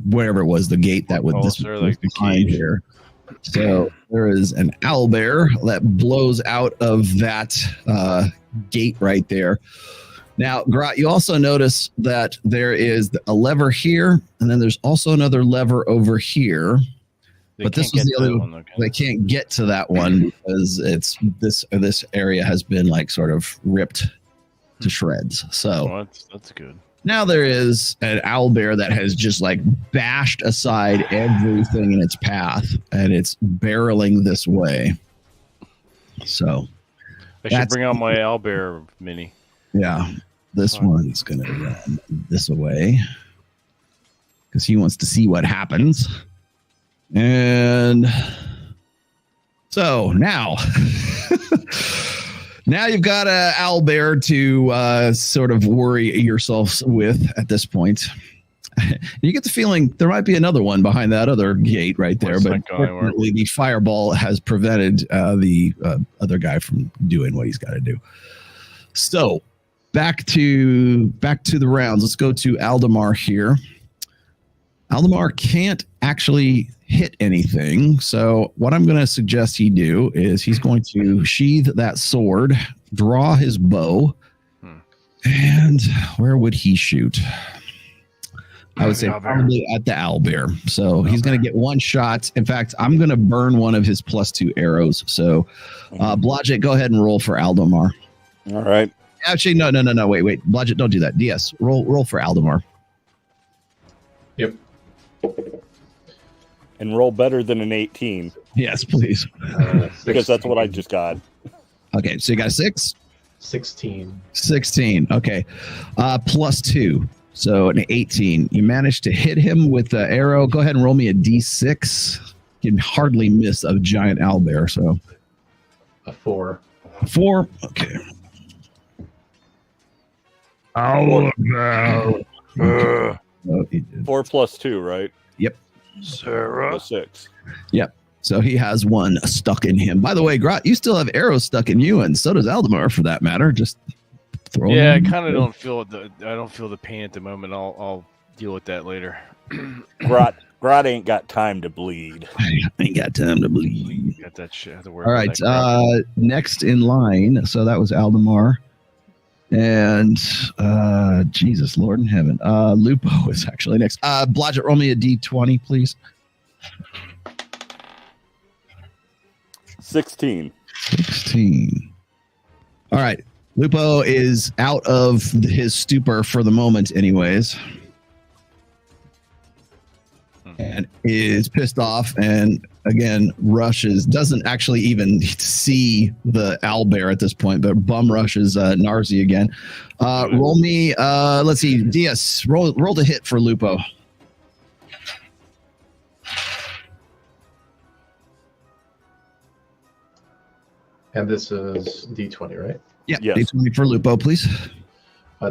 whatever it was, the gate that would this was like behind here. So there is an owlbear that blows out of that gate right there. Now, Grot, you also notice that there is a lever here, and then there's also another lever over here. But this was the other one. Okay. They can't get to that one because it's this area has been like sort of ripped to shreds. So that's good. Now there is an owlbear that has just like bashed aside everything in its path, and it's barreling this way. So I should bring out my owlbear mini. Yeah, this one's gonna run this way because he wants to see what happens. And so now, now you've got an owlbear to sort of worry yourselves with at this point. You get the feeling there might be another one behind that other gate right there, but unfortunately the fireball has prevented the other guy from doing what he's got to do. So back to the rounds. Let's go to Aldemar here. Aldemar can't actually hit anything. So what I'm going to suggest he do is he's going to sheath that sword, draw his bow, and where would he shoot? I would say probably at the owlbear. So he's going to get one shot. In fact, I'm going to burn one of his +2 arrows. So Blodgett, go ahead and roll for Aldemar. All right. Actually, no. Wait. Blodgett, don't do that. DS, roll for Aldemar. Yep. And roll better than an 18. Yes, please. Because that's what I just got. Okay, so you got a 6? 16. 16. Okay. +2. So an 18. You managed to hit him with the arrow. Go ahead and roll me a d6. You can hardly miss a giant owlbear. So a 4. 4. Okay. Oh no. Oh, 4 + 2, right? Yep. Sarah. +6. Yep. So he has one stuck in him. By the way, Grot, you still have arrows stuck in you, and so does Aldemar, for that matter. Just throw them. Yeah, I kind of don't feel the pain at the moment. I'll deal with that later. Grot ain't got time to bleed. I ain't got time to bleed. Got that shit. Have to worry All right. Next in line. So that was Aldemar. And Jesus, Lord in heaven. Lupo is actually next. Blodgett, roll me a d20, please. 16. 16. All right. Lupo is out of his stupor for the moment, anyways. And is pissed off, and again doesn't actually even see the owlbear at this point, but bum rushes Narzi again. Roll me, let's see, DS, roll to hit for Lupo. And this is D20, right? Yeah, yes. D20 for Lupo, please.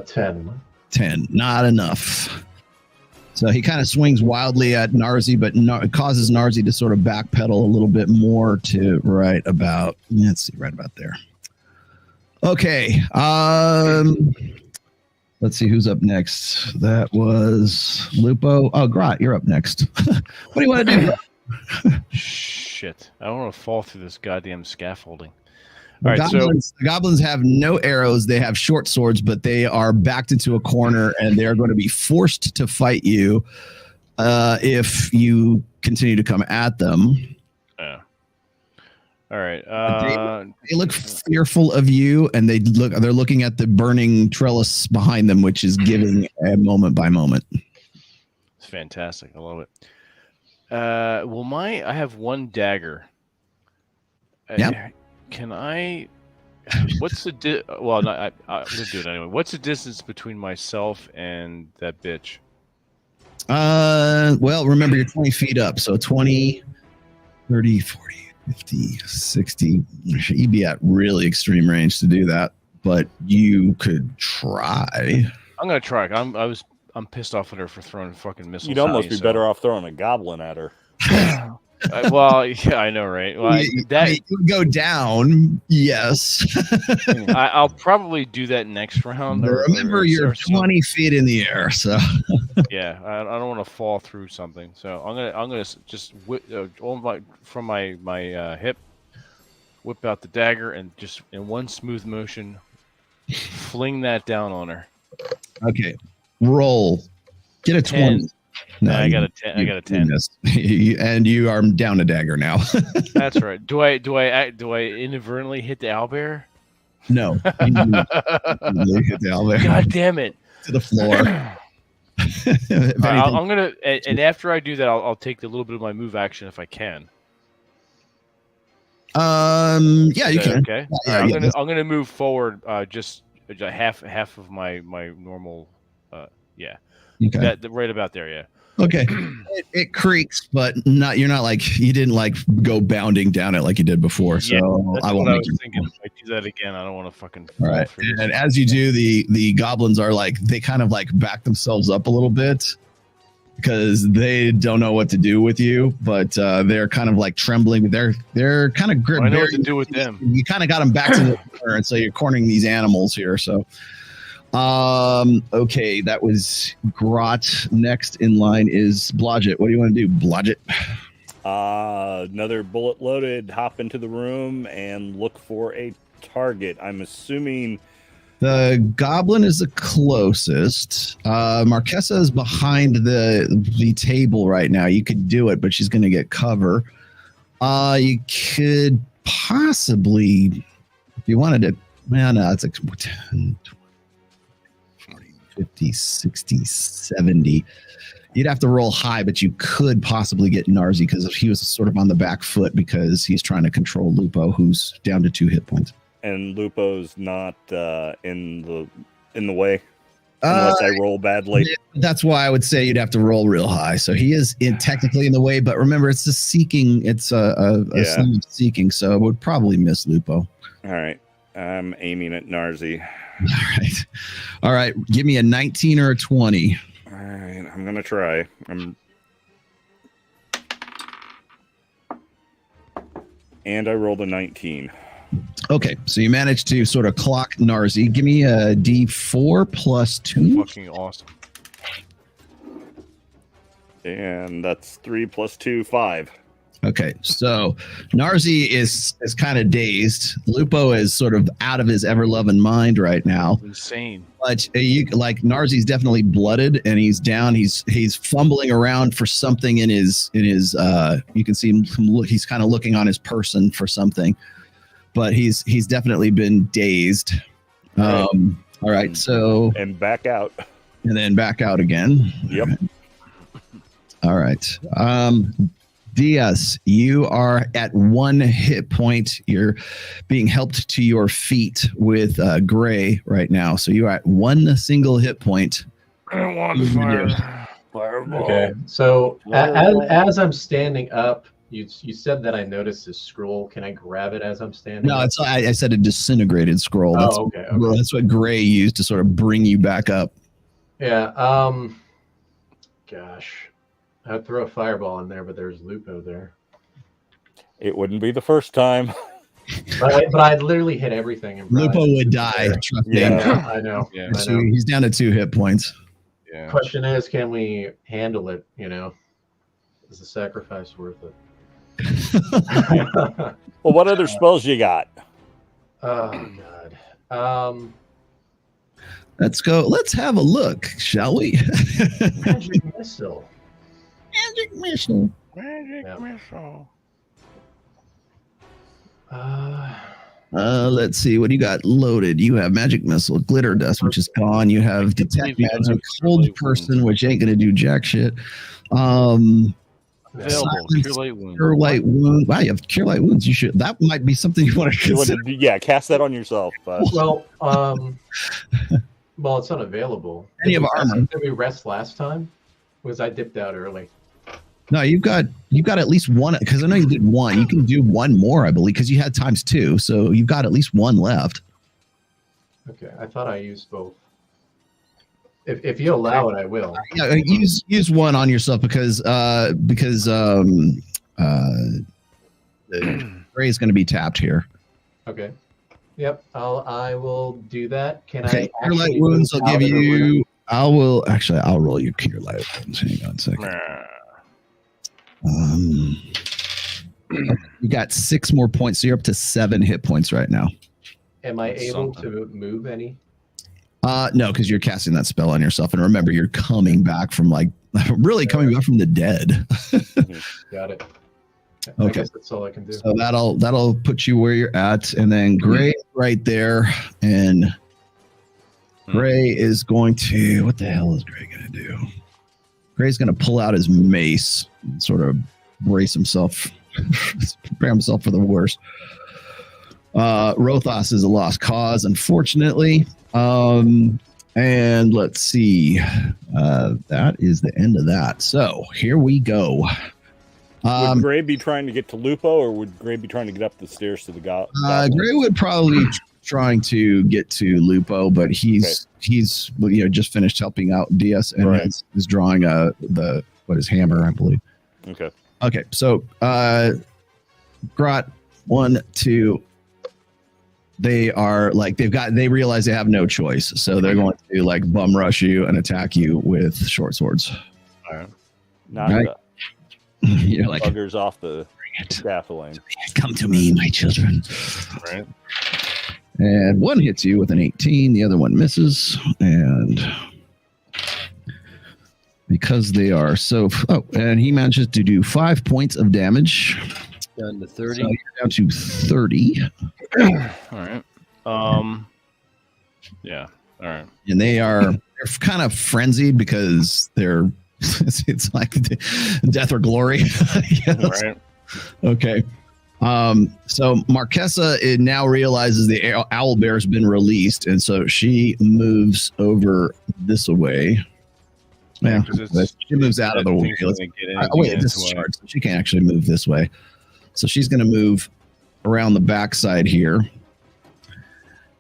10. 10, not enough. So he kind of swings wildly at Narzi, but it causes Narzi to sort of backpedal a little bit more to right about there. Okay. Let's see who's up next. That was Lupo. Oh, Grot, you're up next. What do you want to do? Shit. I don't want to fall through this goddamn scaffolding. The goblins have no arrows. They have short swords, but they are backed into a corner, and they are going to be forced to fight you if you continue to come at them. Yeah. All right. They look fearful of you, and they're looking at the burning trellis behind them, which is giving a moment by moment. It's fantastic. I love it. Well, I have one dagger. Yep. Can I? What's the well? No, I'm gonna do it anyway. What's the distance between myself and that bitch? Well, remember you're 20 feet up, so 20, 30, 40, 50, 60. You'd be at really extreme range to do that, but you could try. I'm gonna try. I'm pissed off at her for throwing fucking missiles. You'd almost at me, be better off throwing a goblin at her. Well, yeah, I know, right? Well, you would go down, yes. I'll probably do that next round. Remember, you're 20 feet in the air, so yeah, I don't want to fall through something. So I'm gonna just from my hip, whip out the dagger and just in one smooth motion, fling that down on her. Okay, roll. Get a 20. No, I got a 10. I got a 10. And you are down a dagger now. That's right. Do I inadvertently hit the owlbear? No. You hit the owlbear. God damn it! To the floor. I'm gonna and after I do that, I'll take a little bit of my move action if I can. Yeah, you can. Okay. Yeah, I'm gonna move forward. Just half of my normal. Yeah. Okay. Right about there. Yeah. Okay. It creaks, but you're not like you didn't like go bounding down it like you did before. So I won't. I was thinking if I do that again, I don't want to fucking fall through. And as you do, the goblins are like they kind of like back themselves up a little bit because they don't know what to do with you, but they're kind of like trembling. They're kind of I know what to do with them. You kind of got them back to the corner, and so you're cornering these animals here. So. Okay, that was Grot. Next in line is Blodgett. What do you want to do, Blodgett? Another bullet loaded, hop into the room and look for a target. I'm assuming the goblin is the closest. Marquesa is behind the table right now. You could do it, but she's going to get cover. You could possibly, if you wanted to, man, no, it's like 10, 50, 60, 70. You'd have to roll high, but you could possibly get Narzi because he was sort of on the back foot because he's trying to control Lupo, who's down to 2 hit points. And Lupo's not in the way unless I roll badly. That's why I would say you'd have to roll real high. So he is technically in the way, but remember, it's a seeking. It's a sling of seeking, so it would probably miss Lupo. All right, I'm aiming at Narzi. All right. Give me a 19 or a 20. All right, I'm gonna try. And I rolled a 19. Okay, so you managed to sort of clock Narzi. Give me a D4 plus 2. Fucking awesome. And that's 3 plus 2, 5. Okay, so Narzi is kind of dazed. Lupo is sort of out of his ever-loving mind right now. Insane. But Narzi's definitely blooded, and he's down. He's fumbling around for something in his. You can see him look. He's kind of looking on his person for something, but he's definitely been dazed. All right, so and back out, and then back out again. Yep. All right. Diaz, you are at 1 hit point. You're being helped to your feet with Gray right now. So you are at 1 single hit point. I want fireball. Okay, so as I'm standing up, you said that I noticed this scroll. Can I grab it as I'm standing? No, up? I said a disintegrated scroll. Okay. That's what Gray used to sort of bring you back up. Yeah. Gosh. I'd throw a fireball in there, but there's Lupo there. It wouldn't be the first time. But I'd literally hit everything. Lupo would die. Trust me. Yeah, I know. Yeah. So he's down to 2 hit points. Yeah. Question is, can we handle it? Is the sacrifice worth it? Well, what other spells you got? Oh God. Let's go. Let's have a look, shall we? Magic missile. Magic missile. Magic missile. Let's see. What do you got loaded? You have magic missile, glitter dust, which is gone. You have detect magic, hold person, which ain't gonna do jack shit. Available. Silence, Cure light wound. Cure light wound. Wow, you have cure light wounds. You should. That might be something you want to You want consider. to- yeah, cast that on yourself. Well, well, it's unavailable. And you have armor. Did we rest last time? Was I dipped out early? No, you've got at least one, because I know you did one. You can do one more, I believe, because you had times 2, so you've got at least one left. Okay, I thought I used both. If you allow it, I will. Yeah, use one on yourself because Gray is going to be tapped here. Okay. Yep, I will do that. Can Okay, I cure light actually wounds. I'll move give out of the you. room? I'll roll you cure light wounds. Hang on a second. You got 6 more points, so you're up to 7 hit points right now. Am I That's able something. to move any? No, because you're casting that spell on yourself, and remember, you're coming back from really coming back from the dead. Got it. Okay. I guess that's all I can do. So that'll put you where you're at, and then Gray right there, and Gray is going to. What the hell is Gray going to do? Gray's going to pull out his mace, and sort of brace himself, prepare himself for the worst. Rothos is a lost cause, unfortunately. And let's see. That is the end of that. So here we go. Would Gray be trying to get to Lupo, or would Gray be trying to get up the stairs to the goblin? Gray would probably trying to get to Lupo, but he's just finished helping out DS and Right. is drawing his hammer, I believe. Okay, so Grot 1, 2. They are they realize they have no choice, so they're going to bum rush you and attack you with short swords. Knock Right. the You're like, buggers off the scaffolding. come to me, my children. Right. And one hits you with an 18, the other one misses, and because they are and he manages to do 5 points of damage. Down to 30. So you're down to 30. All right. Yeah. All right. And they're kind of frenzied because they're it's like death or glory. Yes. Right. Okay. So Marquesa now realizes the owl bear has been released, and so she moves over this way. Yeah, 'cause it's- she moves out of the way. thing's gonna get in Wait, again, this so, is short, so she can't actually move this way. So she's going to move around the backside here.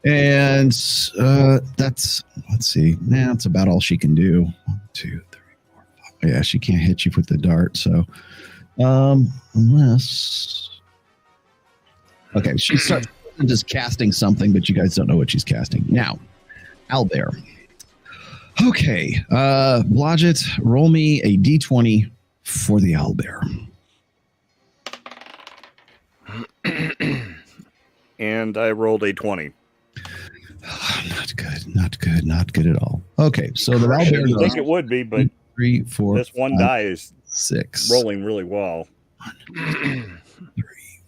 And let's see. Now that's about all she can do. 1, 2, 3, 4, 5. Yeah, she can't hit you with the dart. So, unless, okay, she starts just casting something, but you guys don't know what she's casting. Now, Owlbear. Okay, Blodgett, roll me a d20 for the Owlbear. And I rolled a 20. Not good at all. Okay, so the Owlbear You think goes it would be, but 3, 4, this one 5, die is 6, rolling really well. 3,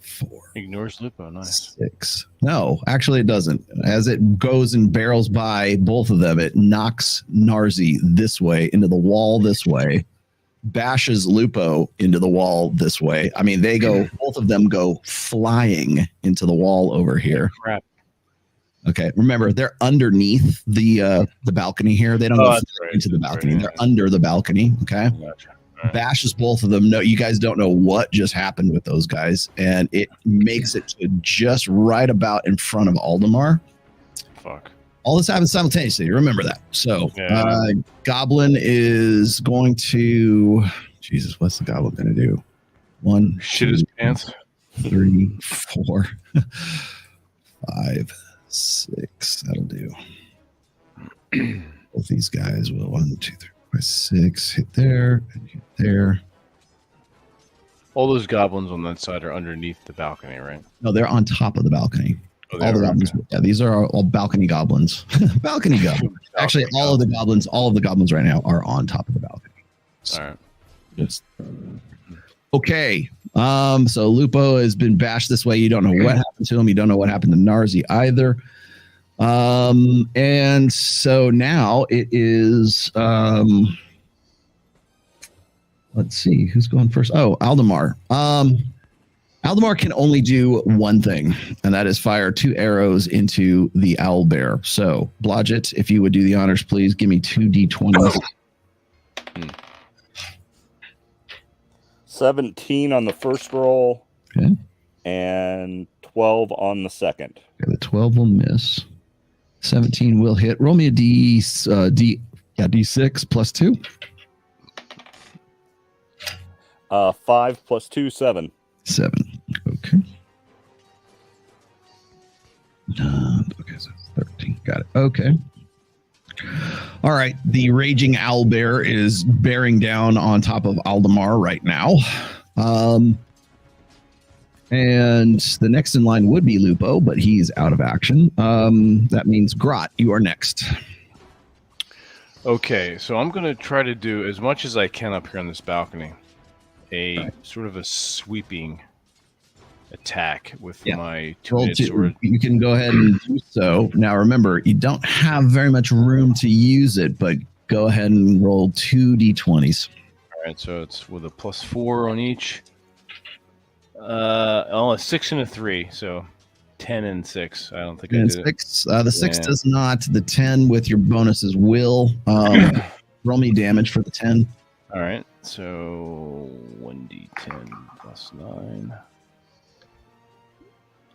4, Ignores Lupo. Nice. 6. No, actually it doesn't. As it goes and barrels by both of them, it knocks Narzi this way into the wall this way, bashes Lupo into the wall this way. I mean, both of them go flying into the wall over here. Crap. Okay, remember they're underneath the balcony here. They don't go that's right. into the That's balcony. right, They're yeah. under the balcony. Okay. Gotcha. All right. Bashes both of them. No, you guys don't know what just happened with those guys, and it makes it to just right about in front of Aldemar. Fuck. All this happens simultaneously. Remember that. So, Yeah. Goblin is going to. Jesus, what's the Goblin going to do? 1, Shit his 2, pants. 3, 4, 5, 6. That'll do. Both these guys will 1, 2, 3, 4, 6 hit there and hit there. All those goblins on that side are underneath the balcony, right? No, they're on top of the balcony. Oh, All the are, goblins. okay. Yeah, these are all balcony goblins. Balcony goblins. Actually, all of the goblins right now are on top of the balcony. All right. Yes. Okay. So Lupo has been bashed this way. You don't know what happened to him. You don't know what happened to Narzi either. And so now it is let's see who's going first. Oh, Aldemar. Aldemar can only do one thing, and that is fire 2 arrows into the owlbear. So, Blodgett, if you would do the honors, please give me 2 d20s. 17 on the first roll. Okay. And 12 on the second. Okay, the 12 will miss. 17 will hit. Roll me a d6 plus 2. 5 plus 2, 7. 7. Okay. Okay, so 13. Got it. Okay. All right. The raging owlbear is bearing down on top of Aldemar right now. And the next in line would be Lupo, but he's out of action. That means Grot, you are next. Okay, so I'm going to try to do as much as I can up here on this balcony. Sort of a sweeping attack with my two-handed sword. You can go ahead and do so. Now, remember, you don't have very much room to use it, but go ahead and roll 2 d20s. All right, so it's with a +4 on each. A 6 and a 3, so 10 and 6. I don't think I did 6. The 6 does not. The 10 with your bonuses will. Roll me damage for the 10. All right, so 1d10 plus 9.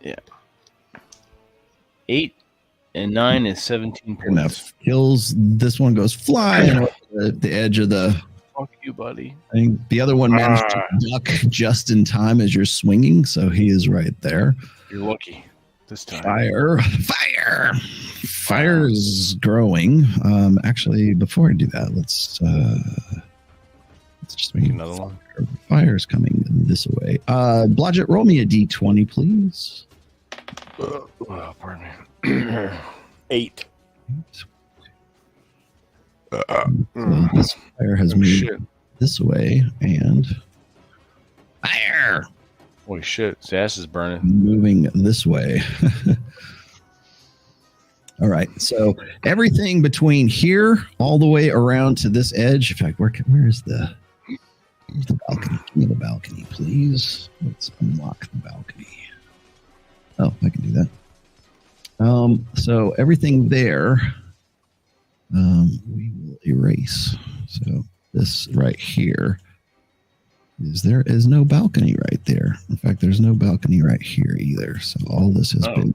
Yeah. 8 and 9 is 17 points. Enough. Kills. This one goes flying off the edge of the... Fuck you, buddy. I think the other one managed to duck just in time as you're swinging, so he is right there. You're lucky this time. Fire is growing. Actually, before I do that, let's just make another one. Fire is coming this way. Blodgett, roll me a d20, please. Pardon me. 8. So this fire has moved this way, and fire. Holy shit! His ass is burning. Moving this way. All right. So everything between here all the way around to this edge. In fact, where's the balcony? Give me the balcony, please. Let's unlock the balcony. Oh, I can do that. So everything there, we will erase. So this right here there is no balcony right there. In fact, there's no balcony right here either. So all this has been.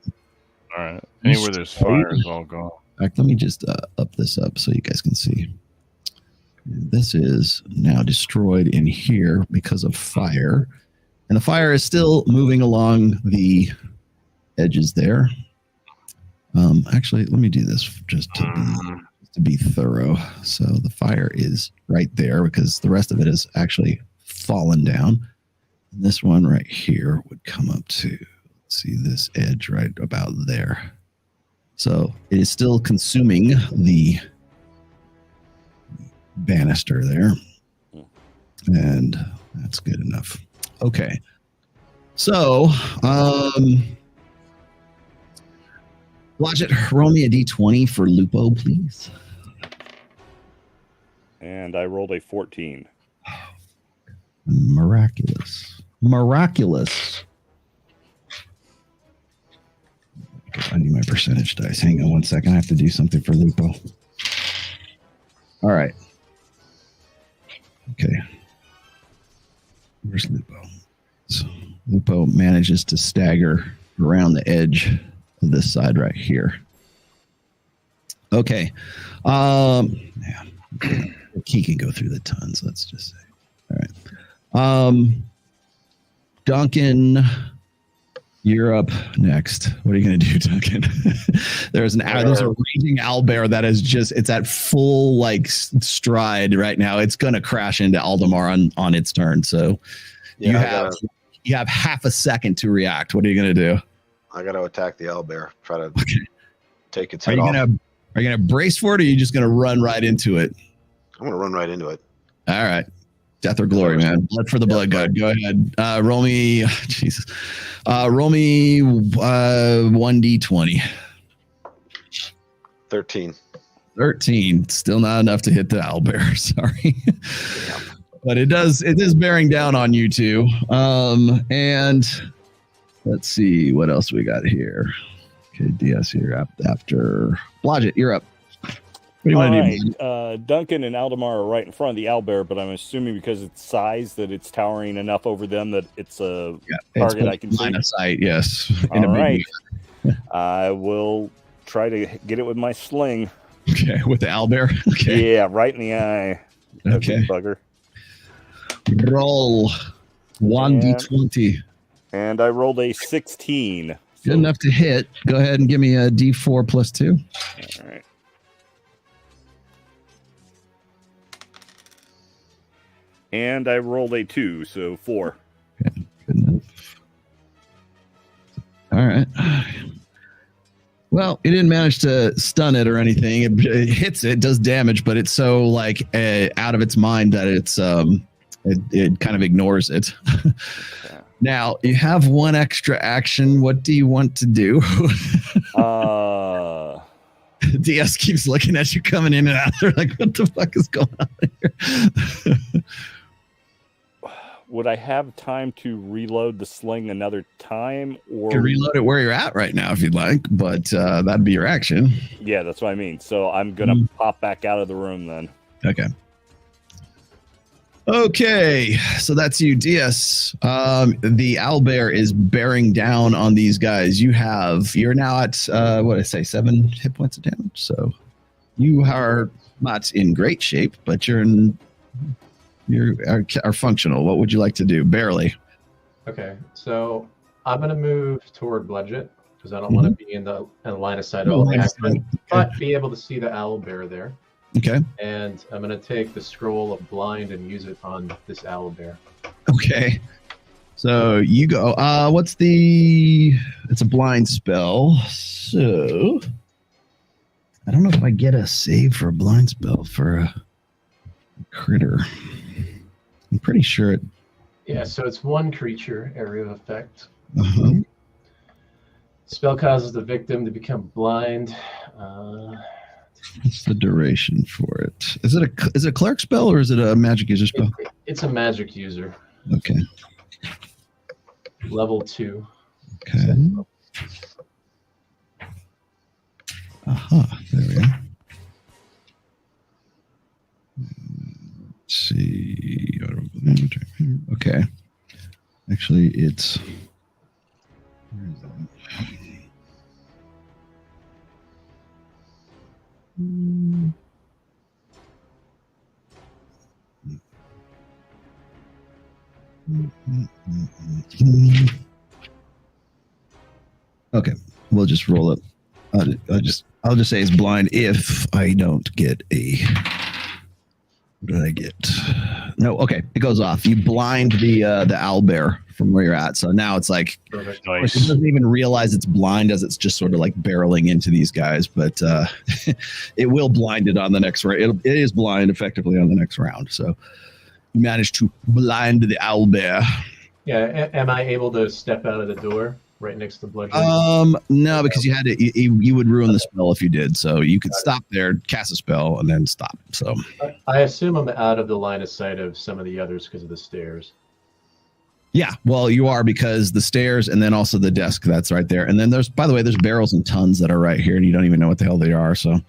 All right. Anywhere there's fire is all gone. In fact, let me just up this up so you guys can see. This is now destroyed in here because of fire. And the fire is still moving along the edges there. Actually, let me do this just to be thorough. So the fire is right there because the rest of it is actually fallen down. And this one right here would come up to, let's see, this edge right about there. So it is still consuming the banister there. And that's good enough. Okay. So, Blodgett, roll me a d20 for Lupo, please. And I rolled a 14. Miraculous. I need my percentage dice. Hang on 1 second. I have to do something for Lupo. All right. Okay. Where's Lupo? So Lupo manages to stagger around the edge of this side right here. Okay. Yeah. He can go through the tons, let's just say. All right. Duncan, you're up next. What are you going to do, Duncan? There's a raging owlbear that is it's at full stride right now. It's going to crash into Aldemar on its turn. So you have half a second to react. What are you going to do? I got to attack the owlbear. Try to take its head Are you off. going to brace for it, or are you just going to run right into it? I'm going to run right into it. All right. Death or glory, man. Blood for the blood god. Go ahead. Roll me. Jesus. Roll me 1d20. 13. 13. Still not enough to hit the owlbear. Sorry. But it is bearing down on you two. And let's see what else we got here. Okay, DS, you're up after Blodgett. You're up. What do you want to do? Duncan and Aldemar are right in front of the owlbear, but I'm assuming because it's size that it's towering enough over them that it's a target I can see. Line of sight, yes. All right. I will try to get it with my sling. Okay, with the owlbear? Okay. Yeah, right in the eye. Okay. Bugger. Roll 1d20. And I rolled a 16. Good enough to hit. Go ahead and give me a d4 plus 2. All right. And I rolled a 2, so 4. Okay, good enough. All right. Well, it didn't manage to stun it or anything. It hits it, does damage, but it's so like out of its mind that it kind of ignores it. Yeah. Now you have one extra action. What do you want to do? DS keeps looking at you coming in and out. They're like, what the fuck is going on here? Would I have time to reload the sling another time? Or You can reload it where you're at right now if you'd like, but that'd be your action. Yeah, that's what I mean. So I'm going to pop back out of the room then. Okay. Okay, so that's you, DS. The owlbear is bearing down on these guys. You're now at, 7 hit points of damage. So you are not in great shape, but you're functional. What would you like to do? Barely. Okay, so I'm gonna move toward Bludget because I don't want to be in the line of sight of all the action, but be able to see the owl bear there. Okay. And I'm gonna take the scroll of blind and use it on this owl bear. Okay. So you go. It's a blind spell. So I don't know if I get a save for a blind spell for a critter. I'm pretty sure it. Yeah, so it's one creature, area of effect. Uh-huh. Spell causes the victim to become blind. What's the duration for it? Is it a cleric spell or is it a magic user spell? It's a magic user. Okay. Level 2. Okay. There we are. Let's see. Okay. Actually, it's. Where is that? Okay, we'll just roll it. I'll just say it's blind if I don't get a. What did I get? No, okay, it goes off. You blind the owlbear from where you're at. So now it's like Nice. it doesn't even realize it's blind as it's just sort of like barreling into these guys, but it will blind it on the next round. It is blind effectively on the next round. So you managed to blind the owlbear. Yeah, am I able to step out of the door right next to Bludgeon? No, because you had to. You would ruin the spell if you did. So you could stop there, cast a spell, and then stop. So I assume I'm out of the line of sight of some of the others because of the stairs. yeah, well, you are because the stairs and then also the desk that's right there. And then there's barrels and tons that are right here, and you don't even know what the hell they are. So.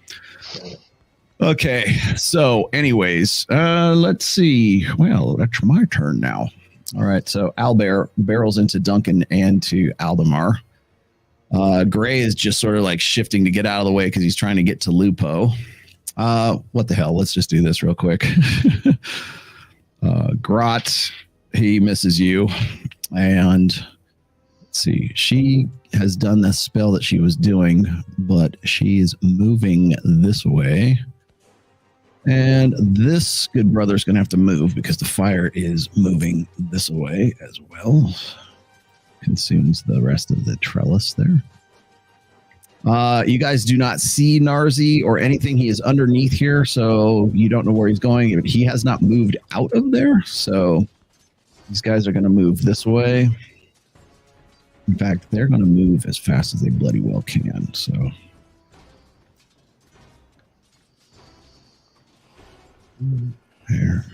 Okay, so anyways, let's see. Well, that's my turn now. All right, so owlbear barrels into Duncan and to Aldemar. Gray is just sort of like shifting to get out of the way because he's trying to get to Lupo. What the hell? Let's just do this real quick. Grot, he misses you. And let's see, she has done the spell that she was doing, but she's moving this way. And this good brother is going to have to move because the fire is moving this way as well. Consumes the rest of the trellis there. You guys do not see Narzi or anything. He is underneath here, so you don't know where he's going. He has not moved out of there, so these guys are going to move this way. In fact, they're going to move as fast as they bloody well can, so... There.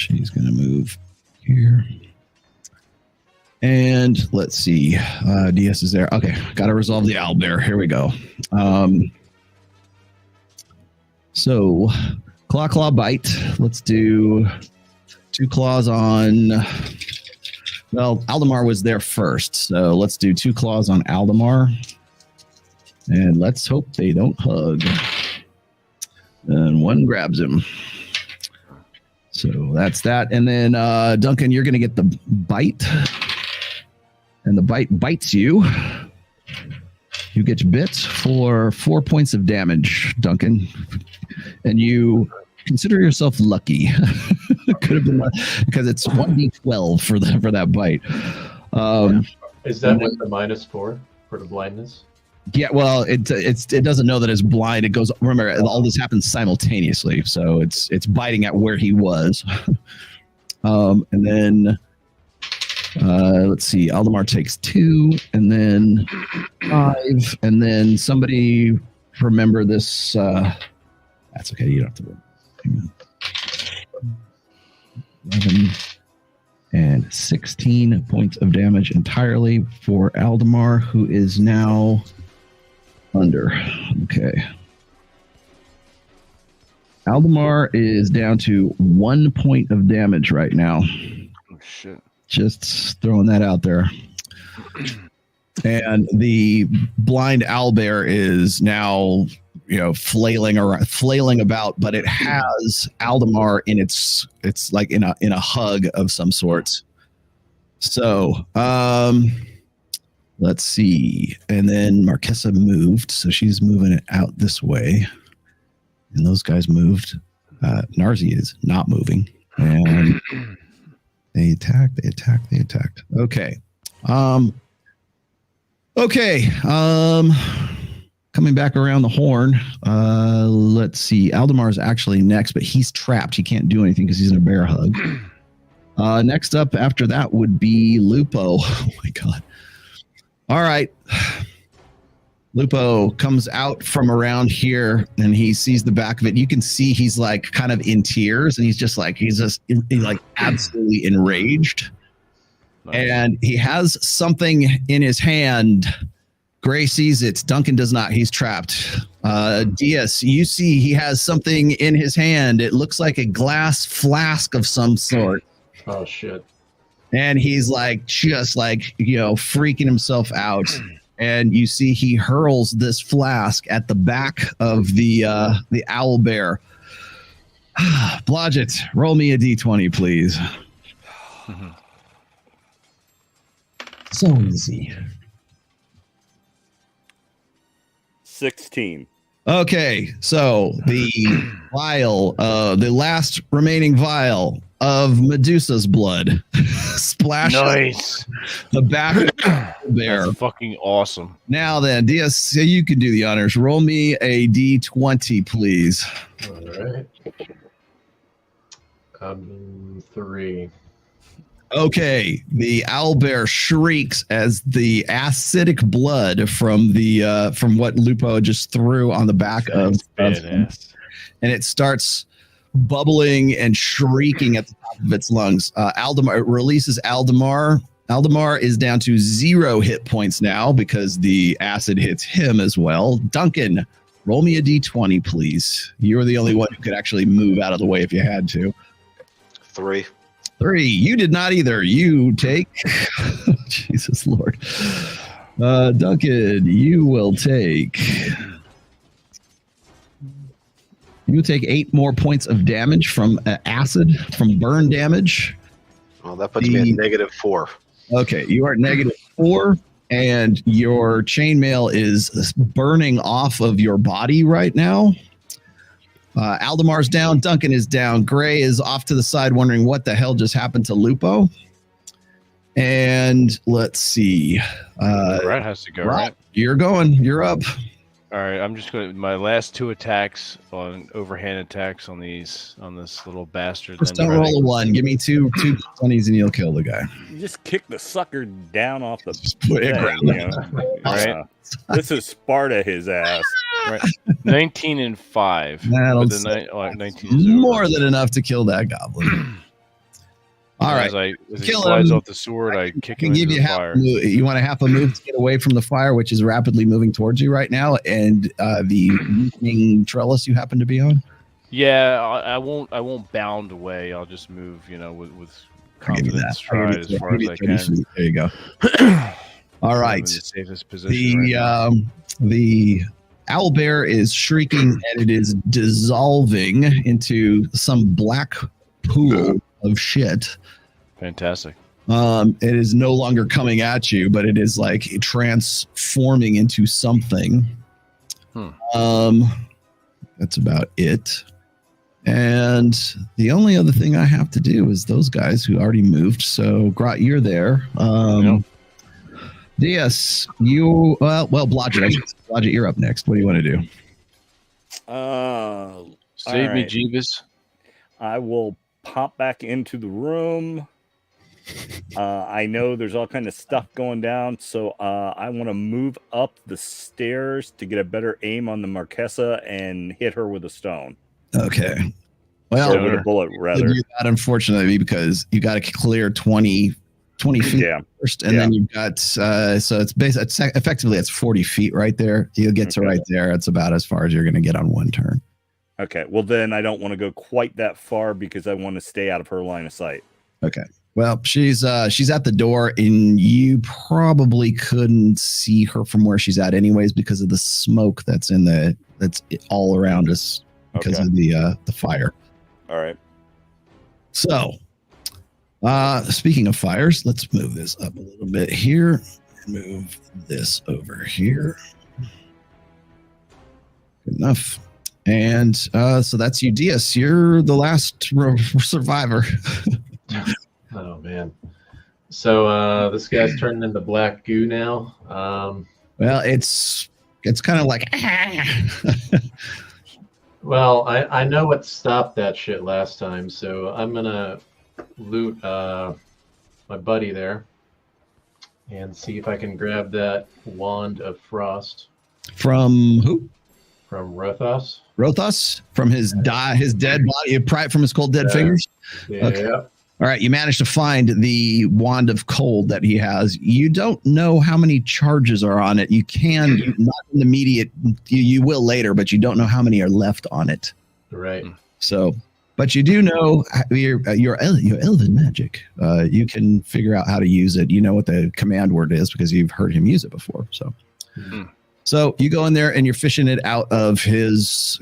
She's going to move here. And let's see. DS is there. Okay, got to resolve the owlbear. Here we go. So, claw, bite. Let's do 2 claws on... Well, Aldemar was there first, so let's do 2 claws on Aldemar. And let's hope they don't hug. And 1 grabs him. So that's that. And then, Duncan, you're going to get the bite. And the bite bites you. You get bit for 4 points of damage, Duncan. And you consider yourself lucky. Could have been because it's 1d12 for that bite. Is that with the -4 for the blindness? Yeah, well, it doesn't know that it's blind. It goes. Remember, all this happens simultaneously, so it's biting at where he was. And then let's see. Aldemar takes 2, and then 5, and then somebody remember this. That's okay. You don't have to. Hang on. 11 and 16 points of damage entirely for Aldemar, who is now under. Okay. Aldemar is down to 1 point of damage right now. Oh, shit. Just throwing that out there. And the blind owlbear is now, flailing about, but it has Aldemar in it's like in a hug of some sorts. So, let's see. And then Marquesa moved, so she's moving it out this way. And those guys moved. Narzi is not moving. And they attacked. Okay. Coming back around the horn. Let's see. Aldemar is actually next, but he's trapped. He can't do anything because he's in a bear hug. Next up after that would be Lupo. Oh my god. All right. Lupo comes out from around here and he sees the back of it. You can see he's like kind of in tears and he's absolutely enraged. Nice. And he has something in his hand. Gray sees it. Duncan does not. He's trapped. Diaz, you see he has something in his hand. It looks like a glass flask of some sort. Oh, shit. And he's freaking himself out. And you see he hurls this flask at the back of the owlbear. Blodgett, roll me a d20, please. So easy. 16. Okay, so the vial, the last remaining vial of Medusa's blood splashes the back of the bear. That's fucking awesome. Now then, Diaz, so you can do the honors. Roll me a d20, please. All right. 3. Okay, the owlbear shrieks as the acidic blood from what Lupo just threw on the back of him, and it starts bubbling and shrieking at the top of its lungs. Aldemar releases Aldemar. Aldemar is down to 0 hit points now because the acid hits him as well. Duncan, roll me a d20, please. You're the only one who could actually move out of the way if you had to. 3. 3. You did not either. You take... Jesus Lord. Duncan, you will take 8 more points of damage from acid, from burn damage. Well, that puts me at -4. Okay, you are at -4, and your chainmail is burning off of your body right now. Aldemar's down. Duncan is down. Gray is off to the side wondering what the hell just happened to Lupo. And let's see. Rat has to go, right? You're going. You're up. All right, I'm just going to... My last 2 attacks on overhand attacks on this little bastard. Just don't roll a 1. Give me 2 20s and you'll kill the guy. You just kick the sucker down off the ground. Right? This is Sparta his ass. Right. 19 and 5. That'll 19 is more than enough to kill that goblin. All right. As he Kill slides him. off the sword, I kick I him can into give the you half fire. a move. You want a half a move to get away from the fire, which is rapidly moving towards you right now, and the weakening trellis you happen to be on. Yeah, I won't bound away. I'll just move, with I'll give you confident that. stride as far as I can. Feet. There you go. All I'm right. in the safest position right now. The owlbear is shrieking and it is dissolving into some black pool of shit. Fantastic. It is no longer coming at you, but it is like transforming into something. That's about it. And the only other thing I have to do is those guys who already moved. So, Grot, you're there. Diaz, Blodgett, you're up next. What do you want to do? Save me, right. Jeebus. I will pop back into the room. I know there's all kind of stuff going down, so I want to move up the stairs to get a better aim on the Marquesa and hit her with a stone. Okay. Well, or with a bullet, rather. Do that, unfortunately, because you got to clear 20 feet first, and then you've got so it's effectively it's 40 feet right there. You'll get to right there. It's about as far as you're going to get on one turn. Okay. Well, then I don't want to go quite that far because I want to stay out of her line of sight. Okay. Well, she's at the door, and you probably couldn't see her from where she's at, anyways, because of the smoke that's all around us because of the fire. All right. So, speaking of fires, let's move this up a little bit here and move this over here. Good enough. And so that's you, Diaz. You're the last survivor. Oh man. So this guy's turning into black goo now. Well, it's kind of like well, I know what stopped that shit last time, so I'm gonna loot my buddy there and see if I can grab that wand of frost. From who? From Rothos. Rothos? From his dead body? You pry it from his cold dead fingers? Yeah. Okay. All right, you managed to find the wand of cold that he has. You don't know how many charges are on it. You can, not in the immediate, you will later, but you don't know how many are left on it. Right. So, but you do know your elven magic. You can figure out how to use it. You know what the command word is because you've heard him use it before. So, So you go in there and you're fishing it out of his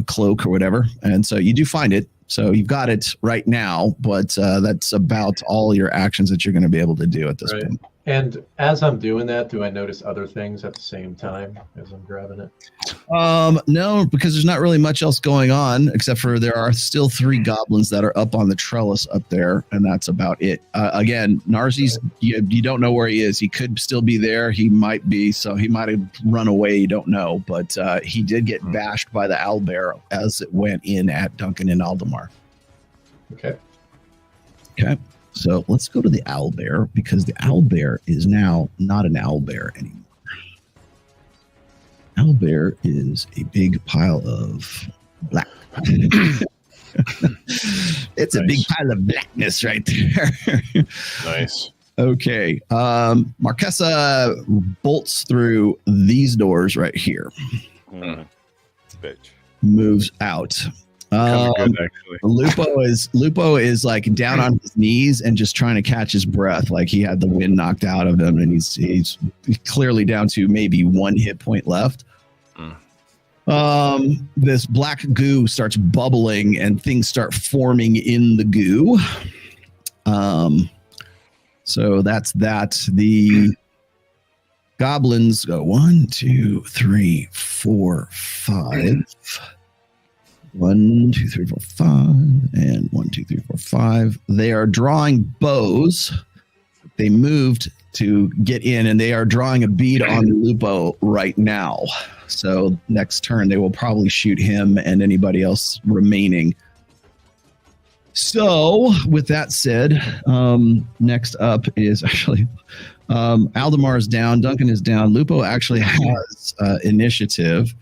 cloak or whatever, and so you do find it. So you've got it right now, but that's about all your actions that you're going to be able to do at this point. And as I'm doing that, do I notice other things at the same time as I'm grabbing it? No, because there's not really much else going on, except for there are still 3 goblins that are up on the trellis up there, and that's about it. Again, Narzi's, you don't know where he is. He could still be there. He might be, so he might have run away. You don't know, but he did get bashed by the owlbear as it went in at Duncan and Aldemar. Okay. So let's go to the owlbear, because the owlbear is now not an owlbear anymore. Owlbear is a big pile of black. It's a big pile of blackness right there. Nice. Okay. Marquesa bolts through these doors right here. Bitch. Moves out. Good, actually. Lupo is like down on his knees and just trying to catch his breath. Like he had the wind knocked out of him, and he's clearly down to maybe 1 hit point left. This black goo starts bubbling and things start forming in the goo. So that's that. The goblins go 1, 2, 3, 4, 5. 1, 2, 3, 4, 5, and 1, 2, 3, 4, 5. They are drawing bows. They moved to get in, and they are drawing a bead on Lupo right now. So next turn, they will probably shoot him and anybody else remaining. So with that said, next up is actually Aldemar is down. Duncan is down. Lupo actually has initiative.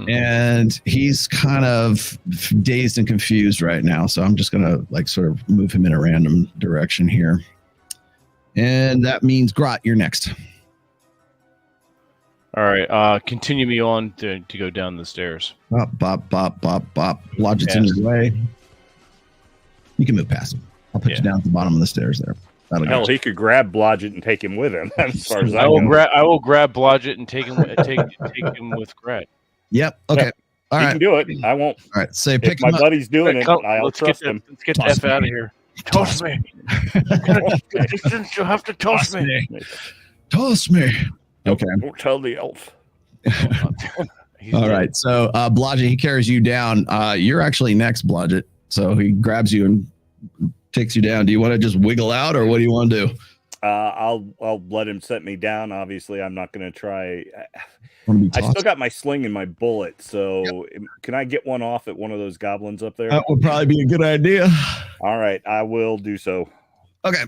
And he's kind of dazed and confused right now. So I'm just going to like sort of move him in a random direction here. And that means Grot, you're next. All right. Continue me on to go down the stairs. Bop, bop, bop, bop, bop. Blodgett's in your way. You can move past him. I'll put you down at the bottom of the stairs there. Hell, he could grab Blodgett and take him with him. As far as I will grab Blodgett and take him with Grat. Yep. Okay. Yep. All he right. can do it. I won't. All right. So If pick my him up. buddy's doing it, I'll trust him. Let's get the F out of here. Toss me. Distance, you have to toss me. Toss me. Okay. Don't tell the elf. All right. So Blodgett, he carries you down. You're actually next, Blodgett. So he grabs you and takes you down. Do you want to just wiggle out, or what do you want to do? I'll let him set me down. Obviously, I'm not going to try. I still got my sling and my bullet, so can I get one off at one of those goblins up there? That would probably be a good idea. All right, I will do so. Okay.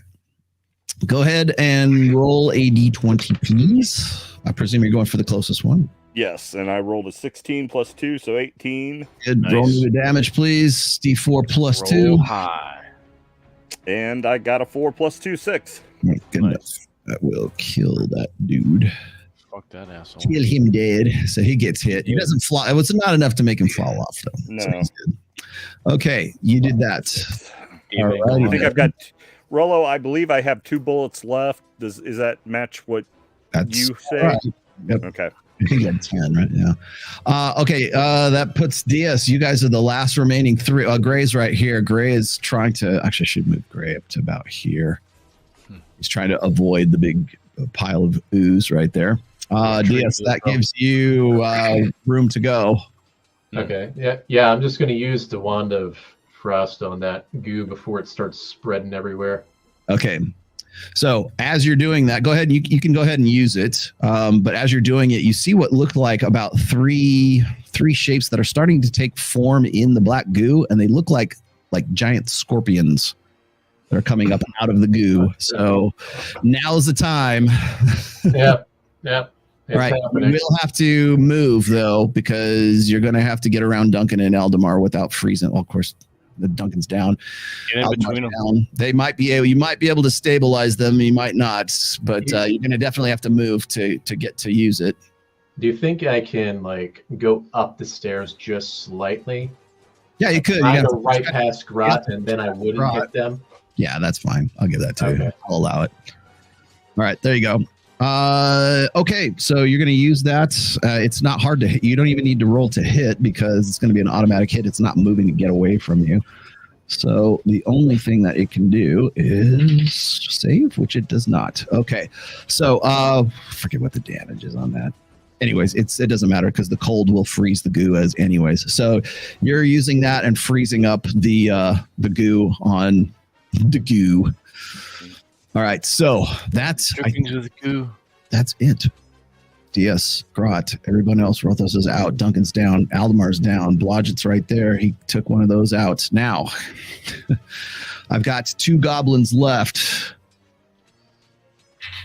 Go ahead and roll a d20, please. I presume you're going for the closest one. Yes, and I rolled a 16 plus 2, so 18. Good. Nice. Roll me the damage, please. D4 plus Roll 2. high. And I got a 4 plus 2, 6. My goodness. That will kill that dude. Fuck that asshole. Kill him dead. So he gets hit. He doesn't fly. It was not enough to make him fall off, though. No. So he's good. Okay, you did that. You All may right. go I on. think I've got Rollo. I believe I have 2 bullets left. Is that match what That's you say? all right. Yep. Okay. I think you had 10, right? Yeah. Okay. That puts DS. You guys are the last remaining 3. Gray's right here. Gray is trying to. Actually, I should move Gray up to about here. He's trying to avoid the big pile of ooze right there. DS, that gives you room to go. Okay. Yeah. I'm just going to use the Wand of Frost on that goo before it starts spreading everywhere. Okay. So as you're doing that, go ahead and you can go ahead and use it. But as you're doing it, you see what looked like about three shapes that are starting to take form in the black goo, and they look like giant scorpions that are coming up out of the goo. So now's the time. Yep. All right. You will have to move though, because you're going to have to get around Duncan and Aldemar without freezing. Well, of course, the Duncan's down. Get in between them. Down. They might be able. You might be able to stabilize them. You might not, but you're going to definitely have to move to get to use it. Do you think I can go up the stairs just slightly? Yeah, you could. I You go right past Grot, and then I wouldn't Grot. hit them. Yeah, that's fine. I'll give that to you. Okay. I'll allow it. All right, there you go. Okay, so you're going to use that. It's not hard to hit. You don't even need to roll to hit because it's going to be an automatic hit. It's not moving to get away from you. So the only thing that it can do is save, which it does not. Okay, so forget what the damage is on that. Anyways, it doesn't matter because the cold will freeze the goo as anyways. So you're using that and freezing up the goo on the goo. All right, so that's Into the goo. that's it. DS, Grot, everyone else, Rothos is out. Duncan's down. Aldemar's down. Blodgett's right there. He took one of those out. Now, I've got 2 goblins left.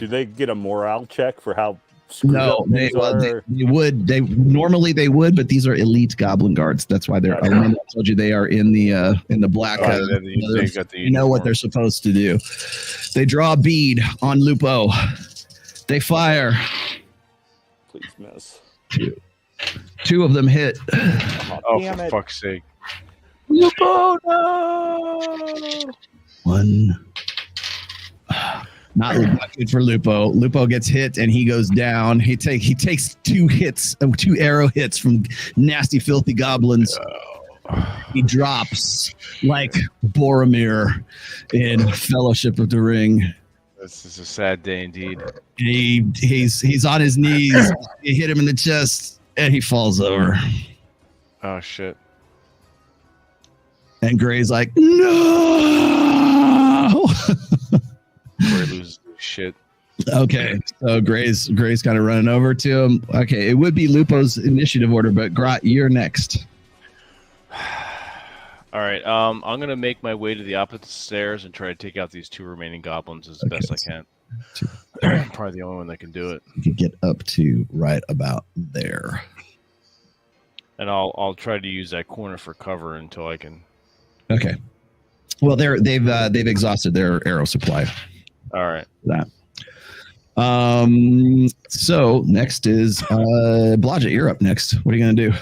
Do they get a morale check for how screwed No, up they things are? would. They normally they would, but these are elite goblin guards. That's why they're. I told you they are in the black. They got the You know what they're supposed to do. They draw a bead on Lupo. They fire. Please miss. 2 of them hit. Oh, Damn for it. fuck's sake. Lupo, no! 1. Not good for Lupo. Lupo gets hit and he goes down. He takes 2 hits, 2 arrow hits from nasty, filthy goblins. He drops like Boromir in Fellowship of the Ring. This is a sad day indeed. He's on his knees. You hit him in the chest and he falls over. Oh shit. And Gray's like, no. Gray loses his shit. Okay, so Gray's kind of running over to him. Okay, it would be Lupo's initiative order, but Grot, you're next. All right. I'm gonna make my way to the opposite stairs and try to take out these 2 remaining goblins as best I can. Probably the only one that can do it. You can get up to right about there. And I'll try to use that corner for cover until I can. Okay. Well, they've exhausted their arrow supply. All right. That. So next is Blodgett. You're up next. What are you gonna do?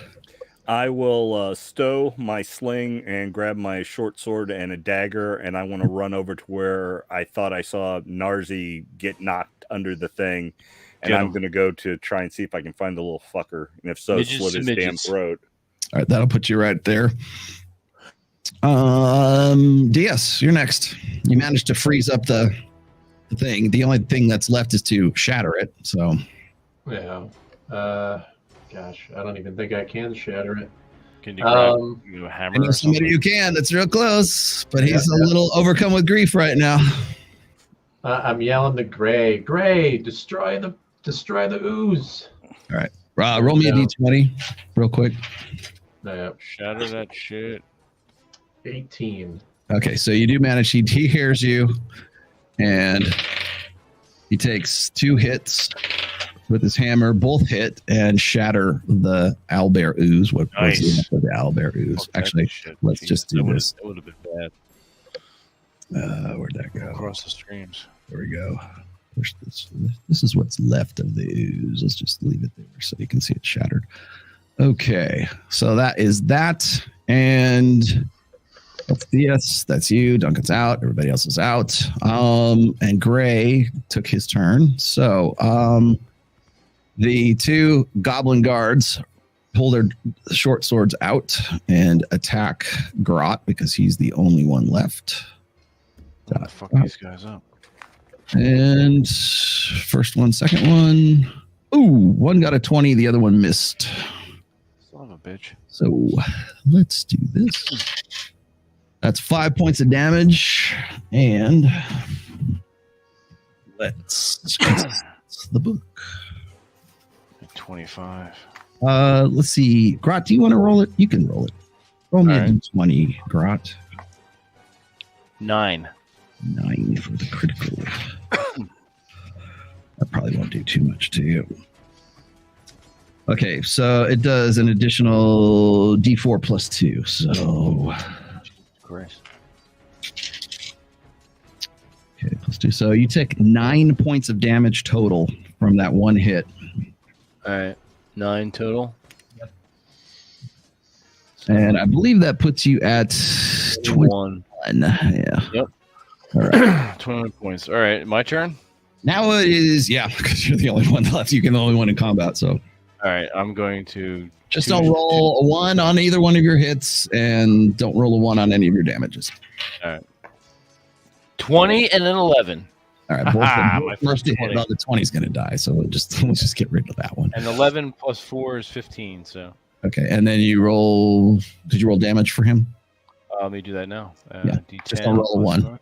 I will stow my sling and grab my short sword and a dagger, and I want to run over to where I thought I saw Narzi get knocked under the thing, and I'm going to go to try and see if I can find the little fucker, and if so, slit his damn throat. All right, that'll put you right there. DS, you're next. You managed to freeze up the thing. The only thing that's left is to shatter it. So Yeah. Gosh, I don't even think I can shatter it. Can you grab a hammer? I know somebody who can. That's real close, but he's a little overcome with grief right now. I'm yelling to Gray, destroy the ooze. All right, roll me a d20 real quick. Shatter that shit. 18. Okay, so you do manage. He hears you, and he takes 2 hits with his hammer. Both hit and shatter the owlbear ooze. What's left of the owlbear ooze? Actually, let's just do this. That would have been bad. Where'd that go? Across the streams. There we go. This is what's left of the ooze. Let's just leave it there so you can see it shattered. Okay, so that is that, and that's DS. That's you. Duncan's out. Everybody else is out. And Gray took his turn. So, the 2 goblin guards pull their short swords out and attack Grot because he's the only one left. Fuck these guys up. And first one, second one. Ooh, one got a 20, the other one missed. Son of a bitch. So let's do this. That's 5 points of damage. And let's the book. 25. Let's see. Grot, do you want to roll it? You can roll it. Roll me a d20, Grot. 9. 9 for the critical. That probably won't do too much to you. Okay, so it does an additional d4 plus 2. So, Christ. Okay, plus 2. So you take 9 points of damage total from that one hit. All right, 9 total. Yep. And I believe that puts you at 21. Yeah. Yep. All right. 21 points. All right, my turn. Now it is, because you're the only one left. You can the only one in combat. So, all right, I'm going to just don't roll a 1 on either one of your hits, and don't roll a 1 on any of your damages. All right. 20 and an 11. All right, my first hit on the 20 is going to die, so let's just get rid of that one. And 11 plus 4 is 15. So okay, and then you roll. Did you roll damage for him? Let me do that now. Yeah, D10 just don't roll a 1.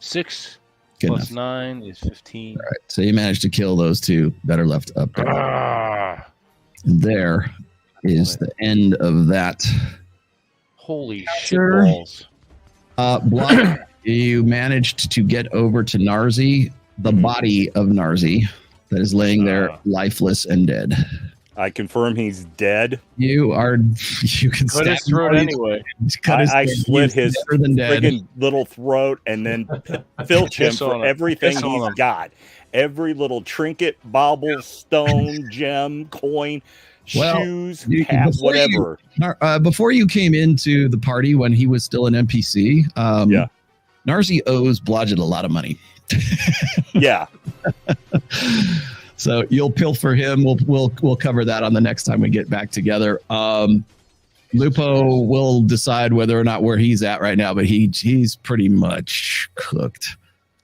6 Good plus enough. 9 is 15. All right, so you managed to kill those 2 that are left up there. And there is the end of that. Holy shit balls! Block. You managed to get over to Narzi, the body of Narzi that is laying there lifeless and dead. I confirm he's dead. You can cut his throat anyway. I slit his friggin' little throat and then filch him for everything he's got. Every little trinket, bauble, stone, gem, coin, shoes, hat, whatever. Before you came into the party when he was still an NPC, Narzi owes Blodgett a lot of money. Yeah. So you'll pilfer him. We'll cover that on the next time we get back together. Lupo will decide whether or not where he's at right now, but he's pretty much cooked.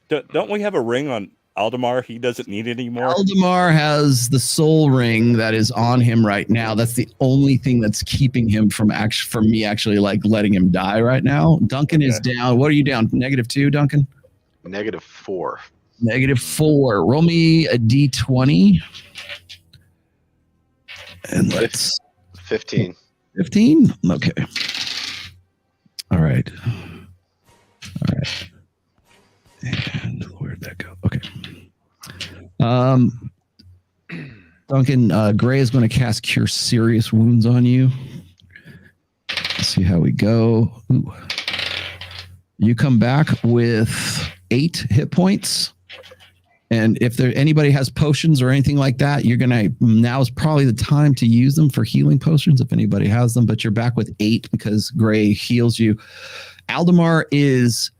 Don't we have a ring on Aldemar? He doesn't need it anymore. Aldemar has the soul ring that is on him right now. That's the only thing that's keeping him from me actually like letting him die right now. Duncan is down. What are you down? -2, Duncan? -4. -4. Roll me a d20. And let's 15. 15? Okay. All right. And where'd that go? Okay. Duncan, Gray is going to cast Cure Serious Wounds on you. Let's see how we go. Ooh. You come back with 8 hit points. And if anybody has potions or anything like that, now is probably the time to use them for healing potions if anybody has them, but you're back with 8 because Gray heals you. Aldemar is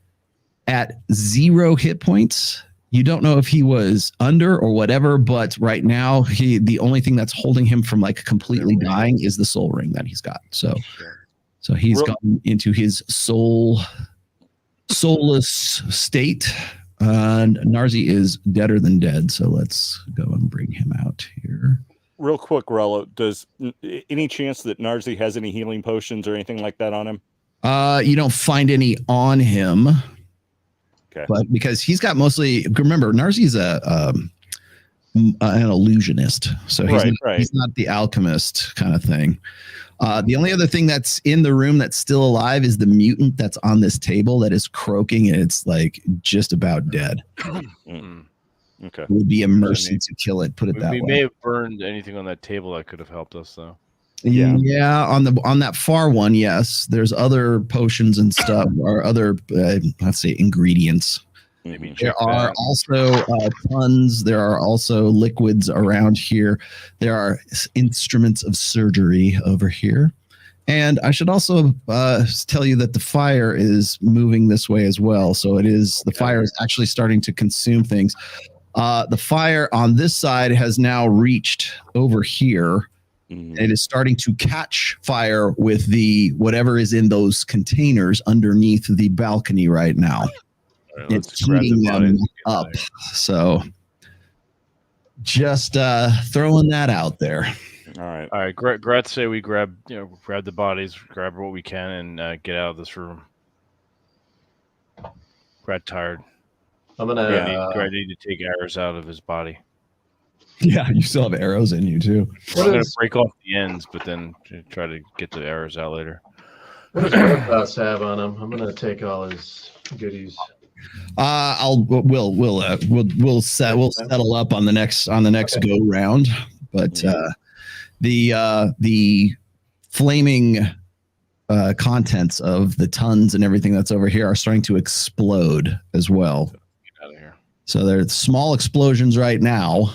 at 0 hit points. You don't know if he was under or whatever, but right now the only thing that's holding him from like completely dying is the soul ring that he's got. So he's gone into his soulless state. And Narzi is deader than dead, so let's go and bring him out here. Real quick, Rello, does any chance that Narzi has any healing potions or anything like that on him? You don't find any on him. Okay. But because he's got mostly, remember, Narzi's an illusionist, so he's not the alchemist kind of thing. The only other thing that's in the room that's still alive is the mutant that's on this table that is croaking, and it's like just about dead. Okay. It would be a mercy to kill it. Put it that way. We may have burned anything on that table that could have helped us, though. Yeah, on that far one, yes. There's other potions and stuff, or other let's say ingredients. Maybe there are also tons. There are also liquids around here. There are instruments of surgery over here. And I should also tell you that the fire is moving this way as well. So the fire is actually starting to consume things. The fire on this side has now reached over here. And it is starting to catch fire with whatever is in those containers underneath the balcony right now. Right, it's heating them up. So just throwing that out there. All right. Grat say we grab the bodies, grab what we can, and get out of this room. Grat tired. I'm gonna. Grat need to take arrows out of his body. Yeah, you still have arrows in you too. I'm going to break off the ends, but then try to get the arrows out later. What does Rothos have on him? I'm going to take all his goodies. We'll settle up on the next go round, but the flaming contents of the tons and everything that's over here are starting to explode as well. Get out of here. So there's small explosions right now.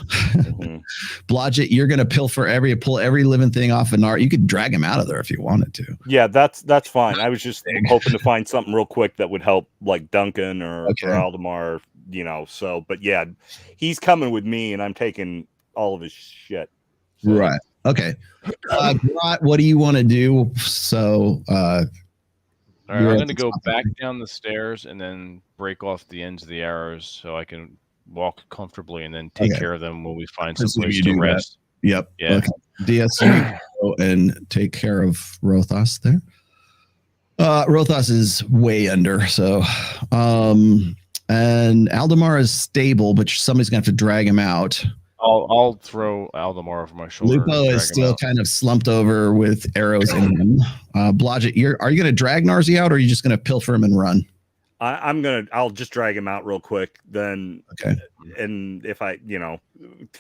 Blodgett, you're going to pull every living thing off an art. You could drag him out of there if you wanted to. Yeah, that's fine. I was just hoping to find something real quick that would help, like Duncan or Aldemar, So, but yeah, he's coming with me, and I'm taking all of his shit. So. Right. Okay. What do you want to do? So, all right, I'm going to go back down the stairs and then break off the ends of the arrows so I can walk comfortably and then take care of them when we find some place to rest. That. Yep. Yeah. Okay. DS, you go and take care of Rothos there. Rothos is way under, so and Aldemar is stable, but somebody's gonna have to drag him out. I'll throw Aldemar over my shoulder. Lupo is still kind of slumped over with arrows in him. Blodgett, are you gonna drag Narzi out, or are you just gonna pilfer him and run? I'll just drag him out real quick then. Okay. And if I, to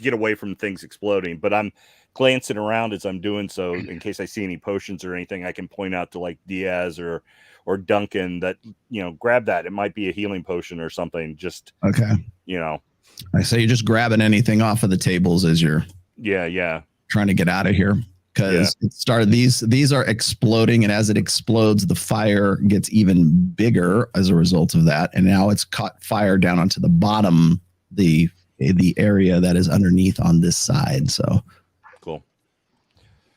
get away from things exploding, but I'm glancing around as I'm doing so in case I see any potions or anything, I can point out to like Diaz or Duncan that, grab that. It might be a healing potion or something. Just, okay. I say you're just grabbing anything off of the tables as you're trying to get out of here. Because it started, these are exploding, and as it explodes, the fire gets even bigger as a result of that, and now it's caught fire down onto the bottom, the area that is underneath on this side. So cool.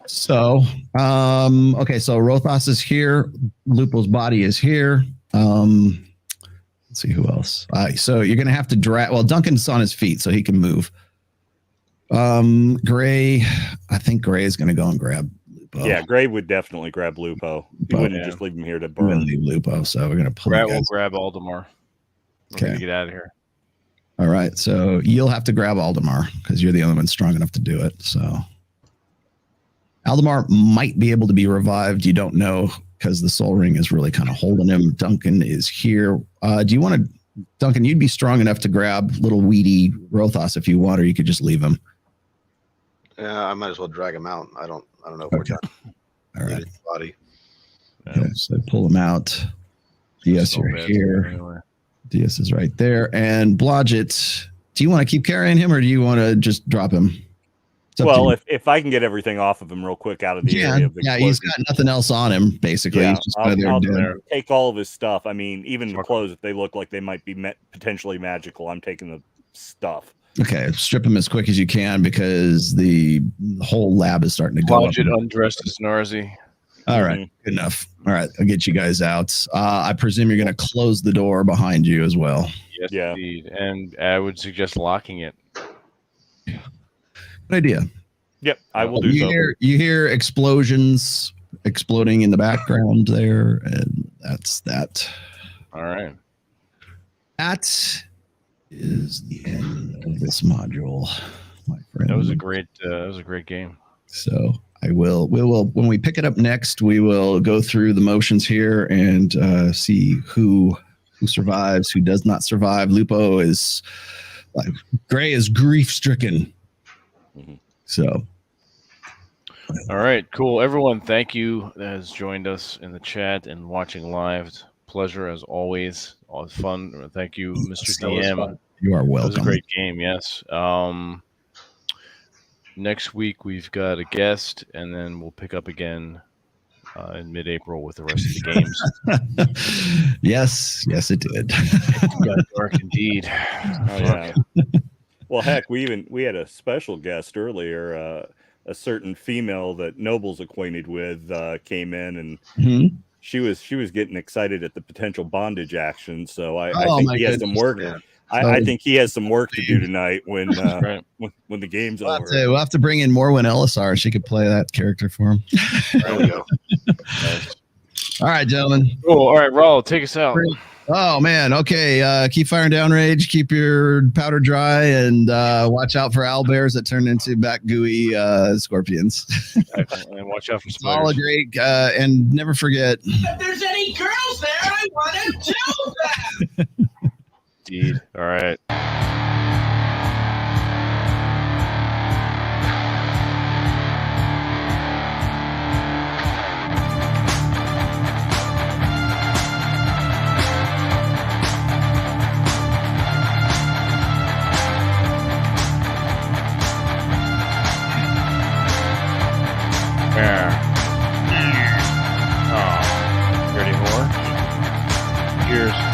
So okay, so Rothos is here, Lupo's body is here. Let's see who else. So you're gonna have to drag. Well, Duncan's on his feet, so he can move. Gray, I think Gray is going to go and grab Lupo. Yeah, Gray would definitely grab Lupo. He wouldn't just leave him here to burn. Leave Lupo, so we're going to pull. We'll grab Aldemar. Okay, get out of here. All right, so you'll have to grab Aldemar because you're the only one strong enough to do it. So Aldemar might be able to be revived. You don't know because the soul ring is really kind of holding him. Duncan is here. Do you want to, Duncan? You'd be strong enough to grab little weedy Rothos if you want, or you could just leave him. Yeah, I might as well drag him out. I don't know if we're done. All right. His body. Okay, so pull him out. DS, So you're bad here. anyway. DS is right there. And Blodgett, do you want to keep carrying him or do you want to just drop him? It's up to Well, you. if I can get everything off of him real quick out of the Yeah, area of the yeah, he's explosion, got nothing else on him, basically. yeah, He's just kind of there I'll dead. take all of his stuff. I mean, even the Fuck. clothes, if they look like they might be potentially magical, I'm taking the stuff. Okay, strip him as quick as you can because the whole lab is starting to go up. Blodgett undressed as Narzi. All right, good enough. All right, I'll get you guys out. I presume you're going to close the door behind you as well. Yes, Yeah. indeed. And I would suggest locking it. Good idea. Yep, I will do You so. you hear explosions exploding in the background there, and that's that. All right. That is the end of this module, my friend. That was a great game. So we will when we pick it up next, we will go through the motions here and see who survives, who does not survive. Lupo is like Gray is grief stricken. Mhm. So All right, cool. Everyone, thank you that has joined us in the chat and watching live. It's a pleasure as always. Always fun. Thank you, Mr. That was DM. fun. you are It was a welcome. great game, yes. Next week we've got a guest, and then we'll pick up again in mid-April with the rest of the games. Yes, it did. It got dark indeed. Oh, yeah. Well, heck, we had a special guest earlier. A certain female that Noble's acquainted with came in, and Mhm. she was getting excited at the potential bondage action. So I Oh, think my he has some goodness. work. Yeah. I think he has some work to do tonight when Right. when the game's We'll have, over. we'll have to bring in Morwen Elisar. She could play that character for him. There we go. Nice. All right, gentlemen. Cool. All right, Raul, take us out. Oh man, okay. Keep firing down rage. Keep your powder dry, and watch out for owlbears that turn into back gooey scorpions. Excellent. And watch out for It's all a spiders. great, and never forget. If there's any girls there, I want to do that. Indeed. All right. Yeah. Oh, ready more? Cheers.